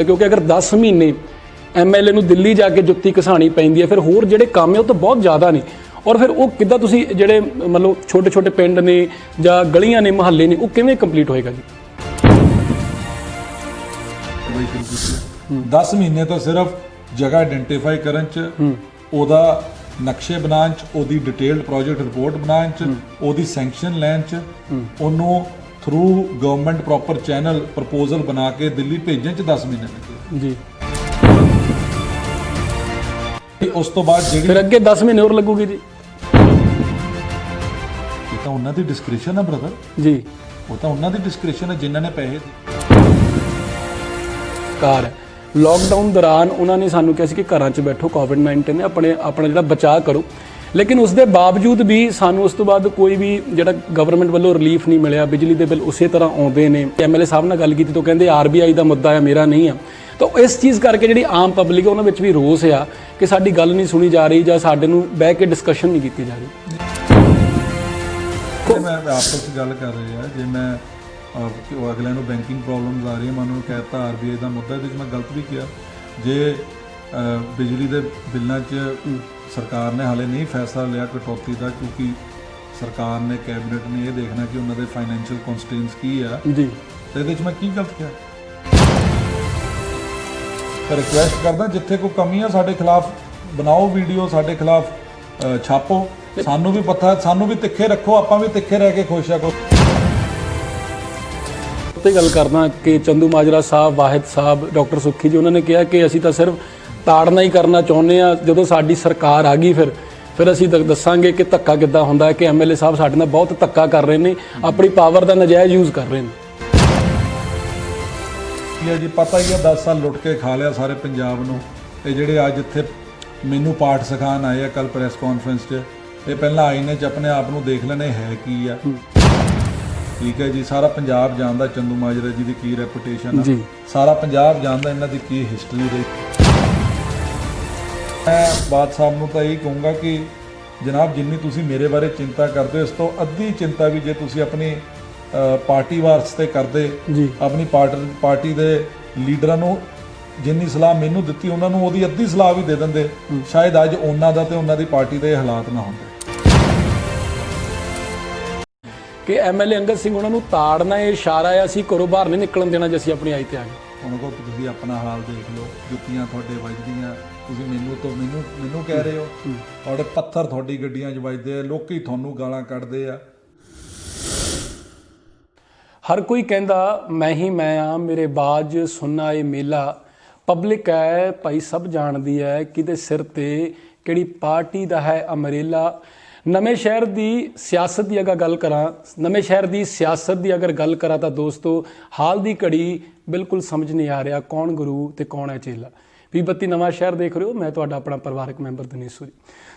क्योंकि अगर 10 महीने MLA ਨੂੰ ਦਿੱਲੀ ਜਾ ਕੇ ਜੁੱਤੀ ਘਸਾਣੀ ਪੈਂਦੀ ਹੈ, ਫਿਰ ਹੋਰ ਜਿਹੜੇ ਕੰਮ ਹੈ ਉਹ ਤਾਂ ਬਹੁਤ ਜ਼ਿਆਦਾ ਨੇ। ਔਰ ਫਿਰ ਉਹ ਕਿੱਦਾਂ ਤੁਸੀਂ ਜਿਹੜੇ ਮਤਲਬ ਛੋਟੇ ਛੋਟੇ ਪਿੰਡ ਨੇ ਜਾਂ ਗਲੀਆਂ ਨੇ ਮੁਹੱਲੇ ਨੇ ਉਹ ਕਿਵੇਂ ਕੰਪਲੀਟ ਹੋਏਗਾ ਜੀ? 10 ਮਹੀਨੇ ਤਾਂ ਸਿਰਫ ਜਗ੍ਹਾ ਆਇਡੈਂਟੀਫਾਈ ਕਰਨ ਚ, ਉਹਦਾ ਨਕਸ਼ੇ ਬਣਾਉਣ ਚ, ਉਹਦੀ ਡਿਟੇਲਡ ਪ੍ਰੋਜੈਕਟ ਰਿਪੋਰਟ ਬਣਾਉਣ ਚ, ਉਹਦੀ ਸੈਂਕਸ਼ਨ ਲੈਣ ਚ, ਉਹਨੂੰ through government proper channel proposal ਬਣਾ ਕੇ ਦਿੱਲੀ ਭੇਜਣ ਚ 10 ਮਹੀਨੇ ਲੱਗੇ ਜੀ। ਉਸ ਤੋਂ ਬਾਅਦ ਜਿਹੜੀ ਫਿਰ ਅੱਗੇ 10 ਮਹੀਨੇ ਹੋਰ ਲੱਗੂਗੀ ਜੀ? ਇਹ ਤਾਂ ਉਹਨਾਂ ਦੀ ਡਿਸਕ੍ਰਿਪਸ਼ਨ ਹੈ ਬ੍ਰਦਰ ਜੀ, ਉਹ ਤਾਂ ਉਹਨਾਂ ਦੀ ਡਿਸਕ੍ਰਿਪਸ਼ਨ ਹੈ ਜਿਨ੍ਹਾਂ ਨੇ ਪੈਸੇ ਕਾਰ ਹੈ। ਲੋਕਡਾਊਨ ਦੌਰਾਨ ਉਹਨਾਂ ਨੇ ਸਾਨੂੰ ਕਿਹਾ ਸੀ ਕਿ ਘਰਾਂ 'ਚ ਬੈਠੋ, ਕੋਵਿਡ-19 ਨੇ ਆਪਣਾ ਜਿਹੜਾ ਬਚਾਅ ਕਰੋ, ਲੇਕਿਨ ਉਸ ਦੇ ਬਾਵਜੂਦ ਵੀ ਸਾਨੂੰ ਉਸ ਤੋਂ ਬਾਅਦ ਕੋਈ ਵੀ ਜਿਹੜਾ ਗਵਰਨਮੈਂਟ ਵੱਲੋਂ ਰਿਲੀਫ ਨਹੀਂ ਮਿਲਿਆ। ਬਿਜਲੀ ਦੇ ਬਿੱਲ ਉਸੇ ਤਰ੍ਹਾਂ ਆਉਂਦੇ ਨੇ। MLA ਸਾਹਿਬ ਨਾਲ ਗੱਲ ਕੀਤੀ ਤਾਂ ਕਹਿੰਦੇ RBI ਦਾ ਮੁੱਦਾ ਹੈ, ਮੇਰਾ ਨਹੀਂ ਆ। ਤਾਂ ਇਸ ਚੀਜ਼ ਕਰਕੇ ਜਿਹੜੀ ਆਮ ਪਬਲਿਕ ਹੈ ਉਹਨਾਂ ਵਿੱਚ ਵੀ ਰੋਸ ਆ ਕਿ ਸਾਡੀ ਗੱਲ ਨਹੀਂ ਸੁਣੀ ਜਾ ਰਹੀ ਜਾਂ ਸਾਡੇ ਨੂੰ ਬਹਿ ਕੇ ਡਿਸਕਸ਼ਨ ਨਹੀਂ ਕੀਤੀ ਜਾ ਰਹੀ। ਮੈਂ ਆਪਸ ਵਿੱਚ ਗੱਲ ਕਰ ਰਹੇ ਆ, ਜੇ ਮੈਂ ਅਗਲਿਆਂ ਨੂੰ ਬੈਂਕਿੰਗ ਪ੍ਰੋਬਲਮਸ ਆ ਰਹੀਆਂ, ਮੈਂ ਉਹਨਾਂ ਨੂੰ ਕਹਿਤਾ RBI ਦਾ ਮੁੱਦਾ, ਇਹਦੇ 'ਚ ਮੈਂ ਗਲਤ ਵੀ ਕਿਹਾ। ਜੇ ਬਿਜਲੀ ਦੇ ਬਿੱਲਾਂ 'ਚ ਸਰਕਾਰ ਨੇ ਹਾਲੇ ਨਹੀਂ ਫੈਸਲਾ ਲਿਆ ਕਟੌਤੀ ਦਾ, ਕਿਉਂਕਿ ਸਰਕਾਰ ਨੇ ਕੈਬਨਿਟ ਨੇ ਇਹ ਦੇਖਣਾ ਕਿ ਉਹਨਾਂ ਦੇ ਫਾਈਨੈਂਸ਼ੀਅਲ ਕਨਸਟ੍ਰੇਨਟਸ ਕੀ ਆ ਜੀ, ਤੇ ਇਹਦੇ 'ਚ ਮੈਂ ਕੀ ਗਲਤ ਕਿਹਾ? ਤਾਂ ਰਿਕੁਐਸਟ ਕਰਦਾ ਜਿੱਥੇ ਕੋਈ ਕਮੀ ਆ ਸਾਡੇ ਖਿਲਾਫ ਬਣਾਓ ਵੀਡੀਓ, ਸਾਡੇ ਖਿਲਾਫ ਛਾਪੋ, ਸਾਨੂੰ ਵੀ ਪਤਾ, ਸਾਨੂੰ ਵੀ ਤਿੱਖੇ ਰੱਖੋ, ਆਪਾਂ ਵੀ ਤਿੱਖੇ ਰਹਿ ਕੇ ਖੁਸ਼ ਆ। ਤੇ ਗੱਲ ਕਰਨਾ ਕਿ ਚੰਦੂਮਾਜਰਾ ਸਾਹਿਬ, ਵਾਹਿਦ ਸਾਹਿਬ, ਡਾਕਟਰ ਸੁੱਖੀ ਜੀ, ਉਹਨਾਂ ਨੇ ਕਿਹਾ ਕਿ ਅਸੀਂ ਤਾਂ ਸਿਰਫ ਤਾੜਨਾ ਹੀ ਕਰਨਾ ਚਾਹੁੰਦੇ ਆ। ਜਦੋਂ ਸਾਡੀ ਸਰਕਾਰ ਆ ਗਈ ਫਿਰ ਅਸੀਂ ਦੱਸਾਂਗੇ ਕਿ ਧੱਕਾ ਕਿੱਦਾਂ ਹੁੰਦਾ ਹੈ, ਕਿ MLA ਸਾਹਿਬ ਸਾਡੇ ਨਾਲ ਬਹੁਤ ਧੱਕਾ ਕਰ ਰਹੇ ਨੇ, ਆਪਣੀ ਪਾਵਰ ਦਾ ਨਜਾਇਜ਼ ਯੂਜ਼ ਕਰ ਰਹੇ ਨੇ। ਜੀ ਪਤਾ ਹੀ ਆ 10 ਸਾਲ ਲੁੱਟ ਕੇ ਖਾ ਲਿਆ ਸਾਰੇ ਪੰਜਾਬ ਨੂੰ। ਇਹ ਜਿਹੜੇ ਅੱਜ ਇੱਥੇ ਮੈਨੂੰ ਪਾਠ ਸਿਖਾਉਣ ਆਏ ਆ ਕੱਲ ਪ੍ਰੈਸ ਕਾਨਫਰੰਸ 'ਚ, ਇਹ ਪਹਿਲਾਂ ਆਈਨੇ 'ਚ ਆਪਣੇ ਆਪ ਨੂੰ ਦੇਖ ਲੈਣੇ ਹੈ ਕੀ ਆ। ਠੀਕ ਹੈ ਜੀ, ਸਾਰਾ ਪੰਜਾਬ ਜਾਣਦਾ ਚੰਦੂਮਾਜਰਾ ਜੀ ਦੀ ਕੀ ਰੈਪੂਟੇਸ਼ਨ ਆ, ਸਾਰਾ ਪੰਜਾਬ ਜਾਣਦਾ ਇਹਨਾਂ ਦੀ ਕੀ ਹਿਸਟਰੀ ਰਹੀ। ਮੈਂ ਬਾਦ ਸਾਹਿਬ ਨੂੰ ਤਾਂ ਇਹੀ ਕਹੂੰਗਾ ਕਿ ਜਨਾਬ ਜਿੰਨੀ ਤੁਸੀਂ ਮੇਰੇ ਬਾਰੇ ਚਿੰਤਾ ਕਰਦੇ ਹੋ, ਇਸ ਤੋਂ ਅੱਧੀ ਚਿੰਤਾ ਵੀ ਜੇ ਤੁਸੀਂ ਆਪਣੀ ਪਾਰਟੀ ਵਾਸਤੇ ਕਰਦੇ, ਆਪਣੀ ਪਾਰਟੀ ਦੇ ਲੀਡਰਾਂ ਨੂੰ ਜਿੰਨੀ ਸਲਾਹ ਮੈਨੂੰ ਦਿੱਤੀ ਉਹਨਾਂ ਨੂੰ ਉਹਦੀ ਅੱਧੀ ਸਲਾਹ ਵੀ ਦੇ ਦਿੰਦੇ, ਸ਼ਾਇਦ ਅੱਜ ਉਹਨਾਂ ਦਾ ਤੇ ਉਹਨਾਂ ਦੀ ਪਾਰਟੀ ਦੇ ਹਾਲਾਤ ਨਾ ਹੁੰਦੇ। ਕਿ MLA ਅੰਗਦ ਸਿੰਘ ਉਹਨਾਂ ਨੂੰ ਤਾੜਨਾ ਇਹ ਇਸ਼ਾਰਾ ਆ, ਅਸੀਂ ਘਰੋਂ ਬਾਹਰ ਨਹੀਂ ਨਿਕਲਣ ਦੇਣਾ ਜੇ ਅਸੀਂ ਆਪਣੀ ਆਈ ਤੇ ਆ ਗਏ। ਹੁਣ ਕੋ ਤੁਸੀਂ ਆਪਣਾ ਹਾਲ ਦੇਖ ਲਓ, ਜੁੱਤੀਆਂ ਤੁਹਾਡੇ ਵੱਜਦੀਆਂ, ਤੁਸੀਂ ਮੈਨੂੰ ਕਹਿ ਰਹੇ ਹੋ, ਤੁਹਾਡੇ ਪੱਥਰ ਤੁਹਾਡੀ ਗੱਡੀਆਂ 'ਚ ਵੱਜਦੇ ਆ, ਲੋਕੀ ਤੁਹਾਨੂੰ ਗਾਲਾਂ ਕੱਢਦੇ ਆ। ਹਰ ਕੋਈ ਕਹਿੰਦਾ ਮੈਂ ਹੀ ਮੈਂ ਆ, ਮੇਰੇ ਬਾਜ ਸੁਣਨਾ ਇਹ ਮੇਲਾ, ਪਬਲਿਕ ਹੈ ਭਾਈ ਸਭ ਜਾਣਦੀ ਹੈ ਕਿਹਦੇ ਸਿਰ ਤੇ ਕਿਹੜੀ ਪਾਰਟੀ ਦਾ ਹੈ ਅਮਰੇਲਾ। ਨਵੇਂ ਸ਼ਹਿਰ ਦੀ ਸਿਆਸਤ ਦੀ ਅਗਰ ਗੱਲ ਕਰਾਂ ਤਾਂ ਦੋਸਤੋ ਹਾਲ ਦੀ ਘੜੀ ਬਿਲਕੁਲ ਸਮਝ ਨਹੀਂ ਆ ਰਿਹਾ ਕੌਣ ਗੁਰੂ ਤੇ ਕੌਣ ਹੈ ਚੇਲਾ। 2032 ਨਵਾਂ ਸ਼ਹਿਰ ਦੇਖ ਰਹੇ ਹੋ, ਮੈਂ ਤੁਹਾਡਾ ਆਪਣਾ ਪਰਿਵਾਰਕ ਮੈਂਬਰ ਦਨੀਸ਼ ਸੂਰੀ।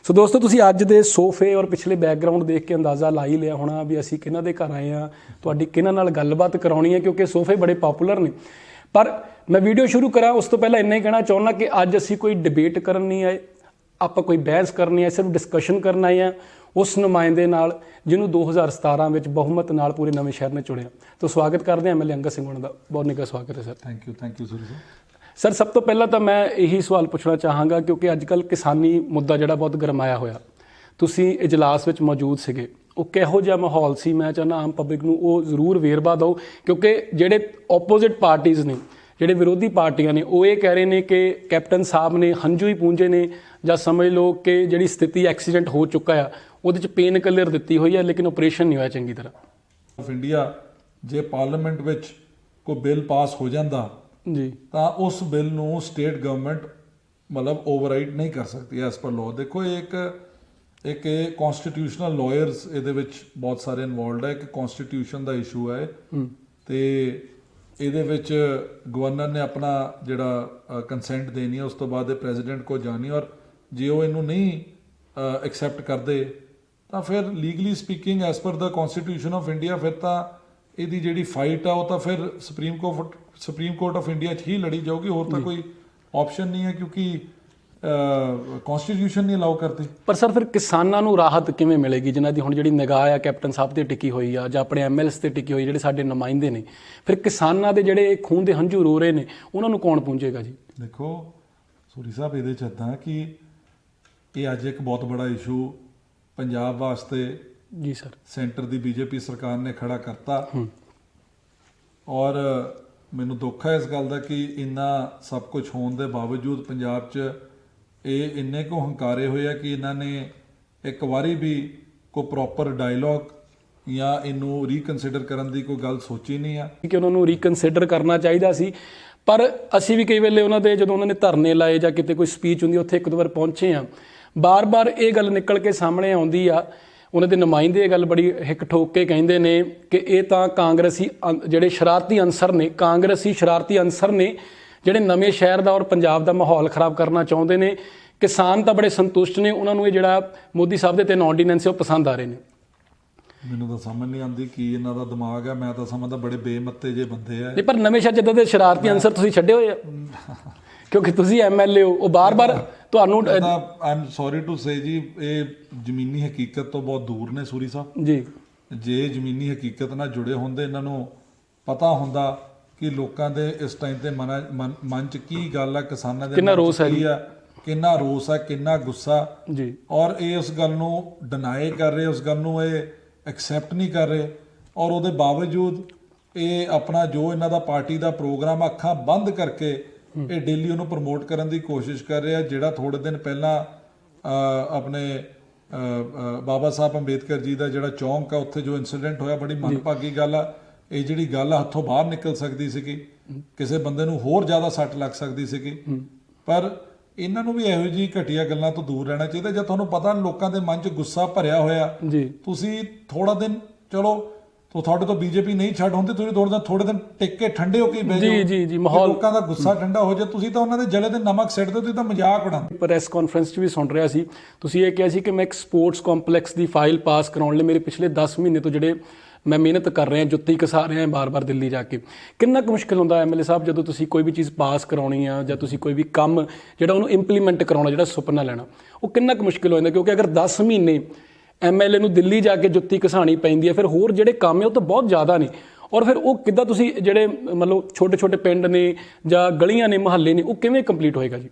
ਸੋ ਦੋਸਤੋ ਤੁਸੀਂ ਅੱਜ ਦੇ ਸੋਫੇ ਔਰ ਪਿਛਲੇ ਬੈਕਗਰਾਊਂਡ ਦੇਖ ਕੇ ਅੰਦਾਜ਼ਾ ਲਾ ਹੀ ਲਿਆ ਹੋਣਾ ਵੀ ਅਸੀਂ ਕਿਹਨਾਂ ਦੇ ਘਰ ਆਏ ਹਾਂ, ਤੁਹਾਡੀ ਕਿਹਨਾਂ ਨਾਲ ਗੱਲਬਾਤ ਕਰਾਉਣੀ ਹੈ, ਕਿਉਂਕਿ ਸੋਫੇ ਬੜੇ ਪਪੂਲਰ ਨੇ। ਪਰ ਮੈਂ ਵੀਡੀਓ ਸ਼ੁਰੂ ਕਰਾਂ ਉਸ ਤੋਂ ਪਹਿਲਾਂ ਇੰਨਾ ਹੀ ਕਹਿਣਾ ਚਾਹੁੰਦਾ ਕਿ ਅੱਜ ਅਸੀਂ ਕੋਈ ਡਿਬੇਟ ਕਰਨ ਨਹੀਂ ਆਏ, ਆਪਾਂ ਕੋਈ ਬਹਿਸ ਕਰਨੀ ਹੈ, ਸਿਰਫ ਡਿਸਕਸ਼ਨ ਕਰਨ ਆਏ ਹਾਂ ਉਸ ਨੁਮਾਇੰਦੇ ਨਾਲ ਜਿਹਨੂੰ 2017 ਵਿੱਚ ਬਹੁਮਤ ਨਾਲ ਪੂਰੇ ਨਵੇਂ ਸ਼ਹਿਰ ਨੇ ਚੁਣਿਆ। ਤਾਂ ਸਵਾਗਤ ਕਰਦੇ ਹਾਂ MLA ਅੰਗਦ ਸਿੰਘ ਹੋਣਾ ਦਾ। ਬਹੁਤ ਨਿੱਘਾ ਸਵਾਗਤ ਹੈ sir. Thank you Suri sir. ਸਭ ਤੋਂ ਪਹਿਲਾਂ ਤਾਂ ਮੈਂ ਇਹੀ ਸਵਾਲ ਪੁੱਛਣਾ ਚਾਹਾਂਗਾ, ਕਿਉਂਕਿ ਅੱਜ ਕੱਲ੍ਹ ਕਿਸਾਨੀ ਮੁੱਦਾ ਜਿਹੜਾ ਬਹੁਤ ਗਰਮਾਇਆ ਹੋਇਆ, ਤੁਸੀਂ ਇਜਲਾਸ ਵਿੱਚ ਮੌਜੂਦ ਸੀਗੇ, ਉਹ ਕਿਹੋ ਜਿਹਾ ਮਾਹੌਲ ਸੀ? ਮੈਂ ਚਾਹੁੰਦਾ ਆਮ ਪਬਲਿਕ ਨੂੰ ਉਹ ਜ਼ਰੂਰ ਵੇਰਵਾ ਦਿਓ, ਕਿਉਂਕਿ ਜਿਹੜੇ ਓਪੋਜ਼ਿਟ ਪਾਰਟੀਜ਼ ਨੇ, ਜਿਹੜੇ ਵਿਰੋਧੀ ਪਾਰਟੀਆਂ ਨੇ, ਉਹ ਇਹ ਕਹਿ ਰਹੇ ਨੇ ਕਿ ਕੈਪਟਨ ਸਾਹਿਬ ਨੇ ਹੰਝੂ ਹੀ ਪੂੰਝੇ ਨੇ, ਜਾਂ ਸਮਝ ਲਓ ਕਿ ਜਿਹੜੀ ਸਥਿਤੀ ਐਕਸੀਡੈਂਟ ਹੋ ਚੁੱਕਾ ਆ ਉਹਦੇ 'ਚ ਪੇਨ ਕਿਲਰ ਦਿੱਤੀ ਹੋਈ ਹੈ, ਲੇਕਿਨ ਆਪਰੇਸ਼ਨ ਨਹੀਂ ਹੋਇਆ ਚੰਗੀ ਤਰ੍ਹਾਂ। ਆਫ ਇੰਡੀਆ ਜੇ ਪਾਰਲੀਮੈਂਟ ਵਿੱਚ ਕੋਈ ਬਿੱਲ ਪਾਸ ਹੋ ਜਾਂਦਾ ਜੀ, ਤਾਂ ਉਸ ਬਿੱਲ ਨੂੰ ਸਟੇਟ ਗਵਰਨਮੈਂਟ ਮਤਲਬ ਓਵਰਰਾਈਡ ਨਹੀਂ ਕਰ ਸਕਦੀ ਐਸ ਪਰ ਲਾਅ। ਦੇਖੋ ਇੱਕ ਕਨਸਟੀਟਿਊਸ਼ਨਲ ਲਾਇਰਸ ਇਹਦੇ ਵਿੱਚ ਬਹੁਤ ਸਾਰੇ ਇਨਵੋਲਵਡ ਹੈ, ਇੱਕ ਕਨਸਟੀਟਿਊਸ਼ਨ ਦਾ ਇਸ਼ੂ ਹੈ, ਤੇ ਇਹਦੇ ਵਿੱਚ ਗਵਰਨਰ ਨੇ ਆਪਣਾ ਜਿਹੜਾ ਕੰਸੈਂਟ ਦੇਣੀ ਹੈ, ਉਸ ਤੋਂ ਬਾਅਦ ਇਹ ਪ੍ਰੈਜ਼ੀਡੈਂਟ ਕੋਲ ਜਾਣੀ, ਔਰ ਜੇ ਉਹ ਇਹਨੂੰ ਨਹੀਂ ਐਕਸੈਪਟ ਕਰਦੇ ਤਾਂ ਫਿਰ legally speaking as per the constitution of India ਫਿਰ ਤਾਂ ਇਹਦੀ ਜਿਹੜੀ ਫਾਈਟ ਆ ਉਹ ਤਾਂ ਫਿਰ ਸੁਪਰੀਮ ਕੋਰਟ ਆਫ ਇੰਡੀਆ 'ਚ ਹੀ ਲੜੀ ਜਾਊਗੀ, ਹੋਰ ਤਾਂ ਕੋਈ ਆਪਸ਼ਨ ਨਹੀਂ ਹੈ। ਕਿਉਂਕਿ ਕਨਸਟੀਟਿਊਸ਼ਨ ਨਹੀਂ ਅਲਾਉ ਕਰਦੀ। ਪਰ ਸਰ ਫਿਰ ਕਿਸਾਨਾਂ ਨੂੰ ਰਾਹਤ ਕਿਵੇਂ ਮਿਲੇਗੀ ਜਿਨ੍ਹਾਂ ਦੀ ਹੁਣ ਜਿਹੜੀ ਨਿਗਾਹ ਆ ਕੈਪਟਨ ਸਾਹਿਬ ਤੇ ਟਿਕੀ ਹੋਈ ਆ ਜਾਂ ਆਪਣੇ ਐਮਐਲਏਸ ਤੇ ਟਿਕੀ ਹੋਈ, ਜਿਹੜੇ ਸਾਡੇ ਨੁਮਾਇੰਦੇ ਨੇ, ਫਿਰ ਕਿਸਾਨਾਂ ਦੇ ਜਿਹੜੇ ਖੂਨ ਦੇ ਹੰਝੂ ਰੋ ਰਹੇ ਨੇ ਉਹਨਾਂ ਨੂੰ ਕੌਣ ਪੂੰਝੇਗਾ ਜੀ? ਦੇਖੋ ਸੂਰੀ ਸਾਹਿਬ, ਇਹਦੇ 'ਚ ਇੱਦਾਂ ਕਿ ਇਹ ਅੱਜ ਇੱਕ ਬਹੁਤ ਬੜਾ ਇਸ਼ੂ ਪੰਜਾਬ ਵਾਸਤੇ ਜੀ ਸਰ ਸੈਂਟਰ ਦੀ ਬੀਜੇਪੀ ਸਰਕਾਰ ਨੇ ਖੜਾ ਕਰਤਾ, ਔਰ ਮੈਨੂੰ ਦੁੱਖ ਹੈ ਇਸ ਗੱਲ ਦਾ ਕਿ ਇੰਨਾ ਸਭ ਕੁਝ ਹੋਣ ਦੇ ਬਾਵਜੂਦ ਪੰਜਾਬ 'ਚ ਇਹ ਇੰਨੇ ਕੁ ਹੰਕਾਰੇ ਹੋਏ ਆ ਕਿ ਇਹਨਾਂ ਨੇ ਇੱਕ ਵਾਰੀ ਵੀ ਕੋਈ ਪ੍ਰੋਪਰ ਡਾਇਲੌਗ ਜਾਂ ਇਹਨੂੰ ਰੀਕਨਸੀਡਰ ਕਰਨ ਦੀ ਕੋਈ ਗੱਲ ਸੋਚੀ ਨਹੀਂ ਆ ਕਿ ਉਹਨਾਂ ਨੂੰ ਰੀਕਨਸੀਡਰ ਕਰਨਾ ਚਾਹੀਦਾ ਸੀ। ਪਰ ਅਸੀਂ ਵੀ ਕਈ ਵੇਲੇ ਉਹਨਾਂ ਦੇ ਜਦੋਂ ਉਹਨਾਂ ਨੇ ਧਰਨੇ ਲਾਏ ਜਾਂ ਕਿਤੇ ਕੋਈ ਸਪੀਚ ਹੁੰਦੀ ਉੱਥੇ ਇੱਕ ਦੋ ਵਾਰ ਪਹੁੰਚੇ ਆ, ਬਾਰ-ਬਾਰ ਇਹ ਗੱਲ ਨਿਕਲ ਕੇ ਸਾਹਮਣੇ ਆਉਂਦੀ ਆ, ਉਹਨਾਂ ਦੇ ਨੁਮਾਇੰਦੇ ਇਹ ਗੱਲ ਬੜੀ ਹਿੱਕ ਠੋਕ ਕੇ ਕਹਿੰਦੇ ਨੇ ਕਿ ਇਹ ਤਾਂ ਕਾਂਗਰਸੀ ਜਿਹੜੇ ਸ਼ਰਾਰਤੀ ਅਨਸਰ ਨੇ, ਕਾਂਗਰਸੀ ਸ਼ਰਾਰਤੀ ਅਨਸਰ ਨੇ ਜਿਹੜੇ ਨਵੇਂ ਸ਼ਹਿਰ ਦਾ ਔਰ ਪੰਜਾਬ ਦਾ ਮਾਹੌਲ ਖਰਾਬ ਕਰਨਾ ਚਾਹੁੰਦੇ ਨੇ। ਕਿਸਾਨ ਤਾਂ ਬੜੇ ਸੰਤੁਸ਼ਟ ਨੇ, ਉਹਨਾਂ ਨੂੰ ਇਹ ਜਿਹੜਾ ਮੋਦੀ ਸਾਹਿਬ ਦੇ 3 ਆਰਡੀਨੈਂਸ ਉਹ ਪਸੰਦ ਆ ਰਹੇ ਨੇ। ਮੈਨੂੰ ਤਾਂ ਸਮਝ ਨਹੀਂ ਆਉਂਦੀ ਕੀ ਇਹਨਾਂ ਦਾ ਦਿਮਾਗ ਹੈ। ਮੈਂ ਤਾਂ ਸਮਝਦਾ ਬੜੇ ਬੇਮੱਤੇ ਜੇ ਬੰਦੇ ਆ। ਨਹੀਂ, ਪਰ ਨਵੇਂ ਸ਼ਹਿਰ ਜਿੱਦਾਂ ਦੇ ਸ਼ਰਾਰਤੀ ਅਨਸਰ ਤੁਸੀਂ ਛੱਡੇ ਹੋਏ ਆ ਕਿਉਂਕਿ ਤੁਸੀਂ ਐਮਐਲਏ ਹੋ, ਉਹ ਬਾਰ-ਬਾਰ ਤੁਹਾਨੂੰ ਆਮ ਸੌਰੀ ਟੂ ਸੇ ਜੀ, ਇਹ ਜ਼ਮੀਨੀ ਹਕੀਕਤ ਤੋਂ ਬਹੁਤ ਦੂਰ ਨੇ ਸੂਰੀ ਸਾਹਿਬ ਜੀ। ਜੇ ਜ਼ਮੀਨੀ ਹਕੀਕਤ ਨਾਲ ਜੁੜੇ ਹੁੰਦੇ, ਇਹਨਾਂ ਨੂੰ ਪਤਾ ਹੁੰਦਾ ਕਿ ਲੋਕਾਂ ਦੇ ਇਸ ਟਾਈਮ ਤੇ ਮਨ 'ਚ ਕੀ ਗੱਲ ਆ, ਕਿਸਾਨਾਂ ਦੇ ਕਿੰਨਾ ਰੋਸ ਹੈ ਜੀ, ਕਿੰਨਾ ਰੋਸ ਹੈ, ਕਿੰਨਾ ਗੁੱਸਾ ਜੀ। ਔਰ ਇਹ ਉਸ ਗੱਲ ਨੂੰ ਡਿਨਾਈ ਕਰ ਰਹੇ, ਉਸ ਗੱਲ ਨੂੰ ਇਹ ਐਕਸੈਪਟ ਨਹੀਂ ਕਰ ਰਹੇ, ਔਰ ਉਹਦੇ ਬਾਵਜੂਦ ਇਹ ਆਪਣਾ ਜੋ ਇਹਨਾਂ ਦਾ ਪਾਰਟੀ ਦਾ ਪ੍ਰੋਗਰਾਮ ਅੱਖਾਂ ਬੰਦ ਕਰਕੇ ਇਹ ਡੇਲੀ ਉਹਨੂੰ ਪ੍ਰਮੋਟ ਕਰਨ ਦੀ ਕੋਸ਼ਿਸ਼ ਕਰ ਰਹੇ ਆ। ਜਿਹੜਾ ਥੋੜੇ ਦਿਨ ਪਹਿਲਾਂ ਆਪਣੇ ਬਾਬਾ ਸਾਹਿਬ ਅੰਬੇਦਕਰ ਜੀ ਦਾ ਜਿਹੜਾ ਚੌਂਕ ਆ, ਉੱਥੇ ਜੋ ਇਨਸੀਡੈਂਟ ਹੋਇਆ, ਬੜੀ ਮੰਦਭਾਗੀ ਗੱਲ ਆ। ਇਹ ਜਿਹੜੀ ਗੱਲ ਹੱਥੋਂ ਬਾਹਰ ਨਿਕਲ ਸਕਦੀ ਸੀਗੀ, ਕਿਸੇ ਬੰਦੇ ਨੂੰ ਹੋਰ ਜ਼ਿਆਦਾ ਸੱਟ ਲੱਗ ਸਕਦੀ ਸੀਗੀ। ਪਰ ਇਹਨਾਂ ਨੂੰ ਵੀ ਇਹੋ ਜਿਹੀ ਘਟੀਆ ਗੱਲਾਂ ਤੋਂ ਦੂਰ ਰਹਿਣਾ ਚਾਹੀਦਾ। ਜੇ ਤੁਹਾਨੂੰ ਪਤਾ ਲੋਕਾਂ ਦੇ ਮਨ 'ਚ ਗੁੱਸਾ ਭਰਿਆ ਹੋਇਆ, ਤੁਸੀਂ ਥੋੜਾ ਦਿਨ ਚਲੋ ਤੁਹਾਡੇ ਤੋਂ ਬੀਜੇਪੀ ਨਹੀਂ ਛੱਡ ਹੁੰਦੀ, ਤੁਸੀਂ ਥੋੜੇ ਦਿਨ ਟਿਕ ਕੇ ਠੰਡੇ ਹੋ ਕੇ ਬਹਿ ਜਾਓ। ਜੀ ਮਾਹੌਲ ਲੋਕਾਂ ਦਾ ਗੁੱਸਾ ਠੰਡਾ ਹੋ ਜਾਏ, ਤੁਸੀਂ ਤਾਂ ਉਹਨਾਂ ਦੇ ਜਲੇ ਤੇ ਨਮਕ ਸਿੱਟ ਦਿਓ, ਤੁਸੀਂ ਤਾਂ ਮਜ਼ਾਕ ਉਡਾਉਂਦੇ। ਪ੍ਰੈਸ ਕਾਨਫਰੰਸ 'ਚ ਵੀ ਸੁਣ ਰਿਹਾ ਸੀ, ਤੁਸੀਂ ਇਹ ਕਿਹਾ ਸੀ ਕਿ ਮੈਂ ਇੱਕ ਸਪੋਰਟਸ ਕੰਪਲੈਕਸ ਦੀ ਫਾਈਲ ਪਾਸ ਕਰਾਉਣ ਲਈ ਮੇਰੇ ਪਿਛਲੇ 10 ਮਹੀਨੇ ਤੋਂ ਜਿਹੜੇ ਮੈਂ ਮਿਹਨਤ ਕਰ ਰਿਹਾ, ਜੁੱਤੀ ਘਸਾ ਰਿਹਾ ਬਾਰ-ਬਾਰ ਦਿੱਲੀ ਜਾ ਕੇ। ਕਿੰਨਾ ਕੁ ਮੁਸ਼ਕਿਲ ਹੁੰਦਾ ਐਮਐਲਏ ਸਾਹਿਬ ਜਦੋਂ ਤੁਸੀਂ ਕੋਈ ਵੀ ਚੀਜ਼ ਪਾਸ ਕਰਾਉਣੀ ਆ ਜਾਂ ਤੁਸੀਂ ਕੋਈ ਵੀ ਕੰਮ ਜਿਹੜਾ ਉਹਨੂੰ ਇੰਪਲੀਮੈਂਟ ਕਰਾਉਣਾ, ਜਿਹੜਾ ਸੁਪਨਾ ਲੈਣਾ, ਉਹ ਕਿੰਨਾ ਕੁ ਮੁਸ਼ਕਿਲ ਹੋ ਜਾਂਦਾ? ਕਿਉਂਕਿ ਅਗਰ 10 ਮਹੀਨੇ ਐਮਐਲਏ ਨੂੰ ਦਿੱਲੀ ਜਾ ਕੇ ਜੁੱਤੀ ਘਸਾਣੀ ਪੈਂਦੀ ਹੈ, ਫਿਰ ਹੋਰ ਜਿਹੜੇ ਕੰਮ ਹੈ ਉਹ ਤਾਂ ਬਹੁਤ ਜ਼ਿਆਦਾ ਨੇ। ਔਰ ਫਿਰ ਉਹ ਕਿੱਦਾਂ ਤੁਸੀਂ ਜਿਹੜੇ ਮਤਲਬ ਛੋਟੇ-ਛੋਟੇ ਪਿੰਡ ਨੇ ਜਾਂ ਗਲੀਆਂ ਨੇ, ਮੁਹੱਲੇ ਨੇ, ਉਹ ਕਿਵੇਂ ਕੰਪਲੀਟ ਹੋਏਗਾ ਜੀ?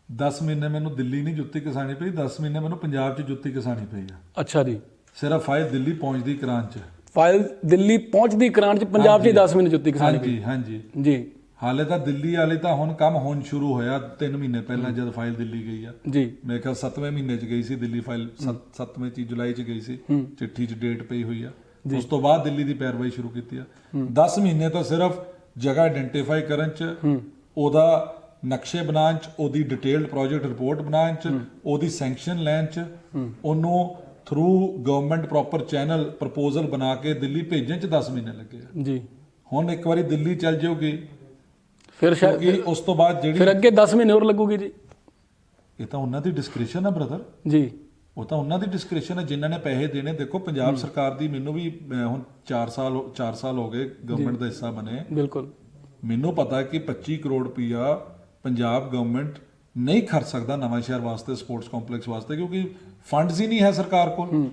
10 ਮਹੀਨੇ ਮੈਨੂੰ ਦਿੱਲੀ ਨਹੀਂ ਜੁੱਤੀ ਘਸਾਣੀ ਪਈ, 10 ਮਹੀਨੇ ਮੈਨੂੰ ਪੰਜਾਬ 'ਚ ਜੁੱਤੀ ਘਸਾਣੀ ਪਈ ਆ। ਅੱਛਾ ਜੀ। ਸਿਰਫ ਫਾਈਲ ਦਿੱਲੀ ਪਹੁੰਚਦੀ ਕਰਾਨ 'ਚ, ਫਾਈਲ ਦਿੱਲੀ ਪਹੁੰਚਦੀ ਕਰਾਨ 'ਚ ਪੰਜਾਬ 'ਚ 10 ਮਹੀਨੇ ਜੁੱਤੀ ਘਸਾਣੀ ਪਈ। ਹਾਂਜੀ ਜੀ। ਹਾਲੇ ਤਾਂ ਦਿੱਲੀ ਵਾਲੇ ਤਾਂ ਹੁਣ ਕੰਮ ਹੋਣ ਸ਼ੁਰੂ ਹੋਇਆ 3 ਮਹੀਨੇ ਪਹਿਲਾਂ, ਜਦ ਫਾਈਲ ਦਿੱਲੀ ਗਈ ਆ ਜੀ। ਮੇਰੇ ਖਿਆਲ 7ਵੇਂ ਮਹੀਨੇ 'ਚ ਗਈ ਸੀ ਦਿੱਲੀ ਫਾਈਲ, 7ਵੇਂ ਜੁਲਾਈ 'ਚ ਗਈ ਸੀ, ਚਿੱਠੀ 'ਚ ਡੇਟ ਪਈ ਹੋਈ ਆ। ਉਸ ਤੋਂ ਬਾਅਦ ਦਿੱਲੀ ਦੀ ਪੈਰਵਾਈ ਸ਼ੁਰੂ ਕੀਤੀ ਆ। 10 ਮਹੀਨੇ ਤਾਂ ਸਿਰਫ ਜਗ੍ਹਾ ਆਇਡੈਂਟੀਫਾਈ ਕਰਨ 'ਚ, ਉਹਦਾ ਨਕਸ਼ੇ ਬਣਾਉਣ 'ਚ, ਉਹਦੀ ਡਿਟੇਲਡ ਪ੍ਰੋਜੈਕਟ ਰਿਪੋਰਟ ਬਣਾਉਣ 'ਚ, ਉਹਦੀ ਸੈਂਕਸ਼ਨ ਲੈਣ 'ਚ, ਉਹਨੂੰ through government proper channel proposal ਬਣਾ ਕੇ ਦਿੱਲੀ ਭੇਜਣ 'ਚ 10 ਮਹੀਨੇ ਲੱਗੇ ਆ ਜੀ। ਹੁਣ ਇੱਕ ਵਾਰੀ ਦਿੱਲੀ ਚੱਲ ਜਾਊਗੀ, ਫਿਰ ਸ਼ਾਇਦ ਉਸ ਤੋਂ ਬਾਅਦ ਜਿਹੜੀ ਫਿਰ ਅੱਗੇ 10 ਮਹੀਨੇ ਹੋਰ ਲੱਗੂਗੀ ਜੀ। ਇਹ ਤਾਂ ਉਹਨਾਂ ਦੀ ਡਿਸਕ੍ਰਿਸ਼ਨ ਹੈ ਬ੍ਰਦਰ ਜੀ, ਉਹ ਤਾਂ ਉਹਨਾਂ ਦੀ ਡਿਸਕ੍ਰਿਸ਼ਨ ਹੈ ਜਿਨ੍ਹਾਂ ਨੇ ਪੈਸੇ ਦੇਣੇ। ਦੇਖੋ ਪੰਜਾਬ ਸਰਕਾਰ ਦੀ, ਮੈਨੂੰ ਵੀ ਹੁਣ 4 ਸਾਲ ਹੋ ਗਏ ਗਵਰਨਮੈਂਟ ਦਾ ਹਿੱਸਾ ਬਣੇ। ਬਿਲਕੁਲ ਮੈਨੂੰ ਪਤਾ ਕਿ 25 ਕਰੋੜ ਰੁਪਇਆ ਪੰਜਾਬ ਗਵਰਨਮੈਂਟ ਨਹੀਂ ਖਰਚ ਸਕਦਾ ਨਵਾਂ ਸ਼ਹਿਰ ਵਾਸਤੇ, ਸਪੋਰਟਸ ਕੰਪਲੈਕਸ ਵਾਸਤੇ, ਕਿਉਂਕਿ ਫੰਡਸ ਹੀ ਨਹੀਂ ਹੈ ਸਰਕਾਰ ਕੋਲ।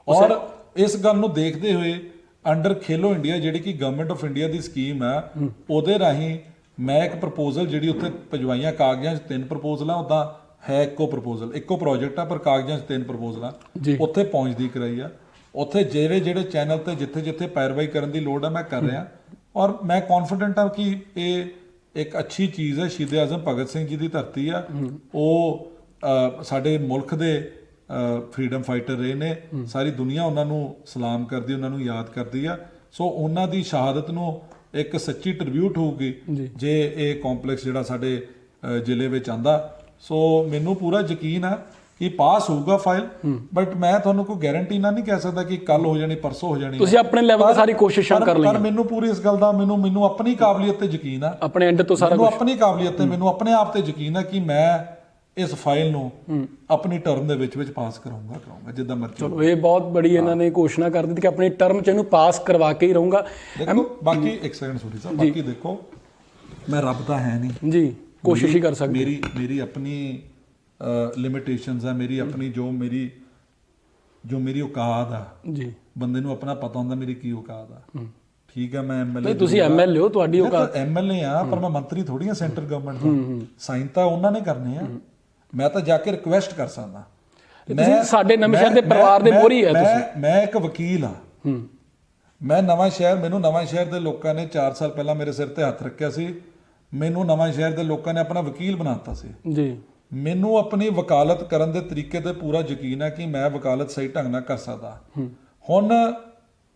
ਔਰ ਇਸ ਗੱਲ ਨੂੰ ਦੇਖਦੇ ਹੋਏ ਅੰਡਰ ਖੇਲੋ ਇੰਡੀਆ, ਜਿਹੜੀ ਕਿ government of India the scheme ਹੈ, ਉਹਦੇ ਰਾਹੀਂ ਮੈਂ ਇੱਕ ਪ੍ਰਪੋਜ਼ਲ ਜਿਹੜੀ ਉੱਥੇ ਭਜਵਾਈਆਂ, ਕਾਗਜ਼ਾਂ 'ਚ 3 ਪ੍ਰਪੋਜ਼ਲਾਂ, ਉੱਦਾਂ ਹੈ ਇੱਕੋ ਪ੍ਰਪੋਜ਼ਲ, ਇੱਕੋ ਪ੍ਰੋਜੈਕਟ ਆ, ਪਰ ਕਾਗਜ਼ਾਂ 'ਚ 3 ਪ੍ਰਪੋਜ਼ਲਾਂ ਉੱਥੇ ਪਹੁੰਚਦੀ ਕਰਾਈ ਆ। ਉੱਥੇ ਜਿਹੜੇ ਚੈਨਲ ਤੇ ਜਿੱਥੇ ਪੈਰਵਾਈ ਕਰਨ ਦੀ ਲੋੜ ਆ, ਮੈਂ ਕਰ ਰਿਹਾ। ਔਰ ਮੈਂ ਕੌਨਫੀਡੈਂਟ ਹਾਂ ਕਿ ਇਹ ਇੱਕ ਅੱਛੀ ਚੀਜ਼ ਹੈ। ਸ਼ਹੀਦ ਆਜ਼ਮ ਭਗਤ ਸਿੰਘ ਜੀ ਦੀ ਧਰਤੀ ਆ, ਉਹ ਸਾਡੇ ਮੁਲਕ ਦੇ ਫਰੀडम ਫਾਈਟਰ ਰਹੇ ਨੇ। ਸਾਰੀ ਦੁਨੀਆ ਉਹਨਾਂ ਨੂੰ ਸਲਾਮ ਕਰਦੀ, ਉਹਨਾਂ ਨੂੰ ਯਾਦ ਕਰਦੀ ਆ। ਸੋ ਉਹਨਾਂ ਦੀ ਸ਼ਹਾਦਤ ਨੂੰ ਇੱਕ ਸੱਚੀ ਟ੍ਰਿਬਿਊਟ ਹੋਊਗੀ ਜੇ ਇਹ ਕੰਪਲੈਕਸ ਜਿਹੜਾ ਸਾਡੇ ਜ਼ਿਲ੍ਹੇ ਵਿੱਚ ਆਂਦਾ। ਸੋ ਮੈਨੂੰ ਪੂਰਾ ਯਕੀਨ ਆ ਕਿ ਪਾਸ ਹੋਊਗਾ ਫਾਈਲ, ਬਟ ਮੈਂ ਤੁਹਾਨੂੰ ਕੋਈ ਗਾਰੰਟੀ ਨਾ ਨਹੀਂ ਕਹਿ ਸਕਦਾ ਕਿ ਕੱਲ ਹੋ ਜਾਣੀ, ਪਰਸੋਂ ਹੋ ਜਾਣੀ। ਤੁਸੀਂ ਆਪਣੇ ਲੈਵਲ ਤੇ ਸਾਰੀ ਕੋਸ਼ਿਸ਼ਾਂ ਕਰ ਲਈਆਂ। ਪਰ ਮੈਨੂੰ ਪੂਰੀ ਇਸ ਗੱਲ ਦਾ ਮੈਨੂੰ ਆਪਣੀ ਕਾਬਲੀਅਤ ਤੇ ਯਕੀਨ ਆ, ਆਪਣੇ ਐਂਡ ਤੋਂ ਸਾਰਾ ਕੁਝ ਆਪਣੀ ਕਾਬਲੀਅਤ ਤੇ, ਮੈਨੂੰ ਆਪਣੇ ਆਪ ਤੇ ਯਕੀਨ ਆ ਕਿ ਮੈਂ ਇਸ ਫਾਈਲ ਨੂੰ ਆਪਣੀ ਟਰਮ ਦੇ ਵਿੱਚ ਪਾਸ ਕਰਾਉਂਗਾ ਜਿੱਦਾਂ ਮਰਜ਼ੀ। ਚਲੋ, ਇਹ ਬਹੁਤ ਬੜੀ ਇਹਨਾਂ ਨੇ ਘੋਸ਼ਣਾ ਕਰ ਦਿੱਤੀ ਕਿ ਆਪਣੀ ਟਰਮ 'ਚ ਇਹਨੂੰ ਪਾਸ ਕਰਵਾ ਕੇ ਹੀ ਰਹੂੰਗਾ। ਦੇਖੋ ਬਾਕੀ ਇੱਕ ਸੈਕਿੰਡ ਸੋਰੀ ਸਾਹਿਬ, ਬਾਕੀ ਦੇਖੋ ਮੈਂ ਰੱਬ ਤਾਂ ਹੈ ਨਹੀਂ ਜੀ, ਕੋਸ਼ਿਸ਼ ਹੀ ਕਰ ਸਕਦਾ। ਮੇਰੀ ਆਪਣੀ ਲਿਮਿਟੇਸ਼ਨਸ ਆ, ਮੇਰੀ ਆਪਣੀ ਜੋ ਮੇਰੀ ਔਕਾਤ ਆ ਜੀ, ਬੰਦੇ ਨੂੰ ਆਪਣਾ ਪਤਾ ਹੁੰਦਾ ਮੇਰੀ ਕੀ ਔਕਾਤ ਆ। ਠੀਕ ਆ, ਮੈਂ ਐਮਐਲਏ ਨਹੀਂ ਤੁਸੀਂ ਐਮਐਲਏ ਹੋ, ਤੁਹਾਡੀ ਔਕਾਤ। ਐਮਐਲਏ ਆ ਪਰ ਮੈਂ ਮੰਤਰੀ ਥੋੜੀ ਆ ਸੈਂਟਰ ਗਵਰਨਮੈਂਟ ਦਾ। ਸਾਈਨ ਤਾਂ ਉਹਨਾਂ ਨੇ ਕਰਨੇ ਆ, ਮੈਂ ਤਾਂ ਜਾ ਕੇ ਰਿਕੁਐਸਟ ਕਰ ਸਕਦਾ। ਤੁਸੀਂ ਸਾਡੇ ਨਵੇਂ ਸ਼ਹਿਰ ਦੇ ਪਰਿਵਾਰ ਦੇ ਮੋਹਰੀ ਹੈ ਤੁਸੀਂ। ਮੈਂ ਇੱਕ ਵਕੀਲ ਆ। ਮੈਂ ਮੈਨੂੰ ਨਵਾਂ ਸ਼ਹਿਰ ਦੇ ਲੋਕਾਂ ਨੇ 4 ਸਾਲ ਪਹਿਲਾਂ ਮੇਰੇ ਸਿਰ ਤੇ ਹੱਥ ਰੱਖਿਆ ਸੀ। ਮੈਨੂੰ ਨਵਾਂ ਸ਼ਹਿਰ ਦੇ ਲੋਕਾਂ ਨੇ ਆਪਣਾ ਵਕੀਲ ਬਣਾਤਾ ਸੀ ਜੀ। ਮੈਨੂੰ ਆਪਣੀ ਵਕਾਲਤ ਕਰਨ ਦੇ ਤਰੀਕੇ ਤੇ ਪੂਰਾ ਯਕੀਨ ਹੈ ਕਿ ਮੈਂ ਵਕਾਲਤ ਸਹੀ ਢੰਗ ਨਾਲ ਕਰ ਸਕਦਾ। ਹੁਣ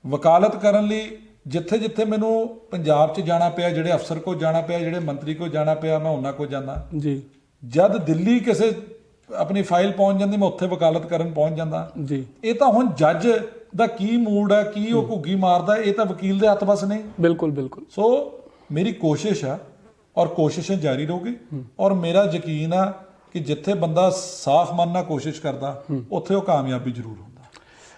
ਵਕਾਲਤ ਕਰਨ ਲਈ ਜਿੱਥੇ ਜਿੱਥੇ ਮੈਨੂੰ ਪੰਜਾਬ 'ਚ ਜਾਣਾ ਪਿਆ, ਜਿਹੜੇ ਅਫਸਰ ਕੋਲ ਜਾਣਾ ਪਿਆ, ਜਿਹੜੇ ਮੰਤਰੀ ਕੋਲ ਜਾਣਾ ਪਿਆ, ਮੈਂ ਉਹਨਾਂ ਕੋਲ ਜਾਂਦਾ ਜੀ। ਜਦ ਦਿੱਲੀ ਕਿਸੇ ਆਪਣੀ ਫਾਈਲ ਪਹੁੰਚ ਜਾਂਦੀ, ਮੈਂ ਉੱਥੇ ਵਕਾਲਤ ਕਰਨ ਪਹੁੰਚ ਜਾਂਦਾ ਜੀ। ਇਹ ਤਾਂ ਹੁਣ ਜੱਜ ਦਾ ਕੀ ਮੂਡ ਹੈ, ਕੀ ਉਹ ਘੁੱਗੀ ਮਾਰਦਾ, ਇਹ ਤਾਂ ਵਕੀਲ ਦੇ ਹੱਥ ਬਸ ਨਹੀਂ। ਬਿਲਕੁਲ ਬਿਲਕੁਲ। ਸੋ ਮੇਰੀ ਕੋਸ਼ਿਸ਼ ਆ ਔਰ ਕੋਸ਼ਿਸ਼ਾਂ ਜਾਰੀ ਰਹੂਗੀ ਔਰ ਮੇਰਾ ਯਕੀਨ ਆ ਕਿ ਜਿੱਥੇ ਬੰਦਾ ਸਾਫ਼ ਮਨ ਨਾਲ ਕੋਸ਼ਿਸ਼ ਕਰਦਾ ਉੱਥੇ ਉਹ ਕਾਮਯਾਬੀ ਜ਼ਰੂਰ ਹੁੰਦਾ।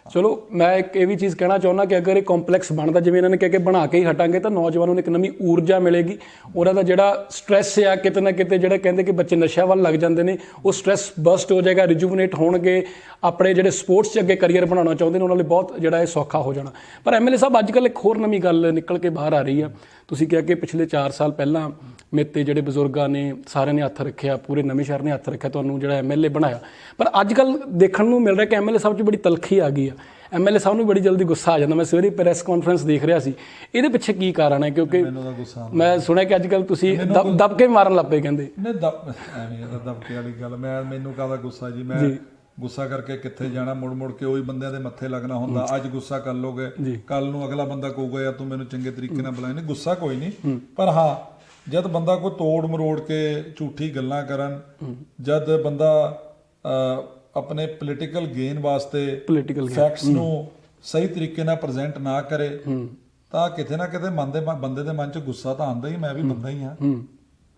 ਚਲੋ ਮੈਂ ਇੱਕ ਇਹ ਵੀ ਚੀਜ਼ ਕਹਿਣਾ ਚਾਹੁੰਦਾ ਕਿ ਅਗਰ ਇਹ ਕੰਪਲੈਕਸ ਬਣਦਾ ਜਿਵੇਂ ਇਹਨਾਂ ਨੇ ਕਿਹਾ ਕਿ ਬਣਾ ਕੇ ਹੀ ਹਟਾਂਗੇ ਤਾਂ ਨੌਜਵਾਨਾਂ ਨੂੰ ਇੱਕ ਨਵੀਂ ਊਰਜਾ ਮਿਲੇਗੀ। ਉਹਨਾਂ ਦਾ ਜਿਹੜਾ ਸਟ੍ਰੈਸ ਆ ਕਿਤੇ ਨਾ ਕਿਤੇ, ਜਿਹੜਾ ਕਹਿੰਦੇ ਕਿ ਬੱਚੇ ਨਸ਼ਿਆਂ ਵੱਲ ਲੱਗ ਜਾਂਦੇ ਨੇ, ਉਹ ਸਟ੍ਰੈਸ ਬਸਟ ਹੋ ਜਾਏਗਾ, ਰਿਜੂਵਨੇਟ ਹੋਣਗੇ, ਆਪਣੇ ਜਿਹੜੇ ਸਪੋਰਟਸ 'ਚ ਅੱਗੇ ਕਰੀਅਰ ਬਣਾਉਣਾ ਚਾਹੁੰਦੇ ਨੇ ਉਹਨਾਂ ਲਈ ਬਹੁਤ ਜਿਹੜਾ ਇਹ ਸੌਖਾ ਹੋ ਜਾਣਾ। ਪਰ ਐਮਐਲਏ ਸਾਹਿਬ ਅੱਜ ਕੱਲ੍ਹ ਇੱਕ ਹੋਰ ਨਵੀਂ ਗੱਲ ਨਿਕਲ ਕੇ ਬਾਹਰ ਆ ਰਹੀ ਆ। ਤੁਸੀਂ ਕਿਹਾ ਕਿ ਪਿਛਲੇ 4 ਸਾਲ ਪਹਿਲਾਂ ਮੇਰੇ 'ਤੇ ਜਿਹੜੇ ਬਜ਼ੁਰਗਾਂ ਨੇ ਸਾਰਿਆਂ ਨੇ ਹੱਥ ਰੱਖਿਆ, ਪੂਰੇ ਨਵੇਂ ਸ਼ਹਿਰ ਨੇ ਹੱਥ ਰੱਖਿਆ, ਤੁਹਾਨੂੰ ਜਿਹੜਾ ਐਮਐਲਏ ਬਣਾਇਆ। ਪਰ ਅੱਜ ਕੱਲ੍ਹ ਦੇਖਣ ਨੂੰ ਮਿਲ ਰਿਹਾ ਕਿ ਐਮਐਲਏ ਸਾਹਿਬ 'ਚ ਬੜੀ ਤਲਖੀ ਆ ਗਈ ਆ। ਐਮਐਲਏ ਸਾਹਿਬ ਨੂੰ ਬੜੀ ਜਲਦੀ ਗੁੱਸਾ ਆ ਜਾਂਦਾ। ਮੈਂ ਸਵੇਰੇ ਪ੍ਰੈਸ ਕਾਨਫਰੰਸ ਦੇਖ ਰਿਹਾ ਸੀ, ਇਹਦੇ ਪਿੱਛੇ ਕੀ ਕਾਰਨ ਹੈ? ਕਿਉਂਕਿ ਮੈਂ ਸੁਣਿਆ ਕਿ ਅੱਜ ਕੱਲ੍ਹ ਤੁਸੀਂ ਦਬਕੇ ਮਾਰਨ ਲੱਗ ਪਏ ਕਹਿੰਦੇ। ਨਹੀਂ ਐਵੇਂ ਦਬਕੇ ਵਾਲੀ ਗੱਲ, ਮੈਨੂੰ ਕਾਹਦਾ ਗੁੱਸਾ ਜੀ। ਮੈਂ ਗੁੱਸਾ ਕਰਕੇ ਕਿੱਥੇ ਜਾਣਾ, ਮੁੜ ਮੁੜ ਕੇ ਉਹੀ ਬੰਦਿਆਂ ਦੇ ਮੱਥੇ ਲੱਗਣਾ ਹੁੰਦਾ। ਅੱਜ ਗੁੱਸਾ ਕਰ ਲੋਗੇ, ਕੱਲ ਨੂੰ ਅਗਲਾ ਬੰਦਾ ਕਹੂਗਾ ਯਾਰ ਤੂੰ ਮੈਨੂੰ ਚੰਗੇ ਤਰੀਕੇ ਨਾਲ ਬੁਲਾਇਆ। ਨਹੀਂ, ਗੁੱਸਾ ਕੋਈ ਨਹੀਂ, ਪਰ ਹਾਂ ਜਦ ਬੰਦਾ ਕੋਈ ਤੋੜ ਮਰੋੜ ਕੇ ਝੂਠੀ ਗੱਲਾਂ ਕਰਨ, ਜਦ ਬੰਦਾ ਆਪਣੇ ਪੋਲੀਟੀਕਲ ਗੇਨ ਵਾਸਤੇ ਫੈਕਟਸ ਨੂੰ ਸਹੀ ਤਰੀਕੇ ਨਾਲ ਪ੍ਰੈਜ਼ੈਂਟ ਨਾ ਕਰੇ ਤਾਂ ਕਿਤੇ ਨਾ ਕਿਤੇ ਬੰਦੇ ਦੇ ਮਨ 'ਚ ਗੁੱਸਾ ਤਾਂ ਆਉਂਦਾ ਹੀ। ਮੈਂ ਵੀ ਬੰਦਾ ਹੀ ਹਾਂ,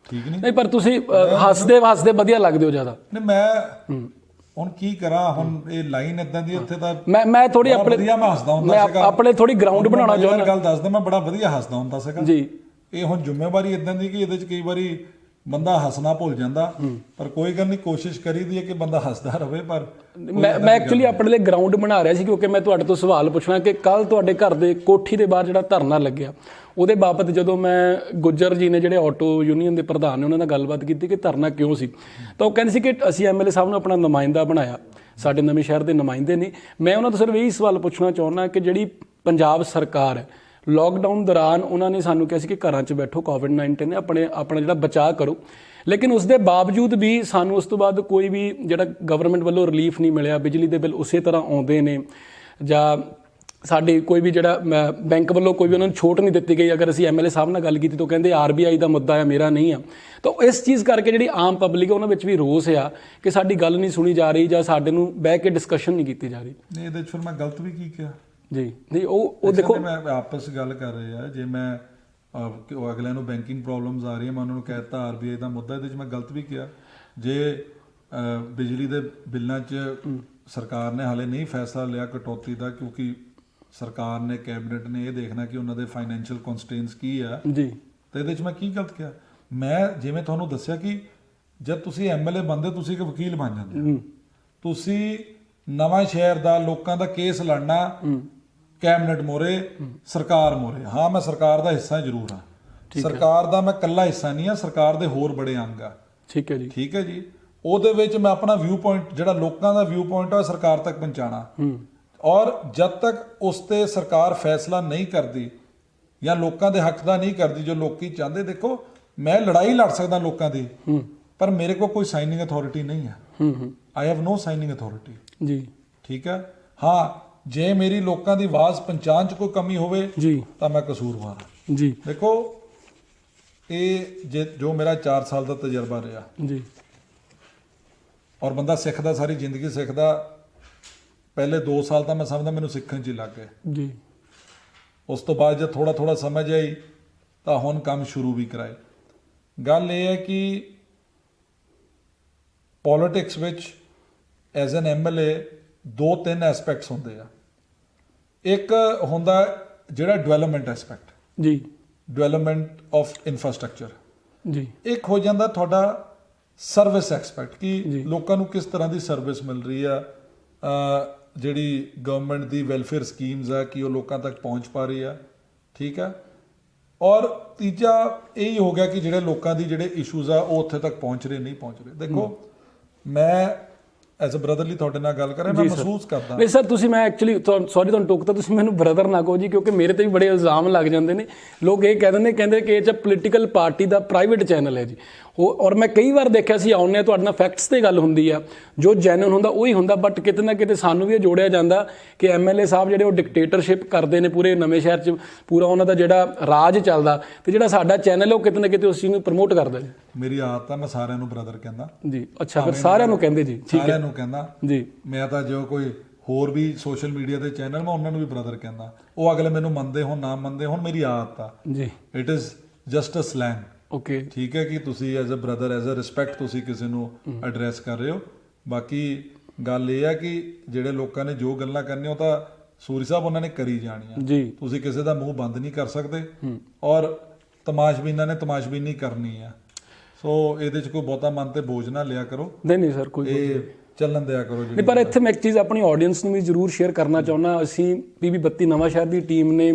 ਠੀਕ ਨਹੀਂ? ਪਰ ਤੁਸੀਂ ਹੱਸਦੇ ਵਧੀਆ ਲੱਗਦੇ ਹੋ ਜ਼ਿਆਦਾ। ਨਹੀਂ, ਮੈਂ ਹੁਣ ਕੀ ਕਰਾਂ? ਹੁਣ ਇਹ ਲਾਈਨ ਇਦਾਂ ਦੀ ਇੱਥੇ ਤਾਂ ਮੈਂ ਥੋੜੀ ਆਪਣੇ ਵਧੀਆ ਮੈਂ ਹੱਸਦਾ ਹੁੰਦਾ ਸੀਗਾ। ਆਪਣੇ ਥੋੜੀ ਗਰਾਊਂਡ ਬਣਾਉਣਾ ਚਾਹੁੰਦਾ। ਗੱਲ ਦੱਸਦਾ, ਮੈਂ ਬੜਾ ਵਧੀਆ ਹੱਸਦਾ ਹੁੰਦਾ ਸੀਗਾ ਜੀ। ਇਹ ਹੁਣ ਜ਼ਿੰਮੇਵਾਰੀ ਇਦਾਂ ਦੀ ਕਿ ਇਹਦੇ 'ਚ ਕਈ ਵਾਰੀ ਬੰਦਾ ਹੱਸਣਾ ਭੁੱਲ ਜਾਂਦਾ, ਪਰ ਕੋਈ ਗੱਲ ਨਹੀਂ, ਕੋਸ਼ਿਸ਼ ਕਰੀਦੀ ਹੈ ਕਿ ਬੰਦਾ ਹੱਸਦਾ ਰਹੇ। ਪਰ ਮੈਂ ਐਕਚੁਅਲੀ ਆਪਣੇ ਲਈ ਗਰਾਊਂਡ ਬਣਾ ਰਿਹਾ ਸੀ ਕਿਉਂਕਿ ਮੈਂ ਤੁਹਾਡੇ ਤੋਂ ਸਵਾਲ ਪੁੱਛਣਾ ਕਿ ਕੱਲ ਤੁਹਾਡੇ ਘਰ ਦੇ ਕੋਠੀ ਦੇ ਬਾਹਰ ਜਿਹੜਾ ਧਰਨਾ ਲੱਗਿਆ, ਉਹਦੇ ਬਾਬਤ ਜਦੋਂ ਮੈਂ ਗੁੱਜਰ ਜੀ ਨੇ ਜਿਹੜੇ ਆਟੋ ਯੂਨੀਅਨ ਦੇ ਪ੍ਰਧਾਨ ਨੇ ਉਹਨਾਂ ਨਾਲ ਗੱਲਬਾਤ ਕੀਤੀ ਕਿ ਧਰਨਾ ਕਿਉਂ ਸੀ, ਤਾਂ ਉਹ ਕਹਿੰਦੇ ਸੀ ਕਿ ਅਸੀਂ ਐਮਐਲਏ ਸਾਹਿਬ ਨੂੰ ਆਪਣਾ ਨੁਮਾਇੰਦਾ ਬਣਾਇਆ, ਸਾਡੇ ਨਵੇਂ ਸ਼ਹਿਰ ਦੇ ਨੁਮਾਇੰਦੇ ਨੇ। ਮੈਂ ਉਹਨਾਂ ਤੋਂ ਸਿਰਫ ਇਹੀ ਸਵਾਲ ਪੁੱਛਣਾ ਚਾਹੁੰਦਾ ਕਿ ਜਿਹੜੀ ਪੰਜਾਬ ਸਰਕਾਰ ਹੈ, ਲੋਕਡਾਊਨ ਦੌਰਾਨ ਉਹਨਾਂ ਨੇ ਸਾਨੂੰ ਕਿਹਾ ਸੀ ਕਿ ਘਰਾਂ 'ਚ ਬੈਠੋ, ਕੋਵਿਡ-19 ਨੇ ਆਪਣਾ ਜਿਹੜਾ ਬਚਾਅ ਕਰੋ, ਲੇਕਿਨ ਉਸ ਦੇ ਬਾਵਜੂਦ ਵੀ ਸਾਨੂੰ ਉਸ ਤੋਂ ਬਾਅਦ ਕੋਈ ਵੀ ਜਿਹੜਾ ਗਵਰਨਮੈਂਟ ਵੱਲੋਂ ਰਿਲੀਫ ਨਹੀਂ ਮਿਲਿਆ। ਬਿਜਲੀ ਦੇ ਬਿੱਲ ਉਸੇ ਤਰ੍ਹਾਂ ਆਉਂਦੇ ਨੇ, ਜਾਂ ਸਾਡੀ ਕੋਈ ਵੀ ਜਿਹੜਾ ਬੈਂਕ ਵੱਲੋਂ ਕੋਈ ਵੀ ਉਹਨਾਂ ਨੂੰ ਛੋਟ ਨਹੀਂ ਦਿੱਤੀ ਗਈ। ਅਗਰ ਅਸੀਂ ਐਮਐਲਏ ਸਾਹਿਬ ਨਾਲ ਗੱਲ ਕੀਤੀ ਤਾਂ ਕਹਿੰਦੇ ਆਰਬੀਆਈ ਦਾ ਮੁੱਦਾ ਆ, ਮੇਰਾ ਨਹੀਂ ਆ। ਤਾਂ ਇਸ ਚੀਜ਼ ਕਰਕੇ ਜਿਹੜੀ ਆਮ ਪਬਲਿਕ ਹੈ ਉਹਨਾਂ ਵਿੱਚ ਵੀ ਰੋਸ ਆ ਕਿ ਸਾਡੀ ਗੱਲ ਨਹੀਂ ਸੁਣੀ ਜਾ ਰਹੀ ਜਾਂ ਸਾਡੇ ਨੂੰ ਬਹਿ ਕੇ ਡਿਸਕਸ਼ਨ ਨਹੀਂ ਕੀਤੀ ਜਾ ਰਹੀ। ਨਹੀਂ, ਇਹਦੇ 'ਚ ਫਿਰ ਮੈਂ ਗਲਤ ਵੀ ਕੀ ਕਿਹਾ ਜੀ? ਨਹੀਂ, ਉਹ ਦੇਖੋ ਮੈਂ ਆਪਸ ਗੱਲ ਕਰ ਰਹੇ ਆ। ਜੇ ਮੈਂ ਅਗਲਿਆਂ ਨੂੰ ਬੈਂਕਿੰਗ ਪ੍ਰੋਬਲਮਸ ਆ ਰਹੀਆਂ, ਮੈਂ ਉਹਨਾਂ ਨੂੰ ਕਹਿ ਦਿੱਤਾ ਆਰਬੀਆਈ ਦਾ ਮੁੱਦਾ, ਇਹਦੇ 'ਚ ਮੈਂ ਗਲਤ ਵੀ ਕਿਹਾ। ਜੇ ਬਿਜਲੀ ਦੇ ਬਿੱਲਾਂ 'ਚ ਸਰਕਾਰ ਨੇ ਹਾਲੇ ਨਹੀਂ ਫੈਸਲਾ ਲਿਆ ਕਟੌਤੀ ਦਾ, ਕਿਉਂਕਿ ਸਰਕਾਰ ਨੇ, ਕੈਬਨਿਟ ਨੇ ਇਹ ਦੇਖਣਾ ਕਿ ਉਹਨਾਂ ਦੇ ਫਾਈਨੈਂਸ਼ੀਅਲ ਕਨਸਟ੍ਰੇਨਟਸ ਕੀ ਆ ਜੀ, ਤੇ ਇਹਦੇ 'ਚ ਮੈਂ ਕੀ ਗਲਤ ਕਿਹਾ? ਮੈਂ ਜਿਵੇਂ ਤੁਹਾਨੂੰ ਦੱਸਿਆ ਕਿ ਜਦ ਤੁਸੀਂ ਐਮਐਲਏ ਬਣਦੇ, ਤੁਸੀਂ ਇੱਕ ਵਕੀਲ ਬਣ ਜਾਂਦੇ, ਤੁਸੀਂ ਨਵਾਂ ਸ਼ਹਿਰ ਦਾ ਲੋਕਾਂ ਦਾ ਕੇਸ ਲੜਨਾ ਕੈਬਨਿਟ ਮੋਰੇ, ਸਰਕਾਰ ਮੋਰੇ। ਹਾਂ, ਮੈਂ ਸਰਕਾਰ ਦਾ ਹਿੱਸਾ ਜ਼ਰੂਰ ਹਾਂ, ਸਰਕਾਰ ਦਾ ਮੈਂ ਇਕੱਲਾ ਹਿੱਸਾ ਨਹੀਂ ਆ, ਸਰਕਾਰ ਦੇ ਹੋਰ ਬੜੇ ਅੰਗ ਆ। ਠੀਕ ਹੈ ਜੀ, ਠੀਕ ਹੈ ਜੀ। ਉਹਦੇ ਵਿੱਚ ਮੈਂ ਆਪਣਾ ਵਿਊ ਪੁਆਇੰਟ, ਜਿਹੜਾ ਲੋਕਾਂ ਦਾ ਵਿਊ ਪੁਆਇੰਟ ਆ, ਸਰਕਾਰ ਤੱਕ ਪਹੁੰਚਾਣਾ। ਔਰ ਜਦ ਤੱਕ ਉਸ ਤੇ ਸਰਕਾਰ ਫੈਸਲਾ ਨਹੀਂ ਕਰਦੀ ਜਾਂ ਲੋਕਾਂ ਦੇ ਹੱਕ ਦਾ ਨਹੀਂ ਕਰਦੀ ਜੋ ਲੋਕੀ ਚਾਹੁੰਦੇ, ਦੇਖੋ ਮੈਂ ਲੜਾਈ ਲੜ ਸਕਦਾ ਲੋਕਾਂ ਦੀ, ਪਰ ਮੇਰੇ ਕੋਲ ਕੋਈ ਸਾਈਨਿੰਗ ਅਥਾਰਟੀ ਨਹੀਂ ਹੈ। I have no signing authority ਜੀ, ਠੀਕ ਹੈ। ਹਾਂ, ਜੇ ਮੇਰੀ ਲੋਕਾਂ ਦੀ ਆਵਾਜ਼ ਪਹੁੰਚਾਉਣ 'ਚ ਕੋਈ ਕਮੀ ਹੋਵੇ ਜੀ ਤਾਂ ਮੈਂ ਕਸੂਰਵਾਰ ਹਾਂ ਜੀ। ਦੇਖੋ, ਇਹ ਜੋ ਮੇਰਾ 4 ਸਾਲ ਦਾ ਤਜਰਬਾ ਰਿਹਾ ਜੀ, ਔਰ ਬੰਦਾ ਸਿੱਖਦਾ, ਸਾਰੀ ਜ਼ਿੰਦਗੀ ਸਿੱਖਦਾ। ਪਹਿਲੇ 2 ਸਾਲ ਤਾਂ ਮੈਂ ਸਮਝਦਾ ਮੈਨੂੰ ਸਿੱਖਣ 'ਚ ਹੀ ਲੱਗ ਗਏ ਜੀ। ਉਸ ਤੋਂ ਬਾਅਦ ਜਦ ਥੋੜਾ ਥੋੜਾ ਸਮਝ ਆਈ ਤਾਂ ਹੁਣ ਕੰਮ ਸ਼ੁਰੂ ਵੀ ਕਰਾਏ। ਗੱਲ ਇਹ ਹੈ ਕਿ ਪੋਲਿਟਿਕਸ ਵਿੱਚ ਐਜ਼ ਐਨ ਐਮਐਲਏ 2-3 ਐਸਪੈਕਟਸ ਹੁੰਦੇ ਆ। ਇੱਕ ਹੁੰਦਾ ਜਿਹੜਾ ਡਿਵੈਲਪਮੈਂਟ ਐਸਪੈਕਟ ਜੀ, ਡਿਵੈਲਪਮੈਂਟ ਆਫ ਇਨਫਰਾਸਟ੍ਰਕਚਰ ਜੀ। ਇੱਕ ਹੋ ਜਾਂਦਾ ਤੁਹਾਡਾ ਸਰਵਿਸ ਐਕਸਪੈਕਟ ਕਿ ਲੋਕਾਂ ਨੂੰ ਕਿਸ ਤਰ੍ਹਾਂ ਦੀ ਸਰਵਿਸ ਮਿਲ ਰਹੀ ਆ, ਜਿਹੜੀ ਗਵਰਨਮੈਂਟ ਦੀ ਵੈਲਫੇਅਰ ਸਕੀਮਸ ਆ ਕਿ ਉਹ ਲੋਕਾਂ ਤੱਕ ਪਹੁੰਚ ਪਾ ਰਹੀ ਆ, ਠੀਕ ਆ। ਔਰ ਤੀਜਾ ਇਹ ਹੋ ਗਿਆ ਕਿ ਜਿਹੜੇ ਲੋਕਾਂ ਦੀ ਜਿਹੜੇ ਇਸ਼ੂਜ਼ ਆ ਉਹ ਉੱਥੇ ਤੱਕ ਪਹੁੰਚ ਰਹੇ ਨਹੀਂ ਪਹੁੰਚ ਰਹੇ। ਦੇਖੋ ਮੈਂ ਐਜ਼ ਅ ਬ੍ਰਦਰਲੀ ਤੁਹਾਡੇ ਨਾਲ ਗੱਲ ਕਰਾਂ, ਮੈਂ ਮਹਿਸੂਸ ਕਰਦਾ ਨਹੀਂ ਸਰ, ਤੁਸੀਂ ਮੈਂ ਐਕਚੁਅਲੀ ਸੌਰੀ ਤੁਹਾਨੂੰ ਟੋਕਤਾ, ਤੁਸੀਂ ਮੈਨੂੰ ਬ੍ਰਦਰ ਨਾ ਕਹੋ ਜੀ, ਕਿਉਂਕਿ ਮੇਰੇ ਤੇ ਵੀ ਬੜੇ ਇਲਜ਼ਾਮ ਲੱਗ ਜਾਂਦੇ ਨੇ। ਲੋਕ ਇਹ ਕਹਿੰਦੇ ਕਿ ਇਹ 'ਚ ਪੋਲੀਟੀਕਲ ਪਾਰਟੀ ਦਾ ਪ੍ਰਾਈਵੇਟ ਚੈਨਲ ਹੈ ਜੀ। ਔਰ ਮੈਂ ਕਈ ਵਾਰ ਦੇਖਿਆ ਸੀ ਆਉਂਦੇ ਹਾਂ ਤੁਹਾਡੇ ਨਾਲ ਫੈਕਟਸ ਤੇ ਗੱਲ ਹੁੰਦੀ ਆ, ਜੋ ਜੈਨੂਨ ਹੁੰਦਾ ਉਹੀ ਹੁੰਦਾ, ਬਟ ਕਿਤੇ ਨਾ ਕਿਤੇ ਸਾਨੂੰ ਵੀ ਇਹ ਜੋੜਿਆ ਜਾਂਦਾ ਕਿ ਐਮਐਲਏ ਸਾਹਿਬ ਜਿਹੜੇ ਉਹ ਡਿਕਟੇਟਰਸ਼ਿਪ ਕਰਦੇ ਨੇ ਪੂਰੇ ਨਵੇਂ ਸ਼ਹਿਰ 'ਚ, ਪੂਰਾ ਉਹਨਾਂ ਦਾ ਜਿਹੜਾ ਰਾਜ ਚੱਲਦਾ, ਤੇ ਜਿਹੜਾ ਸਾਡਾ ਚੈਨਲ ਹੈ ਉਹ ਕਿਤੇ ਨਾ ਕਿਤੇ ਉਸ ਚੀਜ਼ ਨੂੰ ਪ੍ਰਮੋਟ ਕਰਦਾ ਜੀ। ਮੇਰੀ ਆਦਤ ਆ, ਮੈਂ ਸਾਰਿਆਂ ਨੂੰ ਬ੍ਰਦਰ ਕਹਿੰਦਾ ਜੀ। ਅੱਛਾ, ਫਿਰ ਸਾਰਿਆਂ ਨੂੰ ਕਹਿੰਦੇ ਜੀ? ਠੀਕ ਹੈ, ਸਾਰਿਆਂ ਨੂੰ ਕਹਿੰਦਾ ਜੀ। ਮੈਂ ਤਾਂ ਜੋ ਕੋਈ ਹੋਰ ਵੀ ਸੋਸ਼ਲ ਮੀਡੀਆ ਦੇ ਚੈਨਲ ਮੈਂ ਉਹਨਾਂ ਨੂੰ ਵੀ ਬ੍ਰਦਰ ਕਹਿੰਦਾ, ਉਹ ਅਗਲੇ ਮੈਨੂੰ ਮੰਨਦੇ ਹੋਣ ਨਾ ਮੰਨਦੇ ਹੋਣ, ਮੇਰੀ ਆਦਤ ਆ ਜੀ। It is just a slang, okay, ਠੀਕ ਹੈ, ਕਿ ਤੁਸੀਂ as a brother as a respect ਤੁਸੀਂ ਕਿਸੇ ਨੂੰ ਐਡਰੈਸ ਕਰ ਰਹੇ ਹੋ। ਬਾਕੀ ਗੱਲ ਇਹ ਹੈ ਕਿ ਜਿਹੜੇ ਲੋਕਾਂ ਨੇ ਜੋ ਗੱਲਾਂ ਕਰਨੀਆਂ ਉਹ ਤਾਂ ਸੂਰੀ ਸਾਹਿਬ ਉਹਨਾਂ ਨੇ ਕਰੀ ਜਾਣੀਆਂ ਜੀ। ਤੁਸੀਂ ਕਿਸੇ ਦਾ ਮੂੰਹ ਬੰਦ ਨਹੀਂ ਕਰ ਸਕਦੇ, ਔਰ ਤਮਾਸ਼ਬੀਨਾਂ ਨੇ ਤਮਾਸ਼ਬੀਨੀ ਕਰਨੀ ਆ। ਸੋ ਇਹਦੇ 'ਚ ਕੋਈ ਬਹੁਤਾ ਮਨ ਤੇ ਬੋਝ ਨਾ ਲਿਆ ਕਰੋ। ਨਹੀਂ ਸਰ, ਕੋਈ ਇਹ ਚੱਲਣ ਦਿਆ ਕਰੋ ਜੀ। ਪਰ ਇੱਥੇ ਮੈਂ ਇੱਕ ਚੀਜ਼ ਆਪਣੀ ਆਡੀਅנס ਨੂੰ ਵੀ ਜ਼ਰੂਰ ਸ਼ੇਅਰ ਕਰਨਾ ਚਾਹੁੰਦਾ। ਅਸੀਂ PB 32 ਨਵਾਂ ਸ਼ਹਿਰ ਦੀ ਟੀਮ ਨੇ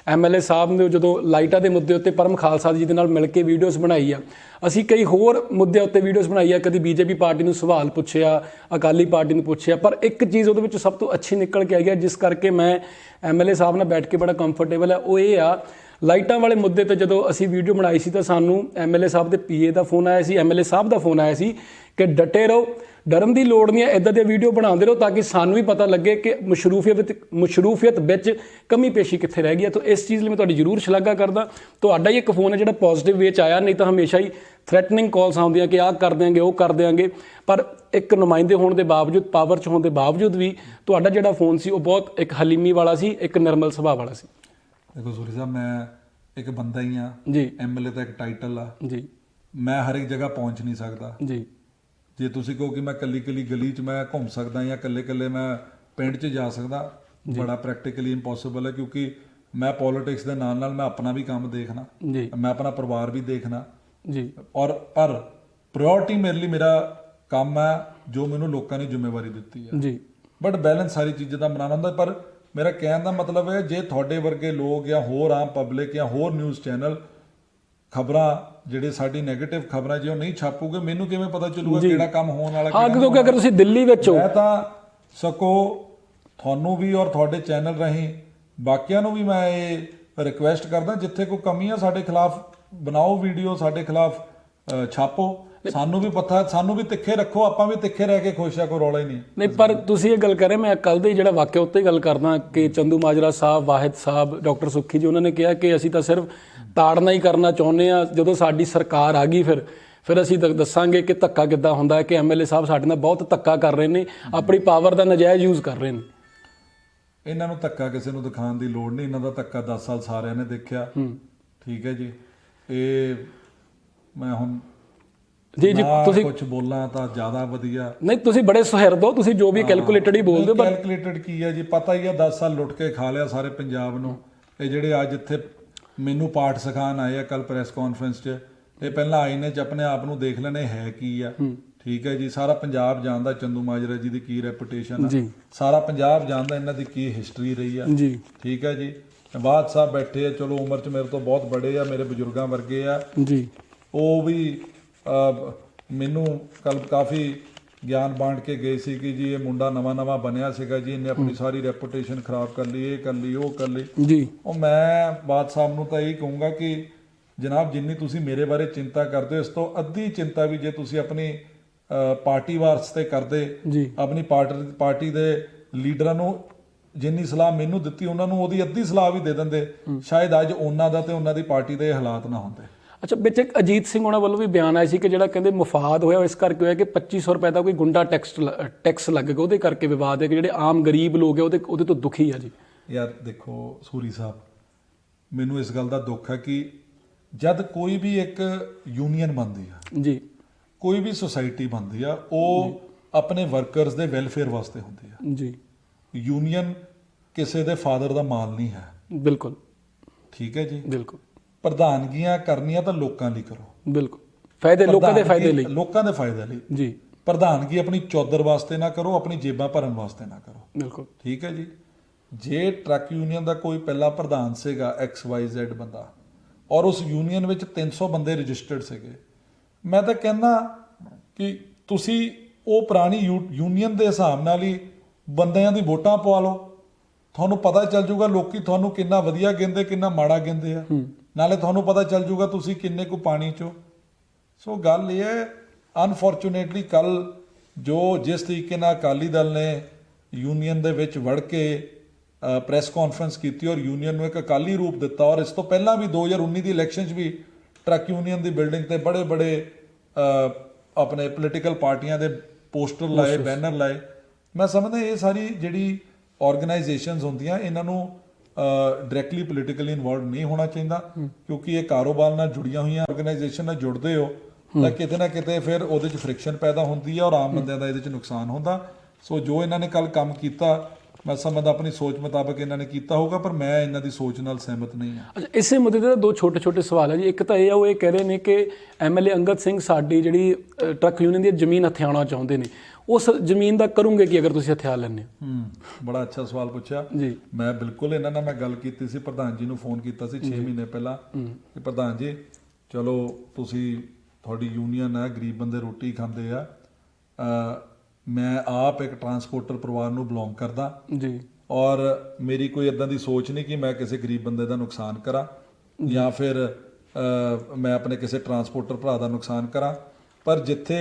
ਐਮਐਲਏ ਸਾਹਿਬ ਨੇ ਜਦੋਂ ਲਾਈਟਾਂ ਦੇ ਮੁੱਦੇ ਉੱਤੇ ਪਰਮ ਖਾਲਸਾ ਜੀ ਦੇ ਨਾਲ ਮਿਲ ਕੇ ਵੀਡੀਓਜ਼ ਬਣਾਈ ਆ, ਅਸੀਂ ਕਈ ਹੋਰ ਮੁੱਦਿਆਂ ਉੱਤੇ ਵੀਡੀਓਜ਼ ਬਣਾਈ ਆ, ਕਦੀ BJP ਪਾਰਟੀ ਨੂੰ ਸਵਾਲ ਪੁੱਛਿਆ, ਅਕਾਲੀ ਪਾਰਟੀ ਨੂੰ ਪੁੱਛਿਆ, ਪਰ ਇੱਕ ਚੀਜ਼ ਉਹਦੇ ਵਿੱਚ ਸਭ ਤੋਂ ਅੱਛੀ ਨਿਕਲ ਕੇ ਆਈ ਆ, ਜਿਸ ਕਰਕੇ ਮੈਂ ਐਮਐਲਏ ਸਾਹਿਬ ਨਾਲ ਬੈਠ ਕੇ ਬੜਾ ਕੰਫਰਟੇਬਲ ਹੈ, ਉਹ ਇਹ ਆ ਲਾਈਟਾਂ ਵਾਲੇ ਮੁੱਦੇ ਤੇ ਜਦੋਂ ਅਸੀਂ ਵੀਡੀਓ ਬਣਾਈ ਸੀ ਤਾਂ ਸਾਨੂੰ ਐਮਐਲਏ ਸਾਹਿਬ ਦੇ PA ਦਾ ਫੋਨ ਆਇਆ ਸੀ, ਐਮਐਲਏ ਸਾਹਿਬ ਦਾ ਫੋਨ ਆਇਆ ਸੀ ਕਿ ਡਟੇ ਰਹੋ, ਡਰਨ ਦੀ ਲੋੜ ਨਹੀਂ ਹੈ, ਇੱਦਾਂ ਦੀਆਂ ਵੀਡੀਓ ਬਣਾਉਂਦੇ ਰਹੋ ਤਾਂ ਕਿ ਸਾਨੂੰ ਵੀ ਪਤਾ ਲੱਗੇ ਕਿ ਮਸ਼ਰੂਫੀਅਤ ਵਿੱਚ ਕਮੀ ਪੇਸ਼ੀ ਕਿੱਥੇ ਰਹਿ ਗਈ ਹੈ। ਤਾਂ ਇਸ ਚੀਜ਼ ਲਈ ਮੈਂ ਤੁਹਾਡੀ ਜ਼ਰੂਰ ਸ਼ਲਾਘਾ ਕਰਦਾ। ਤੁਹਾਡਾ ਹੀ ਇੱਕ ਫੋਨ ਹੈ ਜਿਹੜਾ ਪੋਜ਼ਿਟਿਵ ਵੇ 'ਚ ਆਇਆ, ਨਹੀਂ ਤਾਂ ਹਮੇਸ਼ਾ ਹੀ ਥ੍ਰੈਟਨਿੰਗ ਕਾਲਸ ਆਉਂਦੀਆਂ ਕਿ ਆਹ ਕਰ ਦਿਆਂਗੇ, ਉਹ ਕਰ ਦਿਆਂਗੇ। ਪਰ ਇੱਕ ਨੁਮਾਇੰਦੇ ਹੋਣ ਦੇ ਬਾਵਜੂਦ, ਪਾਵਰ 'ਚ ਹੋਣ ਦੇ ਬਾਵਜੂਦ ਵੀ ਤੁਹਾਡਾ ਜਿਹੜਾ ਫੋਨ ਸੀ ਉਹ ਬਹੁਤ ਇੱਕ ਹਲੀਮੀ ਵਾਲਾ ਸੀ, ਇੱਕ ਨਿਰਮਲ ਸੁਭਾਅ ਵਾਲਾ ਸੀ। ਦੇਖੋ ਸੂਰੀ ਸਾਹਿਬ, ਮੈਂ ਇੱਕ ਬੰਦਾ ਹੀ ਆ ਜੀ, ਐਮਐਲਏ ਦਾ ਇੱਕ ਟਾਈਟਲ ਆ ਜੀ, ਮੈਂ ਹਰ ਇੱਕ ਜਗ੍ਹਾ ਪਹੁੰਚ ਨਹੀਂ ਸਕਦਾ ਜੀ। ਜੇ ਤੁਸੀਂ ਕਹੋ ਕਿ ਮੈਂ ਕੱਲੀ ਗਲੀ 'ਚ ਮੈਂ ਘੁੰਮ ਸਕਦਾ ਜਾਂ ਇਕੱਲੇ ਮੈਂ ਪਿੰਡ 'ਚ ਜਾ ਸਕਦਾ, ਬੜਾ ਪ੍ਰੈਕਟੀਕਲੀ ਇੰਪੋਸੀਬਲ ਹੈ, ਕਿਉਂਕਿ ਮੈਂ ਪੋਲਿਟਿਕਸ ਦੇ ਨਾਲ ਮੈਂ ਆਪਣਾ ਵੀ ਕੰਮ ਦੇਖਣਾ ਜੀ, ਮੈਂ ਆਪਣਾ ਪਰਿਵਾਰ ਵੀ ਦੇਖਣਾ ਜੀ। ਔਰ ਪਰ ਪ੍ਰਾਇੋਰਟੀ ਮੇਰੇ ਲਈ ਮੇਰਾ ਕੰਮ ਹੈ ਜੋ ਮੈਨੂੰ ਲੋਕਾਂ ਨੇ ਜ਼ਿੰਮੇਵਾਰੀ ਦਿੱਤੀ ਹੈ ਜੀ। ਬਟ ਬੈਲੈਂਸ ਸਾਰੀ ਚੀਜ਼ਾਂ ਦਾ ਬਣਾਉਣਾ ਹੁੰਦਾ। ਪਰ ਮੇਰਾ ਕਹਿਣ ਦਾ ਮਤਲਬ ਹੈ, ਜੇ ਤੁਹਾਡੇ ਵਰਗੇ ਲੋਕ ਜਾਂ ਹੋਰ ਆਮ ਪਬਲਿਕ ਜਾਂ ਹੋਰ ਨਿਊਜ਼ ਚੈਨਲ ਖਬਰਾਂ ਜਿਹੜੇ ਸਾਡੀ ਨੈਗੇਟਿਵ ਖਬਰਾਂ ਜੇ ਉਹ ਨਹੀਂ ਛਾਪੂਗੇ, ਮੈਨੂੰ ਕਿਵੇਂ ਪਤਾ ਚੱਲੂਗਾ ਕਿਹੜਾ ਕੰਮ ਹੋਣ ਵਾਲਾ? ਹਾਂ, ਕਿਉਂਕਿ ਅਗਰ ਤੁਸੀਂ ਦਿੱਲੀ ਵਿੱਚ ਹੋ, ਮੈਂ ਤਾਂ ਸਕੋ ਤੁਹਾਨੂੰ ਵੀ ਔਰ ਤੁਹਾਡੇ ਚੈਨਲ ਰਾਹੀਂ ਬਾਕੀਆਂ ਨੂੰ ਵੀ ਮੈਂ ਇਹ ਰਿਕੁਐਸਟ ਕਰਦਾ, ਜਿੱਥੇ ਕੋਈ ਕਮੀ ਆ ਸਾਡੇ ਖਿਲਾਫ ਬਣਾਓ ਵੀਡੀਓ, ਸਾਡੇ ਖਿਲਾਫ ਛਾਪੋ, ਸਾਨੂੰ ਵੀ ਪਤਾ, ਸਾਨੂੰ ਵੀ ਤਿੱਖੇ ਰੱਖੋ, ਆਪਾਂ ਵੀ ਤਿੱਖੇ ਰਹਿ ਕੇ ਖੁਸ਼ ਆ, ਕੋਈ ਰੌਲਾ ਹੀ ਨਹੀਂ। ਪਰ ਤੁਸੀਂ ਇਹ ਗੱਲ ਕਰ ਰਹੇ, ਮੈਂ ਕੱਲ ਦੇ ਜਿਹੜਾ ਵਾਕਿਆ ਉੱਤੇ ਗੱਲ ਕਰਦਾ ਕਿ ਚੰਦੂਮਾਜਰਾ ਸਾਹਿਬ, ਵਾਹਿਦ ਸਾਹਿਬ, ਡਾਕਟਰ ਸੁੱਖੀ ਜੀ, ਉਹਨਾਂ ਨੇ ਕਿਹਾ ਕਿ ਅਸੀਂ ਤਾਂ ਸਿਰਫ ਤਾੜਨਾ ਹੀ ਕਰਨਾ ਚਾਹੁੰਦੇ ਆ, ਜਦੋਂ ਸਾਡੀ ਸਰਕਾਰ ਆ ਗਈ ਫਿਰ ਅਸੀਂ ਦੱਸਾਂਗੇ ਕਿ ਧੱਕਾ ਕਿੱਦਾਂ ਹੁੰਦਾ ਹੈ, ਕਿ ਐਮਐਲਏ ਸਾਹਿਬ ਸਾਡੇ ਨਾਲ ਬਹੁਤ ਧੱਕਾ ਕਰ ਰਹੇ ਨੇ, ਆਪਣੀ ਪਾਵਰ ਦਾ ਨਜਾਇਜ਼ ਯੂਜ਼ ਕਰ ਰਹੇ ਨੇ। ਇਹਨਾਂ ਨੂੰ ਧੱਕਾ ਕਿਸੇ ਨੂੰ ਦਿਖਾਉਣ ਦੀ ਲੋੜ ਨਹੀਂ, ਇਹਨਾਂ ਦਾ ਧੱਕਾ 10 ਸਾਲ ਸਾਰਿਆਂ ਨੇ ਦੇਖਿਆ, ਠੀਕ ਹੈ ਜੀ। ਇਹ ਮੈਂ ਹੁਣ ਜੀ ਤੁਸੀਂ ਕੁਝ ਬੋਲਾਂ ਤਾਂ ਜ਼ਿਆਦਾ ਵਧੀਆ ਨਹੀਂ, ਤੁਸੀਂ ਬੜੇ ਸੁਹਿਰਦ ਹੋ, ਤੁਸੀਂ ਜੋ ਵੀ ਕੈਲਕੂਲੇਟਡ ਹੀ ਬੋਲਦੇ ਹੋ। ਕੈਲਕੂਲੇਟਡ ਕੀ ਹੈ ਜੀ, ਪਤਾ ਹੀ ਆ, 10 ਸਾਲ ਲੁੱਟ ਕੇ ਖਾ ਲਿਆ ਸਾਰੇ ਪੰਜਾਬ ਨੂੰ। ਇਹ ਜਿਹੜੇ ਅੱਜ ਇੱਥੇ ਮੈਨੂੰ ਪਾਠ ਸਿਖਾਉਣ ਆਏ ਆ ਕੱਲ ਪ੍ਰੈਸ ਕਾਨਫਰੰਸ 'ਚ, ਇਹ ਪਹਿਲਾਂ ਆਏ ਨੇ 'ਚ ਆਪਣੇ ਆਪ ਨੂੰ ਦੇਖ ਲੈਣੇ ਹੈ ਕੀ ਆ, ਠੀਕ ਹੈ ਜੀ। ਸਾਰਾ ਪੰਜਾਬ ਜਾਣਦਾ ਚੰਦੂਮਾਜਰਾ ਜੀ ਦੀ ਕੀ ਰੈਪੂਟੇਸ਼ਨ ਆ, ਸਾਰਾ ਪੰਜਾਬ ਜਾਣਦਾ ਇਹਨਾਂ ਦੀ ਕੀ ਹਿਸਟਰੀ ਰਹੀ ਆ ਜੀ, ਠੀਕ ਹੈ ਜੀ। ਬਾਦ ਸਾਹਿਬ ਬੈਠੇ ਆ, ਚਲੋ ਉਮਰ 'ਚ ਮੇਰੇ ਤੋਂ ਬਹੁਤ ਬੜੇ ਆ, ਮੇਰੇ ਬਜ਼ੁਰਗਾਂ ਵਰਗੇ ਆ ਜੀ, ਉਹ ਵੀ ਮੈਨੂੰ ਕੱਲ ਕਾਫੀ ਗਿਆਨ ਬਾਂਟ ਕੇ ਗਏ ਸੀ ਕਿ ਜੀ ਇਹ ਮੁੰਡਾ ਨਵਾਂ ਬਣਿਆ ਸੀਗਾ ਜੀ, ਇਹਨੇ ਆਪਣੀ ਸਾਰੀ ਰੈਪੂਟੇਸ਼ਨ ਖਰਾਬ ਕਰ ਲਈ, ਇਹ ਕਰ ਲਈ, ਉਹ ਕਰ ਲਈ ਜੀ। ਉਹ ਮੈਂ ਬਾਦ ਸਾਹਿਬ ਨੂੰ ਤਾਂ ਇਹ ਕਹੂੰਗਾ ਕਿ ਜਨਾਬ, ਜਿੰਨੀ ਤੁਸੀਂ ਮੇਰੇ ਬਾਰੇ ਚਿੰਤਾ ਕਰਦੇ ਹੋ, ਇਸ ਤੋਂ ਅੱਧੀ ਚਿੰਤਾ ਵੀ ਜੇ ਤੁਸੀਂ ਆਪਣੀ ਪਾਰਟੀ ਵਾਸਤੇ ਕਰਦੇ, ਆਪਣੀ ਪਾਰਟੀ ਦੇ ਲੀਡਰਾਂ ਨੂੰ ਜਿੰਨੀ ਸਲਾਹ ਮੈਨੂੰ ਦਿੱਤੀ, ਉਹਨਾਂ ਨੂੰ ਉਹਦੀ ਅੱਧੀ ਸਲਾਹ ਵੀ ਦੇ ਦਿੰਦੇ, ਸ਼ਾਇਦ ਅੱਜ ਉਹਨਾਂ ਦਾ ਤੇ ਉਹਨਾਂ ਦੀ ਪਾਰਟੀ ਦੇ ਹਾਲਾਤ ਨਾ ਹੁੰਦੇ। ਅੱਛਾ, ਵਿੱਚ ਇੱਕ ਅਜੀਤ ਸਿੰਘ ਉਹਨਾਂ ਵੱਲੋਂ ਵੀ ਬਿਆਨ ਆਇਆ ਸੀ ਕਿ ਜਿਹੜਾ ਕਹਿੰਦੇ ਮਫਾਦ ਹੋਇਆ ਇਸ ਕਰਕੇ ਹੋਇਆ ਕਿ 2500 ਰੁਪਏ ਦਾ ਕੋਈ ਗੁੰਡਾ ਟੈਕਸ ਲੱਗ ਗਿਆ, ਉਹਦੇ ਕਰਕੇ ਵਿਵਾਦ ਹੈ ਕਿ ਜਿਹੜੇ ਆਮ ਗਰੀਬ ਲੋਕ ਹੈ ਉਹਦੇ ਤੋਂ ਦੁਖੀ ਆ ਜੀ। ਯਾਰ ਦੇਖੋ ਸੂਰੀ ਸਾਹਿਬ, ਮੈਨੂੰ ਇਸ ਗੱਲ ਦਾ ਦੁੱਖ ਹੈ ਕਿ ਜਦ ਕੋਈ ਵੀ ਇੱਕ ਯੂਨੀਅਨ ਬਣਦੀ ਆ ਜੀ, ਕੋਈ ਵੀ ਸੁਸਾਇਟੀ ਬਣਦੀ ਆ, ਉਹ ਆਪਣੇ ਵਰਕਰਸ ਦੇ ਵੈਲਫੇਅਰ ਵਾਸਤੇ ਹੁੰਦੀ ਆ ਜੀ। ਯੂਨੀਅਨ ਕਿਸੇ ਦੇ ਫਾਦਰ ਦਾ ਮਾਲ ਨਹੀਂ ਹੈ। ਬਿਲਕੁਲ ਠੀਕ ਹੈ ਜੀ, ਬਿਲਕੁਲ। ਪ੍ਰਧਾਨਗੀਆਂ ਕਰਨੀਆਂ ਤਾਂ ਲੋਕਾਂ ਲਈ ਕਰੋ, ਬਿਲਕੁਲ ਫਾਇਦੇ ਲੋਕਾਂ ਦੇ ਫਾਇਦੇ ਲਈ, ਲੋਕਾਂ ਦੇ ਫਾਇਦੇ ਲਈ ਜੀ। ਪ੍ਰਧਾਨਗੀ ਆਪਣੀ ਚੌਧਰ ਵਾਸਤੇ ਨਾ ਕਰੋ, ਆਪਣੀ ਜੇਬਾਂ ਭਰਨ ਵਾਸਤੇ ਨਾ ਕਰੋ। ਬਿਲਕੁਲ ਠੀਕ ਹੈ ਜੀ। ਜੇ ਟਰੱਕ ਯੂਨੀਅਨ ਦਾ ਕੋਈ ਪਹਿਲਾ ਪ੍ਰਧਾਨ ਸੀਗਾ XYZ ਬੰਦਾ, ਔਰ ਉਸ ਯੂਨੀਅਨ ਵਿੱਚ 300 ਬੰਦੇ ਰਜਿਸਟਰਡ ਸੀਗੇ, ਮੈਂ ਤਾਂ ਕਹਿੰਦਾ ਕਿ ਤੁਸੀਂ ਉਹ ਪੁਰਾਣੀ ਯੂਨੀਅਨ ਦੇ ਹਿਸਾਬ ਨਾਲ ਹੀ ਬੰਦਿਆਂ ਦੀ ਵੋਟਾਂ ਪਵਾ ਲਓ, ਤੁਹਾਨੂੰ ਪਤਾ ਚੱਲ ਜਾਊਗਾ ਲੋਕੀ ਤੁਹਾਨੂੰ ਕਿੰਨਾ ਵਧੀਆ ਗਿਣਦੇ, ਕਿੰਨਾ ਮਾੜਾ ਗਿਣਦੇ ਆ। ਨਾਲੇ ਤੁਹਾਨੂੰ ਪਤਾ ਚੱਲ ਜਾਊਗਾ ਤੁਸੀਂ ਕਿੰਨੇ ਕੁ ਪਾਣੀ ਚੋਂ। ਸੋ ਗੱਲ ਇਹ ਹੈ, ਅਨਫੋਰਚੂਨੇਟਲੀ ਕੱਲ ਜਿਸ ਤਰੀਕੇ ਨਾਲ ਅਕਾਲੀ ਦਲ ਨੇ ਯੂਨੀਅਨ ਦੇ ਵਿੱਚ ਵੜ ਕੇ ਪ੍ਰੈਸ ਕਾਨਫਰੰਸ ਕੀਤੀ ਔਰ ਯੂਨੀਅਨ ਨੂੰ ਇੱਕ ਅਕਾਲੀ ਰੂਪ ਦਿੱਤਾ, ਔਰ ਇਸ ਤੋਂ ਪਹਿਲਾਂ ਵੀ 2019 ਦੀ ਇਲੈਕਸ਼ਨ 'ਚ ਵੀ ਟਰੱਕ ਯੂਨੀਅਨ ਦੀ ਬਿਲਡਿੰਗ ਤੇ ਬੜੇ ਆਪਣੇ ਪੋਲੀਟੀਕਲ ਪਾਰਟੀਆਂ ਦੇ ਪੋਸਟਰ ਲਾਏ, ਬੈਨਰ ਲਾਏ। ਮੈਂ ਸਮਝਦਾ ਇਹ ਸਾਰੀ ਜਿਹੜੀ ਆਰਗੇਨਾਈਜੇਸ਼ਨਸ ਹੁੰਦੀਆਂ, ਇਹਨਾਂ ਨੂੰ ਡਾਇਰੈਕਟਲੀ ਪੋਲੀਟੀਕਲੀ ਇਨਵੋਲਵ ਨਹੀਂ ਹੋਣਾ ਚਾਹੀਦਾ, ਕਿਉਂਕਿ ਇਹ ਕਾਰੋਬਾਰ ਨਾਲ ਜੁੜੀਆਂ ਹੋਈਆਂ ਆਰਗੇਨਾਈਜੇਸ਼ਨ ਨਾਲ ਜੁੜਦੇ ਹੋ ਤਾਂ ਕਿਤੇ ਨਾ ਕਿਤੇ ਫਿਰ ਉਹਦੇ 'ਚ ਫ੍ਰਿਕਸ਼ਨ ਪੈਦਾ ਹੁੰਦੀ ਹੈ ਔਰ ਆਮ ਬੰਦਿਆਂ ਦਾ ਇਹਦੇ 'ਚ ਨੁਕਸਾਨ ਹੁੰਦਾ। ਸੋ ਜੋ ਇਹਨਾਂ ਨੇ ਕੱਲ ਕੰਮ ਕੀਤਾ, ਮੈਂ ਸਮਝਦਾ ਆਪਣੀ ਸੋਚ ਮੁਤਾਬਕ ਇਹਨਾਂ ਨੇ ਕੀਤਾ ਹੋਊਗਾ, ਪਰ ਮੈਂ ਇਹਨਾਂ ਦੀ ਸੋਚ ਨਾਲ ਸਹਿਮਤ ਨਹੀਂ ਹਾਂ। ਅੱਛਾ, ਇਸੇ ਮੁੱਦੇ ਤੇ ਦੋ ਛੋਟੇ ਸਵਾਲ ਹੈ ਜੀ। ਇੱਕ ਤਾਂ ਇਹ ਆ, ਉਹ ਇਹ ਕਹਿ ਰਹੇ ਨੇ ਕਿ MLA ਅੰਗਦ ਸਿੰਘ ਸਾਡੀ ਜਿਹੜੀ ਟਰੱਕ ਯੂਨੀਅਨ ਦੀ ਜ਼ਮੀਨ ਹਥਿਆਉਣਾ ਚਾਹੁੰਦੇ ਨੇ, ਉਸ ਜ਼ਮੀਨ ਦਾ ਕਰੋਗੇ ਕੀ ਅਗਰ ਤੁਸੀਂ ਹਥਿਆਰ ਲੈਂਦੇ ਹੋ? ਬੜਾ ਅੱਛਾ ਸਵਾਲ ਪੁੱਛਿਆ ਜੀ। ਮੈਂ ਬਿਲਕੁਲ ਇਹਨਾਂ ਨਾਲ ਮੈਂ ਗੱਲ ਕੀਤੀ ਸੀ, ਪ੍ਰਧਾਨ ਜੀ ਨੂੰ ਫੋਨ ਕੀਤਾ ਸੀ 6 ਮਹੀਨੇ ਪਹਿਲਾਂ ਕਿ ਪ੍ਰਧਾਨ ਜੀ ਚਲੋ ਤੁਸੀਂ, ਤੁਹਾਡੀ ਯੂਨੀਅਨ ਹੈ, ਗਰੀਬ ਬੰਦੇ ਰੋਟੀ ਖਾਂਦੇ ਆ, ਮੈਂ ਆਪ ਇੱਕ ਟਰਾਂਸਪੋਰਟਰ ਪਰਿਵਾਰ ਨੂੰ ਬਿਲੋਂਗ ਕਰਦਾ ਜੀ, ਔਰ ਮੇਰੀ ਕੋਈ ਇਦਾਂ ਦੀ ਸੋਚ ਨਹੀਂ ਕਿ ਮੈਂ ਕਿਸੇ ਗਰੀਬ ਬੰਦੇ ਦਾ ਨੁਕਸਾਨ ਕਰਾਂ ਜਾਂ ਫਿਰ ਮੈਂ ਆਪਣੇ ਕਿਸੇ ਟਰਾਂਸਪੋਰਟਰ ਭਰਾ ਦਾ ਨੁਕਸਾਨ ਕਰਾਂ, ਪਰ ਜਿੱਥੇ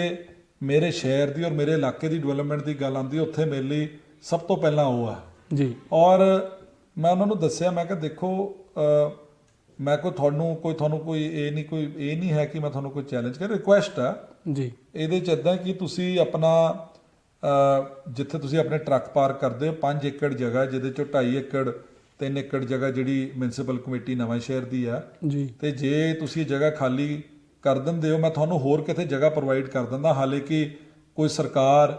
ਮੇਰੇ ਸ਼ਹਿਰ ਦੀ ਔਰ ਮੇਰੇ ਇਲਾਕੇ ਦੀ ਡਿਵੈਲਪਮੈਂਟ ਦੀ ਗੱਲ ਆਉਂਦੀ, ਉੱਥੇ ਮੇਰੇ ਲਈ ਸਭ ਤੋਂ ਪਹਿਲਾਂ ਉਹ ਆ ਜੀ। ਔਰ ਮੈਂ ਉਹਨਾਂ ਨੂੰ ਦੱਸਿਆ, ਮੈਂ ਕਿਹਾ ਦੇਖੋ ਮੈਂ ਤੁਹਾਨੂੰ ਕੋਈ ਇਹ ਨਹੀਂ ਹੈ ਕਿ ਮੈਂ ਤੁਹਾਨੂੰ ਕੋਈ ਚੈਲੰਜ ਕਰ, ਰਿਕੁਐਸਟ ਆ ਜੀ। ਇਹਦੇ 'ਚ ਇੱਦਾਂ ਕਿ ਤੁਸੀਂ ਆਪਣਾ ਜਿੱਥੇ ਤੁਸੀਂ ਆਪਣੇ ਟਰੱਕ ਪਾਰਕ ਕਰਦੇ ਹੋ 5 ਏਕੜ ਜਗ੍ਹਾ, ਜਿਹਦੇ 'ਚੋਂ 2.5 ਏਕੜ 3 ਏਕੜ ਜਗ੍ਹਾ ਜਿਹੜੀ ਮਿਊਨਿਸਪਲ ਕਮੇਟੀ ਨਵਾਂ ਸ਼ਹਿਰ ਦੀ ਆ ਜੀ, ਤੇ ਜੇ ਤੁਸੀਂ ਇਹ ਜਗ੍ਹਾ ਖਾਲੀ ਕਰ ਦਿੰਦੇ ਹੋ, ਮੈਂ ਤੁਹਾਨੂੰ ਹੋਰ ਕਿਤੇ ਜਗ੍ਹਾ ਪ੍ਰੋਵਾਈਡ ਕਰ ਦਿੰਦਾ। ਹਾਲੇ ਕਿ ਕੋਈ ਸਰਕਾਰ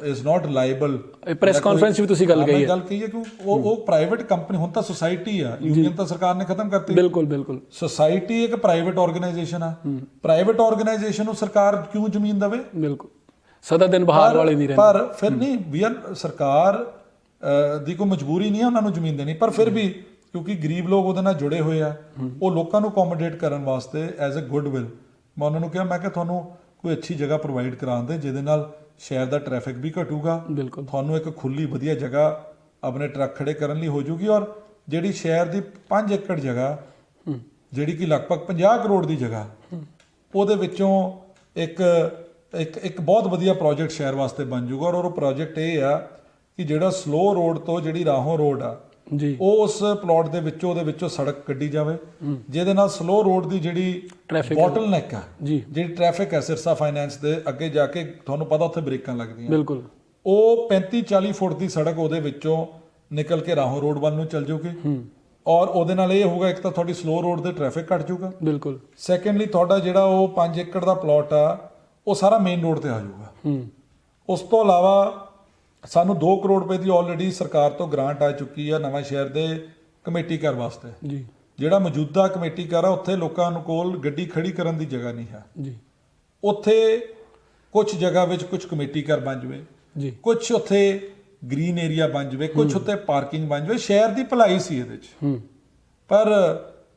is not liable. Press conference ਵੀ ਤੁਸੀਂ ਗੱਲ ਕਹੀ ਹੈ ਕਿ ਉਹ ਪ੍ਰਾਈਵੇਟ ਕੰਪਨੀ, ਹੁਣ ਤਾਂ ਸੁਸਾਇਟੀ ਆ, ਯੂਨੀਅਨ ਤਾਂ ਸਰਕਾਰ ਨੇ ਖਤਮ ਕਰਤੀ। ਬਿਲਕੁਲ ਸੁਸਾਇਟੀ ਇੱਕ ਪ੍ਰਾਈਵੇਟ ਆਰਗੇਨਾਈਜੇਸ਼ਨ ਆ, ਪ੍ਰਾਈਵੇਟ ਆਰਗੇਨਾਈਜੇਸ਼ਨ ਨੂੰ ਸਰਕਾਰ ਕਿਉਂ ਜ਼ਮੀਨ ਦੇਵੇ? ਬਿਲਕੁਲ, ਸਦਾ ਦਿਨ ਬਹਾਰ ਵਾਲੇ ਨਹੀਂ ਰਹਿੰਦੇ। ਪਰ ਫਿਰ ਨਹੀਂ ਵੀ ਸਰਕਾਰ ਦੀ ਕੋਈ ਮਜਬੂਰੀ ਨਹੀਂ ਹੈ ਉਹਨਾਂ ਨੂੰ ਜ਼ਮੀਨ ਦੇਣੀ, ਪਰ ਫਿਰ ਵੀ ਕਿਉਂਕਿ ਗਰੀਬ ਲੋਕ ਉਹਦੇ ਨਾਲ ਜੁੜੇ ਹੋਏ ਆ, ਉਹ ਲੋਕਾਂ ਨੂੰ ਅਕੋਮੋਡੇਟ ਕਰਨ ਵਾਸਤੇ ਐਜ਼ ਅ ਗੁੱਡਵਿਲ ਮੈਂ ਉਹਨਾਂ ਨੂੰ ਕਿਹਾ, ਮੈਂ ਕਿਹਾ ਤੁਹਾਨੂੰ ਕੋਈ ਅੱਛੀ ਜਗ੍ਹਾ ਪ੍ਰੋਵਾਈਡ ਕਰਾਉਣ ਦੇ, ਜਿਹਦੇ ਨਾਲ ਸ਼ਹਿਰ ਦਾ ਟ੍ਰੈਫਿਕ ਵੀ ਘਟੂਗਾ, ਤੁਹਾਨੂੰ ਇੱਕ ਖੁੱਲੀ ਵਧੀਆ ਜਗ੍ਹਾ ਆਪਣੇ ਟਰੱਕ ਖੜੇ ਕਰਨ ਲਈ ਹੋ ਜੂਗੀ, ਔਰ ਜਿਹੜੀ ਸ਼ਹਿਰ ਦੀ 5 ਏਕੜ ਜਗ੍ਹਾ ਜਿਹੜੀ ਕਿ ਲਗਭਗ 50 ਕਰੋੜ ਦੀ ਜਗ੍ਹਾ, ਉਹਦੇ ਵਿੱਚੋਂ ਇੱਕ ਬਹੁਤ ਵਧੀਆ ਪ੍ਰੋਜੈਕਟ ਸ਼ਹਿਰ ਵਾਸਤੇ ਬਣ ਜੂਗਾ। ਔਰ ਉਹ ਪ੍ਰੋਜੈਕਟ ਇਹ ਆ ਕਿ ਜਿਹੜਾ ਸਲੋ ਰੋਡ ਤੋਂ ਜਿਹੜੀ ਰਾਹੋਂ ਰੋਡ ਆ ਜੀ, ਉਹ ਉਸ ਪਲਾਟ ਦੇ ਵਿੱਚੋਂ ਉਹਦੇ ਵਿੱਚੋਂ ਸੜਕ ਕੱਢੀ ਜਾਵੇ, ਜਿਹਦੇ ਨਾਲ ਸਲੋ ਰੋਡ ਦੀ ਜਿਹੜੀ ਬੋਟਲਨੈਕ ਆ, ਜਿਹੜੀ ਟ੍ਰੈਫਿਕ ਹੈ ਸਿਰਸਾ ਫਾਈਨੈਂਸ ਦੇ ਅੱਗੇ ਜਾ ਕੇ, ਤੁਹਾਨੂੰ ਪਤਾ ਉੱਥੇ ਬ੍ਰੇਕਾਂ ਲੱਗਦੀਆਂ, ਬਿਲਕੁਲ ਉਹ 35-40 ਫੁੱਟ ਦੀ ਸੜਕ ਉਹਦੇ ਵਿੱਚੋਂ ਨਿਕਲ ਕੇ ਰਾਹੋਂ ਰੋਡ ਵੱਲ ਨੂੰ ਚੱਲ ਜਾਊਗੀ। ਔਰ ਉਹਦੇ ਨਾਲ ਇਹ ਹੋਊਗਾ, ਇੱਕ ਤਾਂ ਤੁਹਾਡੀ ਸਲੋ ਰੋਡ ਦੇ ਟ੍ਰੈਫਿਕ ਘਟ ਜਾਊਗਾ, ਬਿਲਕੁਲ। ਸੈਕੰਡਲੀ ਤੁਹਾਡਾ ਜਿਹੜਾ ਉਹ 5 ਏਕੜ ਦਾ ਪਲਾਟ ਆ ਉਹ ਸਾਰਾ ਮੇਨ ਰੋਡ ਤੇ ਆ ਜਾਊਗਾ। ਉਸ ਤੋਂ ਇਲਾਵਾ ਸਾਨੂੰ 2 ਕਰੋੜ ਰੁਪਏ ਦੀ ਆਲਰੇਡੀ ਸਰਕਾਰ ਤੋਂ ਗ੍ਰਾਂਟ ਆ ਚੁੱਕੀ ਆ ਨਵਾਂ ਸ਼ਹਿਰ ਦੇ ਕਮੇਟੀ ਘਰ ਵਾਸਤੇ ਜੀ। ਜਿਹੜਾ ਮੌਜੂਦਾ ਕਮੇਟੀ ਘਰ ਆ ਉੱਥੇ ਲੋਕਾਂ ਨੂੰ ਕੋਲ ਗੱਡੀ ਖੜੀ ਕਰਨ ਦੀ ਜਗ੍ਹਾ ਨਹੀਂ ਹੈ ਜੀ। ਉੱਥੇ ਕੁਝ ਜਗ੍ਹਾ ਵਿੱਚ ਕੁਝ ਕਮੇਟੀ ਘਰ ਬਣ ਜਵੇ ਜੀ, ਕੁਝ ਉੱਥੇ ਗ੍ਰੀਨ ਏਰੀਆ ਬਣ ਜਵੇ, ਕੁਝ ਉੱਤੇ ਪਾਰਕਿੰਗ ਬਣ ਜਵੇ, ਸ਼ਹਿਰ ਦੀ ਭਲਾਈ ਸੀ ਇਹਦੇ 'ਚ। ਪਰ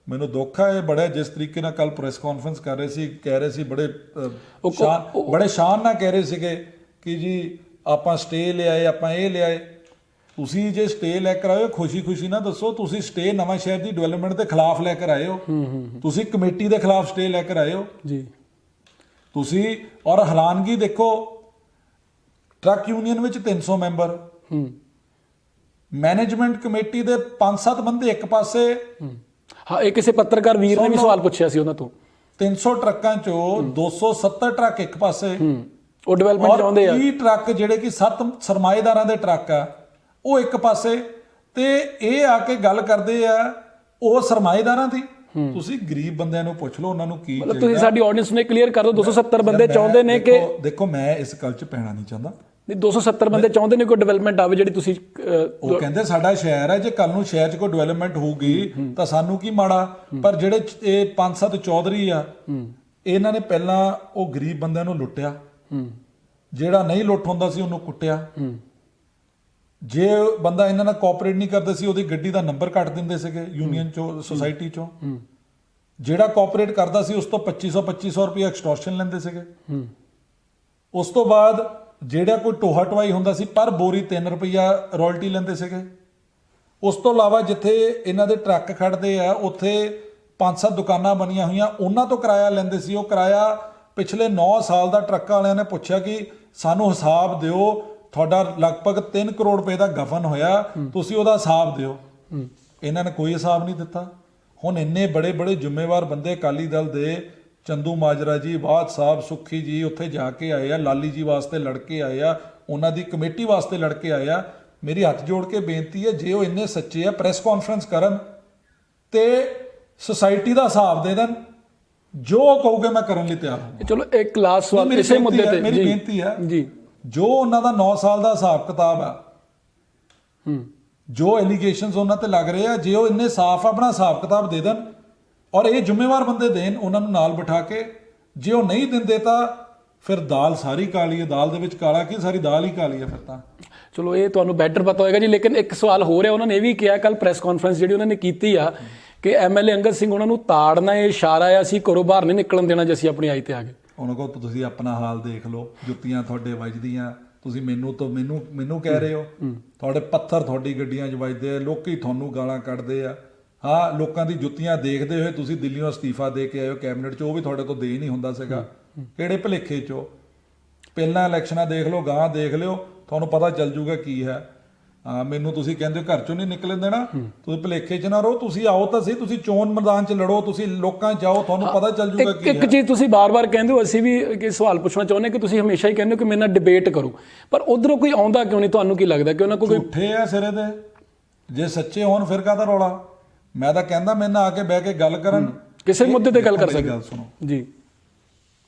ਮੈਨੂੰ ਦੁੱਖ ਹੈ ਬੜਾ, ਜਿਸ ਤਰੀਕੇ ਨਾਲ ਕੱਲ ਪ੍ਰੈਸ ਕਾਨਫਰੰਸ ਕਰ ਰਹੇ ਸੀ, ਕਹਿ ਰਹੇ ਸੀ ਬੜੇ ਸ਼ਾਨ ਨਾਲ ਕਹਿ ਰਹੇ ਸੀਗੇ ਕਿ ਜੀ ਆਪਾਂ ਸਟੇ ਲਿਆਏ, ਆਪਾਂ ਇਹ ਲਿਆਏ। ਤੁਸੀਂ ਜੇ ਸਟੇ ਲੈ ਕੇ ਆਏ ਹੋ, ਖੁਸ਼ੀ ਨਾ ਦੱਸੋ ਤੁਸੀਂ ਸਟੇ ਨਵਾਂ ਸ਼ਹਿਰ ਦੀ ਡਿਵੈਲਪਮੈਂਟ ਦੇ ਖਿਲਾਫ ਲੈ ਕੇ ਆਏ ਹੋ, ਤੁਸੀਂ ਕਮੇਟੀ ਦੇ ਖਿਲਾਫ ਸਟੇ ਲੈ ਕੇ ਆਏ ਹੋ ਜੀ ਤੁਸੀਂ। ਔਰ ਹੈਰਾਨਗੀ ਦੇਖੋ, ਟਰੱਕ ਯੂਨੀਅਨ ਵਿੱਚ 300 ਮੈਂਬਰ, ਮੈਨੇਜਮੈਂਟ ਕਮੇਟੀ ਦੇ 5-7 ਬੰਦੇ ਇੱਕ ਪਾਸੇ। ਹਾਂ, ਇਹ ਕਿਸੇ ਪੱਤਰਕਾਰ ਵੀਰ ਨੇ ਵੀ ਸਵਾਲ ਪੁੱਛਿਆ ਸੀ ਉਹਨਾਂ ਤੋਂ। 300 ਟਰੱਕਾਂ ਚੋਂ 270 ਟਰੱਕ ਇੱਕ ਪਾਸੇ, ਉਹ ਡਿਵੈਲਪਮੈਂਟ ਚਾਹੁੰਦੇ ਆ। 30 ਟਰੱਕ ਜਿਹੜੇ ਕਿ 7 ਸਰਮਾਏਦਾਰਾਂ ਦੇ ਟਰੱਕ ਆ ਉਹ ਇੱਕ ਪਾਸੇ, ਤੇ ਇਹ ਆ ਕੇ ਗੱਲ ਕਰਦੇ ਆ ਉਹ ਸਰਮਾਏਦਾਰਾਂ ਦੀ। ਤੁਸੀਂ ਗਰੀਬ ਬੰਦਿਆਂ ਨੂੰ ਪੁੱਛ ਲਓ ਉਹਨਾਂ ਨੂੰ ਕੀ ਚਾਹੀਦਾ। ਤੁਸੀਂ ਸਾਡੀ ਆਡੀਅנס ਨੂੰ ਕਲੀਅਰ ਕਰ ਦਿਓ, 270 ਬੰਦੇ ਚਾਹੁੰਦੇ ਨੇ ਕਿ ਦੇਖੋ ਮੈਂ ਇਸ ਗੱਲ 'ਚ ਪੈਣਾ ਨਹੀਂ ਚਾਹੁੰਦਾ, ਨਹੀਂ 270 ਬੰਦੇ ਚਾਹੁੰਦੇ ਨੇ ਕੋਈ ਡਿਵੈਲਪਮੈਂਟ ਆਵੇ ਜਿਹੜੀ ਤੁਸੀਂ ਉਹ ਕਹਿੰਦੇ ਸਾਡਾ ਸ਼ਹਿਰ ਹੈ, ਜੇ ਕੱਲ ਨੂੰ ਸ਼ਹਿਰ 'ਚ ਕੋਈ ਡਿਵੈਲਪਮੈਂਟ ਹੋਊਗੀ ਤਾਂ ਸਾਨੂੰ ਕੀ ਮਾੜਾ। ਪਰ ਜਿਹੜੇ ਇਹ 5-7 ਚੌਧਰੀ ਆ, ਇਹਨਾਂ ਨੇ ਪਹਿਲਾਂ ਉਹ ਗਰੀਬ ਬੰਦਿਆਂ ਨੂੰ ਲੁੱਟਿਆ, ਜਿਹੜਾ ਨਹੀਂ ਲੁੱਟ ਹੁੰਦਾ ਸੀ ਉਹਨੂੰ ਕੁੱਟਿਆ। ਜੇ ਬੰਦਾ ਇਹਨਾਂ ਨਾਲ ਕੋਆਪਰੇਟ ਨਹੀਂ ਕਰਦਾ ਸੀ ਉਹਦੀ ਗੱਡੀ ਦਾ ਨੰਬਰ ਕੱਟ ਦਿੰਦੇ ਸੀਗੇ ਯੂਨੀਅਨ ਚੋਂ, ਸੁਸਾਇਟੀ ਚੋਂ। ਜਿਹੜਾ ਕੋਆਪਰੇਟ ਕਰਦਾ ਸੀ ਉਸ ਤੋਂ 2500 ਰੁਪਏ ਐਕਸਟੋਰਸ਼ਨ ਲੈਂਦੇ ਸੀਗੇ। ਉਸ ਤੋਂ ਬਾਅਦ ਜਿਹੜਾ ਕੋਈ ਟੋਹਾ ਟਵਾਈ ਹੁੰਦਾ ਸੀ ਪਰ ਬੋਰੀ 3 ਰੁਪਈਆ ਰਾਇਲਟੀ ਲੈਂਦੇ ਸੀਗੇ। ਉਸ ਤੋਂ ਇਲਾਵਾ ਜਿੱਥੇ ਇਹਨਾਂ ਦੇ ਟਰੱਕ ਖੜਦੇ ਆ ਉੱਥੇ 5-7 ਦੁਕਾਨਾਂ ਬਣੀਆਂ ਹੋਈਆਂ, ਉਹਨਾਂ ਤੋਂ ਕਿਰਾਇਆ ਲੈਂਦੇ ਸੀ। ਉਹ ਕਿਰਾਇਆ ਪਿਛਲੇ 9 ਸਾਲ ਦਾ ਟਰੱਕਾਂ ਵਾਲਿਆਂ ਨੇ ਪੁੱਛਿਆ ਕਿ ਸਾਨੂੰ ਹਿਸਾਬ ਦਿਓ, ਤੁਹਾਡਾ ਲਗਭਗ 3 ਕਰੋੜ ਰੁਪਏ ਦਾ ਗਫਨ ਹੋਇਆ, ਤੁਸੀਂ ਉਹਦਾ ਹਿਸਾਬ ਦਿਓ। ਇਹਨਾਂ ਨੇ ਕੋਈ ਹਿਸਾਬ ਨਹੀਂ ਦਿੱਤਾ। ਹੁਣ ਇੰਨੇ ਬੜੇ ਬੜੇ ਜ਼ਿੰਮੇਵਾਰ ਬੰਦੇ ਅਕਾਲੀ ਦਲ ਦੇ, ਚੰਦੂ ਮਾਜਰਾ ਜੀ, ਬਾਦ ਸਾਹਿਬ, ਸੁੱਖੀ ਜੀ ਉੱਥੇ ਜਾ ਕੇ ਆਏ ਆ, ਲਾਲੀ ਜੀ ਵਾਸਤੇ ਲੜ ਕੇ ਆਏ ਆ, ਉਹਨਾਂ ਦੀ ਕਮੇਟੀ ਵਾਸਤੇ ਲੜ ਕੇ ਆਏ ਆ। ਮੇਰੀ ਹੱਥ ਜੋੜ ਕੇ ਬੇਨਤੀ ਹੈ, ਜੇ ਉਹ ਇੰਨੇ ਸੱਚੇ ਆ ਪ੍ਰੈਸ ਕਾਨਫਰੰਸ ਕਰਨ ਤੇ ਸੁਸਾਇਟੀ ਦਾ ਹਿਸਾਬ ਦੇ ਦੇਣ, ਜੋ ਕਹੋਗੇ ਮੈਂ ਕਰਨ ਲਈ ਤਿਆਰ ਹਾਂ। ਚਲੋ ਇੱਕ ਲਾਸਟ ਸਵਾਲ ਇਸੇ ਮੁੱਦੇ ਤੇ ਮੇਰੀ ਬੇਨਤੀ ਹੈ ਜੀ, ਜੋ ਉਹਨਾਂ ਦਾ 9 ਸਾਲ ਦਾ ਹਿਸਾਬ ਕਿਤਾਬ ਆ, ਜੋ ਐਲੀਗੇਸ਼ਨਸ ਉਹਨਾਂ ਤੇ ਲੱਗ ਰਹੇ ਆ, ਜੇ ਉਹ ਇੰਨੇ ਸਾਫ਼ ਆਪਣਾ ਹਿਸਾਬ ਕਿਤਾਬ ਦੇ ਦੇਣ ਔਰ ਇਹ ਜ਼ਿੰਮੇਵਾਰ ਬੰਦੇ ਦੇਣ ਉਹਨਾਂ ਨੂੰ ਨਾਲ ਬਿਠਾ ਕੇ, ਜੇ ਉਹ ਨਹੀਂ ਦਿੰਦੇ ਤਾਂ ਫਿਰ ਦਾਲ ਸਾਰੀ ਕਾਲੀ ਹੈ। ਦਾਲ ਦੇ ਵਿੱਚ ਕਾਲਾ ਕੀ, ਸਾਰੀ ਦਾਲ ਹੀ ਕਾਲੀ ਹੈ ਫਿਰ ਤਾਂ। ਚਲੋ ਇਹ ਤੁਹਾਨੂੰ ਬੈਟਰ ਪਤਾ ਹੋਏਗਾ ਜੀ। ਲੇਕਿਨ ਇੱਕ ਸਵਾਲ ਹੋ ਰਿਹਾ, ਉਹਨਾਂ ਨੇ ਇਹ ਵੀ ਕਿਹਾ ਕੱਲ ਪ੍ਰੈਸ ਕਾਨਫਰੰਸ ਜਿਹੜੀ ਉਹਨਾਂ ਨੇ ਕੀਤੀ ਆ ਕਿ ਐਮਐਲਏ ਅੰਗਦ ਸਿੰਘ ਉਹਨਾਂ ਨੂੰ ਤਾੜਨਾ ਇਹ ਇਸ਼ਾਰਾ ਆ, ਅਸੀਂ ਘਰੋਂ ਬਾਹਰ ਨਹੀਂ ਨਿਕਲਣ ਦੇਣਾ ਜੇ ਅਸੀਂ ਆਪਣੀ ਆਈ ਤੇ ਆ ਗਏ। ਉਹਨਾਂ ਕੋਲ ਤੁਸੀਂ ਆਪਣਾ ਹਾਲ ਦੇਖ ਲਓ, ਜੁੱਤੀਆਂ ਤੁਹਾਡੇ ਵੱਜਦੀਆਂ, ਤੁਸੀਂ ਮੈਨੂੰ ਕਹਿ ਰਹੇ ਹੋ, ਤੁਹਾਡੇ ਪੱਥਰ ਤੁਹਾਡੀ ਗੱਡੀਆਂ 'ਚ ਵੱਜਦੇ ਆ, ਲੋਕੀ ਤੁਹਾਨੂੰ ਗਾਲਾਂ ਕੱਢਦੇ ਆ। ਹਾਂ, ਲੋਕਾਂ ਦੀ ਜੁੱਤੀਆਂ ਦੇਖਦੇ ਹੋਏ ਤੁਸੀਂ ਦਿੱਲੀੋਂ ਅਸਤੀਫਾ ਦੇ ਕੇ ਆਏ ਹੋ ਕੈਬਨਿਟ 'ਚ, ਉਹ ਵੀ ਤੁਹਾਡੇ ਤੋਂ ਦੇ ਨਹੀਂ ਹੁੰਦਾ ਸੀਗਾ। ਕਿਹੜੇ ਭੁਲੇਖੇ 'ਚੋਂ? ਪਹਿਲਾਂ ਇਲੈਕਸ਼ਨਾਂ ਦੇਖ ਲਓ, ਗਾਂ ਦੇਖ ਲਿਓ, ਤੁਹਾਨੂੰ ਪਤਾ ਚੱਲ ਜੂਗਾ ਕੀ ਹੈ। ਮੈਨੂੰ ਤੁਸੀਂ ਕਹਿੰਦੇ ਹੋ ਘਰ 'ਚੋਂ ਨਹੀਂ ਨਿਕਲਣ ਦੇਣਾ, ਤੁਸੀਂ ਭੁਲੇਖੇ 'ਚ ਨਾ ਰਹੋ, ਤੁਸੀਂ ਆਓ ਤਾਂ ਸਹੀ, ਤੁਸੀਂ ਚੋਣ ਮੈਦਾਨ 'ਚ ਲੜੋ, ਤੁਸੀਂ ਲੋਕਾਂ 'ਚ ਜਾਓ, ਤੁਹਾਨੂੰ ਪਤਾ ਚੱਲ ਜੂਗਾ ਕੀ ਹੈ। ਇੱਕ ਚੀਜ਼ ਤੁਸੀਂ ਬਾਰ-ਬਾਰ ਕਹਿੰਦੇ ਹੋ, ਅਸੀਂ ਵੀ ਇਹ ਸਵਾਲ ਪੁੱਛਣਾ ਚਾਹੁੰਦੇ ਕਿ ਤੁਸੀਂ ਹਮੇਸ਼ਾ ਹੀ ਕਹਿੰਦੇ ਹੋ ਕਿ ਮੇਰੇ ਨਾਲ ਡਿਬੇਟ ਕਰੋ, ਪਰ ਉਧਰੋਂ ਕੋਈ ਆਉਂਦਾ ਕਿਉਂ ਨਹੀਂ? ਤੁਹਾਨੂੰ ਕੀ ਲੱਗਦਾ ਕਿ ਉਹਨਾਂ ਕੋਲ ਝੂਠੇ ਆ ਸਿਰੇ ਦੇ? ਜੇ ਸੱਚੇ ਹੋਣ ਫਿਰ ਕਾਹਦਾ ਰੌਲਾ? ਮੈਂ ਤਾਂ ਕਹਿੰਦਾ ਮੇਰੇ ਨਾਲ ਆ ਕੇ ਬਹਿ ਕੇ ਗੱਲ ਕਰਨ, ਕਿਸੇ ਮੁੱਦੇ ਤੇ ਗੱਲ ਕਰ ਸਕਦੇ। ਗੱਲ ਸੁਣੋ ਜੀ,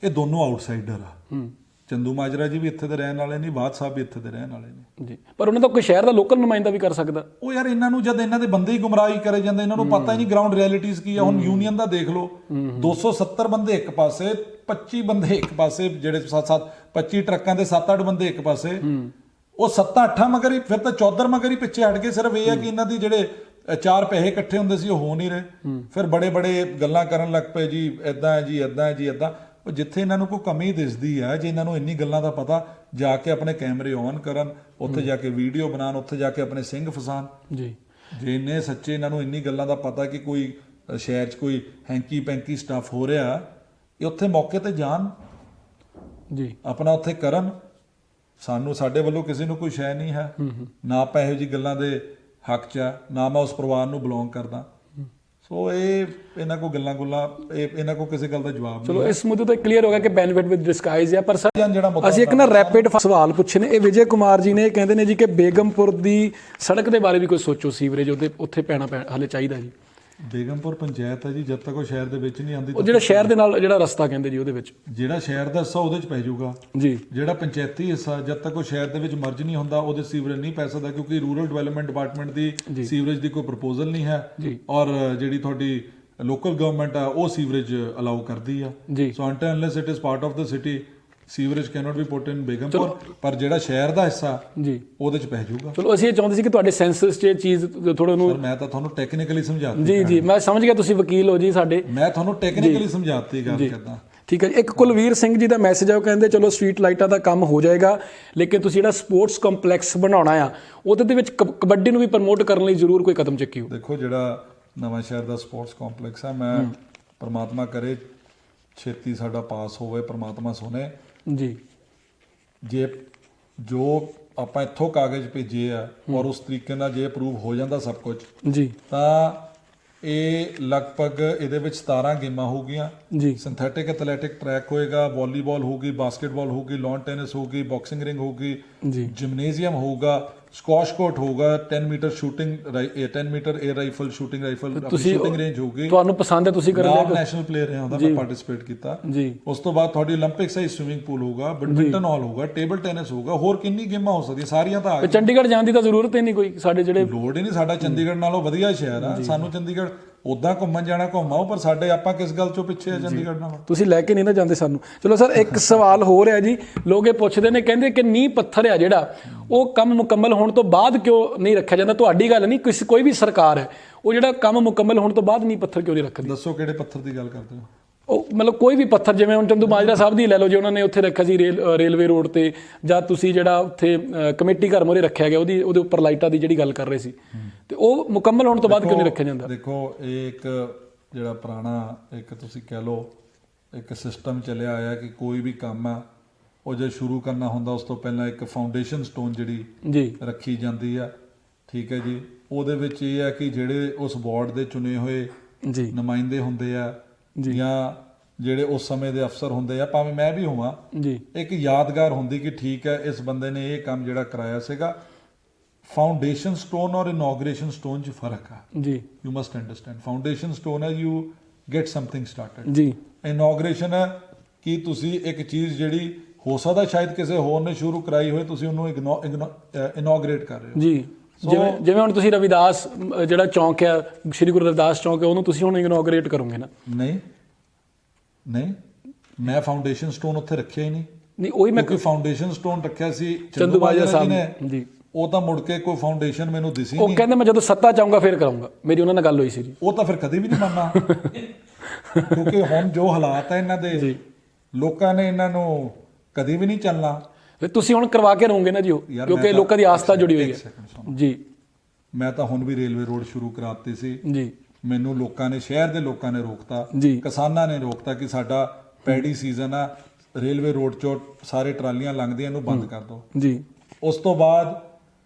ਇਹ ਦੋਨੋਂ ਆਊਟਸਾਈਡਰ ਆ। ਚੰਦੂ ਮਾਜਰਾ ਜੀ ਵੀ ਇੱਥੇ ਦੇ ਰਹਿਣ ਵਾਲੇ ਨਹੀਂ, ਬਾਦ ਸਾਹਿਬ ਵੀ ਇੱਥੇ ਦੇ ਰਹਿਣ ਵਾਲੇ ਨੇ ਜੀ, ਪਰ ਉਹਨਾਂ ਦਾ ਕੋਈ ਸ਼ਹਿਰ ਦਾ ਲੋਕਲ ਨੁਮਾਇੰਦਾ ਵੀ ਕਰ ਸਕਦਾ। ਉਹ ਯਾਰ ਇਹਨਾਂ ਨੂੰ ਜਦ ਇਹਨਾਂ ਦੇ ਬੰਦੇ ਹੀ ਗੁੰਮਰਾਹੀ ਕਰੇ ਜਾਂਦੇ, ਇਹਨਾਂ ਨੂੰ ਪਤਾ ਹੀ ਨਹੀਂ ਗਰਾਊਂਡ ਰਿਐਲਿਟੀਜ਼ ਕੀ ਆ। ਹੁਣ ਯੂਨੀਅਨ ਦਾ ਦੇਖ ਲਓ, 270 ਬੰਦੇ ਇੱਕ ਪਾਸੇ, 25 ਬੰਦੇ ਇੱਕ ਪਾਸੇ, ਜਿਹੜੇ 25 ਟਰੱਕਾਂ ਦੇ 7-8 ਬੰਦੇ ਇੱਕ ਪਾਸੇ, ਉਹ 7-8 ਮਗਰ ਹੀ, ਫਿਰ ਤਾਂ 14 ਮਗਰ ਹੀ ਪਿੱਛੇ ਹਟ ਗਏ। ਸਿਰਫ ਇਹ ਹੈ ਕਿ ਇਹਨਾਂ ਦੀ ਜਿਹੜੇ 4 ਪੈਸੇ ਇਕੱਠੇ ਹੁੰਦੇ ਸੀ ਉਹ ਹੋ ਨਹੀਂ ਰਹੇ। ਫਿਰ ਬੜੇ ਬੜੇ ਗੱਲਾਂ ਕਰਨ ਲੱਗ ਪਏ, ਜੀ ਇਦਾਂ ਹੈ ਜੀ, ਇਦਾਂ ਹੈ ਜੀ, ਇਦਾਂ। ਉਹ ਜਿੱਥੇ ਇਹਨਾਂ ਨੂੰ ਕੋਈ ਕਮੀ ਦਿਸਦੀ ਹੈ, ਜੇ ਇਹਨਾਂ ਨੂੰ ਇੰਨੀ ਗੱਲਾਂ ਦਾ ਪਤਾ, ਜਾ ਕੇ ਆਪਣੇ ਕੈਮਰੇ ਔਨ ਕਰਨ, ਉੱਥੇ ਜਾ ਕੇ ਵੀਡੀਓ ਬਣਾਉਣ, ਉੱਥੇ ਜਾ ਕੇ ਆਪਣੇ ਸਿੰਘ ਫਸਾਣ ਜੀ। ਜੇ ਇੰਨੇ ਸੱਚੇ ਇਹਨਾਂ ਨੂੰ ਇੰਨੀ ਗੱਲਾਂ ਦਾ ਪਤਾ ਕਿ ਕੋਈ ਸ਼ਹਿਰ 'ਚ ਕੋਈ ਹੈਂਕੀ ਪੈਂਕੀ ਸਟੱਫ ਹੋ ਰਿਹਾ, ਇਹ ਉੱਥੇ ਮੌਕੇ ਤੇ ਜਾਣ ਜੀ, ਆਪਣਾ ਉੱਥੇ ਕਰਨ। ਸਾਨੂੰ, ਸਾਡੇ ਵੱਲੋਂ ਕਿਸੇ ਨੂੰ ਕੋਈ ਸ਼ੈ ਨਹੀਂ ਹੈ, ਨਾ ਆਪਾਂ ਇਹੋ ਜਿਹੀ ਗੱਲਾਂ ਦੇ ਹੱਕ 'ਚ ਆ, ਨਾ ਮੈਂ ਉਸ ਪਰਿਵਾਰ ਨੂੰ ਬਿਲੋਂਗ ਕਰਦਾ। ਸੋ ਇਹ ਇਹਨਾਂ ਕੋ ਗੱਲਾਂ ਇਹਨਾਂ ਕੋ ਕਿਸੇ ਗੱਲ ਦਾ ਜਵਾਬ ਨਹੀਂ। ਚਲੋ ਇਸ ਮੁੱਦੇ ਤੋਂ ਕਲੀਅਰ ਹੋ ਗਿਆ ਕਿ ਬੈਨੀਫਿਟ ਵਿਦ ਡਿਸਗਾਈਜ਼ ਹੈ। ਪਰ ਸਰ ਅਸੀਂ ਇੱਕ ਨਾ ਰੈਪਿਡ ਸਵਾਲ ਪੁੱਛੇ ਨੇ, ਇਹ ਵਿਜੇ ਕੁਮਾਰ ਜੀ ਨੇ ਕਹਿੰਦੇ ਨੇ ਜੀ ਕਿ ਬੇਗਮਪੁਰ ਦੀ ਸੜਕ ਦੇ ਬਾਰੇ ਵੀ ਕੋਈ ਸੋਚੋ, ਸੀਵਰੇਜ ਉਹਦੇ ਉੱਥੇ ਪੈਣਾ ਹਾਲੇ ਚਾਹੀਦਾ ਜੀ। ਬੇਗਮਪੁਰ ਪੰਚਾਇਤ ਹੈ ਜੀ, ਜਦ ਤੱਕ ਉਹ ਸ਼ਹਿਰ ਦੇ ਵਿੱਚ ਨਹੀਂ ਆਉਂਦੀ, ਉਹ ਜਿਹੜਾ ਸ਼ਹਿਰ ਦੇ ਨਾਲ ਜਿਹੜਾ ਰਸਤਾ ਕਹਿੰਦੇ ਜੀ ਉਹਦੇ ਵਿੱਚ, ਜਿਹੜਾ ਸ਼ਹਿਰ ਦਾ ਹਿੱਸਾ ਉਹਦੇ 'ਚ ਪੈ ਜਾਊਗਾ ਜੀ। ਜਿਹੜਾ ਪੰਚਾਇਤੀ ਹਿੱਸਾ ਜਦ ਤੱਕ ਉਹ ਸ਼ਹਿਰ ਦੇ ਵਿੱਚ ਮਰਜ ਨਹੀਂ ਹੁੰਦਾ, ਉਹਦੇ ਸੀਵਰੇਜ ਨਹੀਂ ਪੈ ਸਕਦਾ, ਕਿਉਂਕਿ ਰੂਰਲ ਡਿਵੈਲਪਮੈਂਟ ਡਿਪਾਰਟਮੈਂਟ ਦੀ ਸੀਵਰੇਜ ਦੀ ਕੋਈ ਪ੍ਰਪੋਜ਼ਲ ਨਹੀਂ ਹੈ, ਔਰ ਜਿਹੜੀ ਤੁਹਾਡੀ ਲੋਕਲ ਗਵਰਨਮੈਂਟ ਆ ਉਹ ਸੀਵਰੇਜ ਅਲਾਉ ਕਰਦੀ ਆ। So until unless it is part of the city, sewerage cannot be put in Begampur. ਪਰ ਜਿਹੜਾ ਸ਼ਹਿਰ ਦਾ ਹਿੱਸਾ ਜੀ ਉਹਦੇ 'ਚ ਪੈ ਜਾਊਗਾ। ਚਲੋ ਅਸੀਂ ਇਹ ਚਾਹੁੰਦੇ ਸੀ ਕਿ ਤੁਹਾਡੇ ਸੈਂਸਸ 'ਚ ਇਹ ਚੀਜ਼ ਥੋੜਾ ਨੂੰ, ਮੈਂ ਤਾਂ ਤੁਹਾਨੂੰ ਟੈਕਨੀਕਲੀ ਸਮਝਾਤੀ ਜੀ। ਜੀ ਮੈਂ ਸਮਝ ਗਿਆ, ਤੁਸੀਂ ਵਕੀਲ ਹੋ ਜੀ ਸਾਡੇ, ਮੈਂ ਤੁਹਾਨੂੰ ਟੈਕਨੀਕਲੀ ਸਮਝਾਤੀ ਗੱਲ ਕਰਦਾ। ਠੀਕ ਹੈ ਜੀ। ਇੱਕ ਕੁਲਵੀਰ ਸਿੰਘ ਜੀ ਦਾ ਮੈਸੇਜ ਆ, ਉਹ ਕਹਿੰਦੇ ਚਲੋ ਸਟਰੀਟ ਲਾਈਟਾਂ ਦਾ ਕੰਮ ਹੋ ਜਾਏਗਾ, ਲੇਕਿਨ ਤੁਸੀਂ ਜਿਹੜਾ ਸਪੋਰਟਸ ਕੰਪਲੈਕਸ ਬਣਾਉਣਾ ਆ ਉਹਦੇ ਦੇ ਵਿੱਚ ਕਬੱਡੀ ਨੂੰ ਵੀ ਪ੍ਰਮੋਟ ਕਰਨ ਲਈ ਜ਼ਰੂਰ ਕੋਈ ਕਦਮ ਚੱਕਿਓ। ਦੇਖੋ ਜਿਹੜਾ ਨਵਾਂ ਸ਼ਹਿਰ ਦਾ ਸਪੋਰਟਸ ਕੰਪਲੈਕਸ ਆ, ਮੈਂ ਪ੍ਰਮਾਤਮਾ ਕਰੇ ਛੇਤੀ ਸਾਡਾ ਪਾਸ ਹੋਵੇ, ਪ੍ਰਮਾਤਮਾ ਸੁਣੇ ਜੀ। ਜੇ ਜੋ ਆਪਾਂ ਇੱਥੋਂ ਕਾਗਜ਼ ਭੇਜੇ ਆ ਔਰ ਉਸ ਤਰੀਕੇ ਨਾਲ ਜੇ ਅਪਰੂਵ ਹੋ ਜਾਂਦਾ ਸਭ ਕੁਝ ਜੀ, ਤਾਂ ਇਹ ਲਗਭਗ ਇਹਦੇ ਵਿੱਚ 17 ਗੇਮਾਂ ਹੋਊਗੀਆਂ ਜੀ। ਸਿੰਥੈਟਿਕ ਐਥਲੈਟਿਕ ਟਰੈਕ ਹੋਏਗਾ, ਵਾਲੀਬਾਲ ਹੋਊਗੀ, ਬਾਸਕਟਬਾਲ ਹੋਊਗੀ, ਲਾਨ ਟੈਨਿਸ ਹੋਊਗੀ, ਬਾਕਸਿੰਗ ਰਿੰਗ ਹੋਊਗੀ ਜੀ, ਜਿਮਨੇਜ਼ੀਅਮ ਹੋਊਗਾ, ਸਕੁਐਸ਼ ਕੋਰਟ ਹੋਊਗਾ, 10 metre shooting, 10 metre air rifle, shooting rifle, shooting range ਹੋਊਗੀ। ਤੁਹਾਨੂੰ ਪਸੰਦ ਹੈ, ਤੁਸੀਂ ਕਰਦੇ ਹੋ, ਨੈਸ਼ਨਲ ਪਲੇਅਰ ਹਾਂ ਉਹਦਾ, ਮੈਂ ਪਾਰਟਿਸਿਪੇਟ ਕੀਤਾ ਜੀ। ਉਸ ਤੋਂ ਬਾਅਦ ਤੁਹਾਡੀ 올림픽 ਸਾਈਜ਼ ਸਵਿਮਿੰਗ ਪੂਲ ਹੋਊਗਾ, ਬੈਡਮਿੰਟਨ ਹਾਲ ਹੋਊਗਾ, ਟੇਬਲ ਟੈਨਿਸ ਹੋਊਗਾ, ਹੋਰ ਕਿੰਨੀ ਗੇਮਾਂ ਹੋ ਸਕਦੀਆਂ, ਸਾਰੀਆਂ ਤਾਂ ਆ ਗਈਆਂ। ਚੰਡੀਗੜ੍ਹ ਜਾਣ ਦੀ ਤਾਂ ਜ਼ਰੂਰਤ ਹੀ ਨਹੀਂ ਕੋਈ, ਸਾਡੇ ਜਿਹੜੇ ਲੋੜ ਹੀ ਨਹੀਂ, ਸਾਡਾ ਚੰਡੀਗੜ੍ਹ ਨਾਲੋਂ ਵਧੀਆ ਸ਼ਹਿਰ ਆ। ਸਾਨੂੰ ਚੰਡੀਗੜ੍ਹ ਉਦਾਂ ਘੁੰਮਣ ਜਾਣਾ ਘੁੰਮਾਓ, ਪਰ ਸਾਡੇ ਆਪਾਂ ਕਿਸ ਗੱਲ ਚੋਂ ਪਿੱਛੇ ਆ ਚੰਡੀਗੜ੍ਹ ਨਾਲ? ਤੁਸੀਂ ਲੈ ਕੇ ਨਹੀਂ ਨਾ ਜਾਂਦੇ ਸਾਨੂੰ। ਚਲੋ ਸਰ, ਇੱਕ ਸਵਾਲ ਹੋਰ ਹੈ ਜੀ, ਲੋਕ ਇਹ ਪੁੱਛਦੇ ਨੇ, ਕਹਿੰਦੇ ਕਿ ਨੀਂਹ ਪੱਥਰ ਆ ਜਿਹੜਾ, ਉਹ ਕੰਮ ਮੁਕੰਮਲ ਹੋਣ ਤੋਂ ਬਾਅਦ ਕਿਉਂ ਨਹੀਂ ਰੱਖਿਆ ਜਾਂਦਾ? ਤੁਹਾਡੀ ਗੱਲ ਨਹੀਂ, ਕੋਈ ਵੀ ਸਰਕਾਰ ਹੈ, ਉਹ ਜਿਹੜਾ ਕੰਮ ਮੁਕੰਮਲ ਹੋਣ ਤੋਂ ਬਾਅਦ ਨੀਂਹ ਪੱਥਰ ਕਿਉਂ ਨਹੀਂ ਰੱਖਦੀ? ਦੱਸੋ ਕਿਹੜੇ ਪੱਥਰ ਦੀ ਗੱਲ ਕਰਦੇ ਹੋ? ਉਹ ਮਤਲਬ ਕੋਈ ਵੀ ਪੱਥਰ, ਜਿਵੇਂ ਹੁਣ ਚੰਦੂ ਮਾਜਰਾ ਸਾਹਿਬ ਦੀ ਲੈ ਲਓ ਜੀ, ਉਹਨਾਂ ਨੇ ਉੱਥੇ ਰੱਖਿਆ ਸੀ ਰੇਲਵੇ ਰੋਡ ਤੇ, ਜਾਂ ਤੁਸੀਂ ਜਿਹੜਾ ਉੱਥੇ ਕਮੇਟੀ ਘਰ ਮੂਹਰੇ ਰੱਖਿਆ ਗਿਆ, ਉਹਦੇ ਉੱਪਰ ਲਾਈਟਾਂ ਦੀ ਜਿਹੜੀ ਗੱਲ ਕਰ ਰਹੇ ਸੀ, ਤੇ ਉਹ ਮੁਕੰਮਲ ਹੋਣ ਤੋਂ ਬਾਅਦ ਕਿਉਂ ਨਹੀਂ ਰੱਖਿਆ ਜਾਂਦਾ? ਦੇਖੋ, ਇਹ ਇੱਕ ਜਿਹੜਾ ਪੁਰਾਣਾ ਇੱਕ ਤੁਸੀਂ ਕਹਿ ਲਓ ਇੱਕ ਸਿਸਟਮ ਚੱਲਿਆ ਆਇਆ ਕਿ ਕੋਈ ਵੀ ਕੰਮ ਆ ਉਹ ਜੇ ਸ਼ੁਰੂ ਕਰਨਾ ਹੁੰਦਾ ਉਸ ਤੋਂ ਪਹਿਲਾਂ ਇੱਕ ਫਾਊਂਡੇਸ਼ਨ ਸਟੋਨ ਜਿਹੜੀ ਜੀ ਰੱਖੀ ਜਾਂਦੀ ਆ, ਠੀਕ ਹੈ ਜੀ। ਉਹਦੇ ਵਿੱਚ ਇਹ ਆ ਕਿ ਜਿਹੜੇ ਉਸ ਬੋਰਡ ਦੇ ਚੁਣੇ ਹੋਏ ਜੀ ਨੁਮਾਇੰਦੇ ਹੁੰਦੇ ਆ ਜਾਂ ਜਿਹੜੇ ਉਸ ਸਮੇਂ ਦੇ ਅਫਸਰ ਹੁੰਦੇ ਆ, ਭਾਵੇਂ ਮੈਂ ਵੀ ਹੋਵਾਂ ਜੀ, ਇੱਕ ਯਾਦਗਾਰ ਹੁੰਦੀ ਕਿ ਠੀਕ ਹੈ ਇਸ ਬੰਦੇ ਨੇ ਇਹ ਕੰਮ ਜਿਹੜਾ ਕਰਾਇਆ ਸੀਗਾ। ਫਾਊਂਡੇਸ਼ਨ ਸਟੋਨ ਔਰ ਇਨੋਗ੍ਰੇਸ਼ਨ ਸਟੋਨ 'ਚ ਫਰਕ ਆ ਜੀ, you must understand. Foundation stone ਹੈ ਯੂ ਗੈਟ ਸਮਥਿੰਗ ਸਟਾਰਟਡ ਜੀ, ਇਨੋਗ੍ਰੇਸ਼ਨ ਹੈ ਕਿ ਤੁਸੀਂ ਇੱਕ ਚੀਜ਼ ਜਿਹੜੀ ਹੋ ਸਕਦਾ ਸ਼ਾਇਦ ਕਿਸੇ ਹੋਰ ਨੇ ਸ਼ੁਰੂ ਕਰਾਈ ਹੋਏ, ਤੁਸੀਂ ਉਹਨੂੰ ਇਨੋਗ੍ਰੇਟ ਕਰ ਰਹੇ ਹੋ ਜੀ। ਜਿਵੇਂ ਹੁਣ ਤੁਸੀਂ ਰਵਿਦਾਸ ਜਿਹੜਾ ਚੌਂਕ ਹੈ, ਸ਼੍ਰੀ ਗੁਰੂ ਰਵਿਦਾਸ ਚੌਂਕ ਹੈ, ਉਹਨੂੰ ਤੁਸੀਂ ਹੁਣ ਇਨੋਗ੍ਰੇਟ ਕਰੋਗੇ ਨਾ? ਨਹੀਂ, ਮੈਂ ਫਾਊਂਡੇਸ਼ਨ ਸਟੋਨ ਉੱਥੇ ਰੱਖਿਆ ਹੀ ਨਹੀਂ। ਉਹੀ ਮੈਂ ਫਾਊਂਡੇਸ਼ਨ ਸਟੋਨ ਰੱਖਿਆ ਸੀ ਚੰਦੂ ਮਾਜਰਾ ਸਾਹਿਬ ਨੇ ਜੀ, ਉਹ ਤਾਂ ਮੁੜ ਕੇ ਕੋਈ ਫਾਊਂਡੇਸ਼ਨ ਮੈਨੂੰ ਦਿਸੀ ਨਹੀਂ। ਉਹ ਕਹਿੰਦੇ ਮੈਂ ਜਦੋਂ ਸੱਤਾ ਚਾਹੂੰਗਾ ਫਿਰ ਕਰਾਂਗਾ, ਮੇਰੀ ਉਹਨਾਂ ਨਾਲ ਗੱਲ ਹੋਈ ਸੀ ਜੀ। ਉਹ ਤਾਂ ਫਿਰ ਕਦੇ ਵੀ ਨਹੀਂ ਮੰਨਣਾ ਕਿਉਂਕਿ ਹੁਣ ਜੋ ਹਾਲਾਤ ਹੈ ਇਹਨਾਂ ਦੇ, ਲੋਕਾਂ ਨੇ ਇਹਨਾਂ ਨੂੰ ਕਦੇ ਵੀ ਨਹੀਂ ਚੱਲਣਾ। ਤੁਸੀਂ ਹੁਣ ਕਰਵਾ ਕੇ ਰਹੋਗੇ ਨਾ ਜੀ ਉਹ, ਕਿਉਂਕਿ ਲੋਕਾਂ ਦੀ ਆਸਥਾ ਜੁੜੀ ਹੋਈ ਹੈ ਜੀ। ਮੈਂ ਤਾਂ ਹੁਣ ਵੀ ਰੇਲਵੇ ਰੋਡ ਸ਼ੁਰੂ ਕਰਾਤੀ ਸੀ ਜੀ, ਮੈਨੂੰ ਲੋਕਾਂ ਨੇ, ਸ਼ਹਿਰ ਦੇ ਲੋਕਾਂ ਨੇ ਰੋਕਤਾ, ਕਿਸਾਨਾਂ ਨੇ ਰੋਕਤਾ ਕਿ ਸਾਡਾ ਪੈਡੀ ਸੀਜ਼ਨ ਆ, ਰੇਲਵੇ ਰੋਡ ਚੋਂ ਸਾਰੇ ਟਰਾਲੀਆਂ ਲੰਘਦੀਆਂ, ਇਹਨੂੰ ਬੰਦ ਕਰ ਦਿਓ ਜੀ। ਉਸ ਤੋਂ ਬਾਅਦ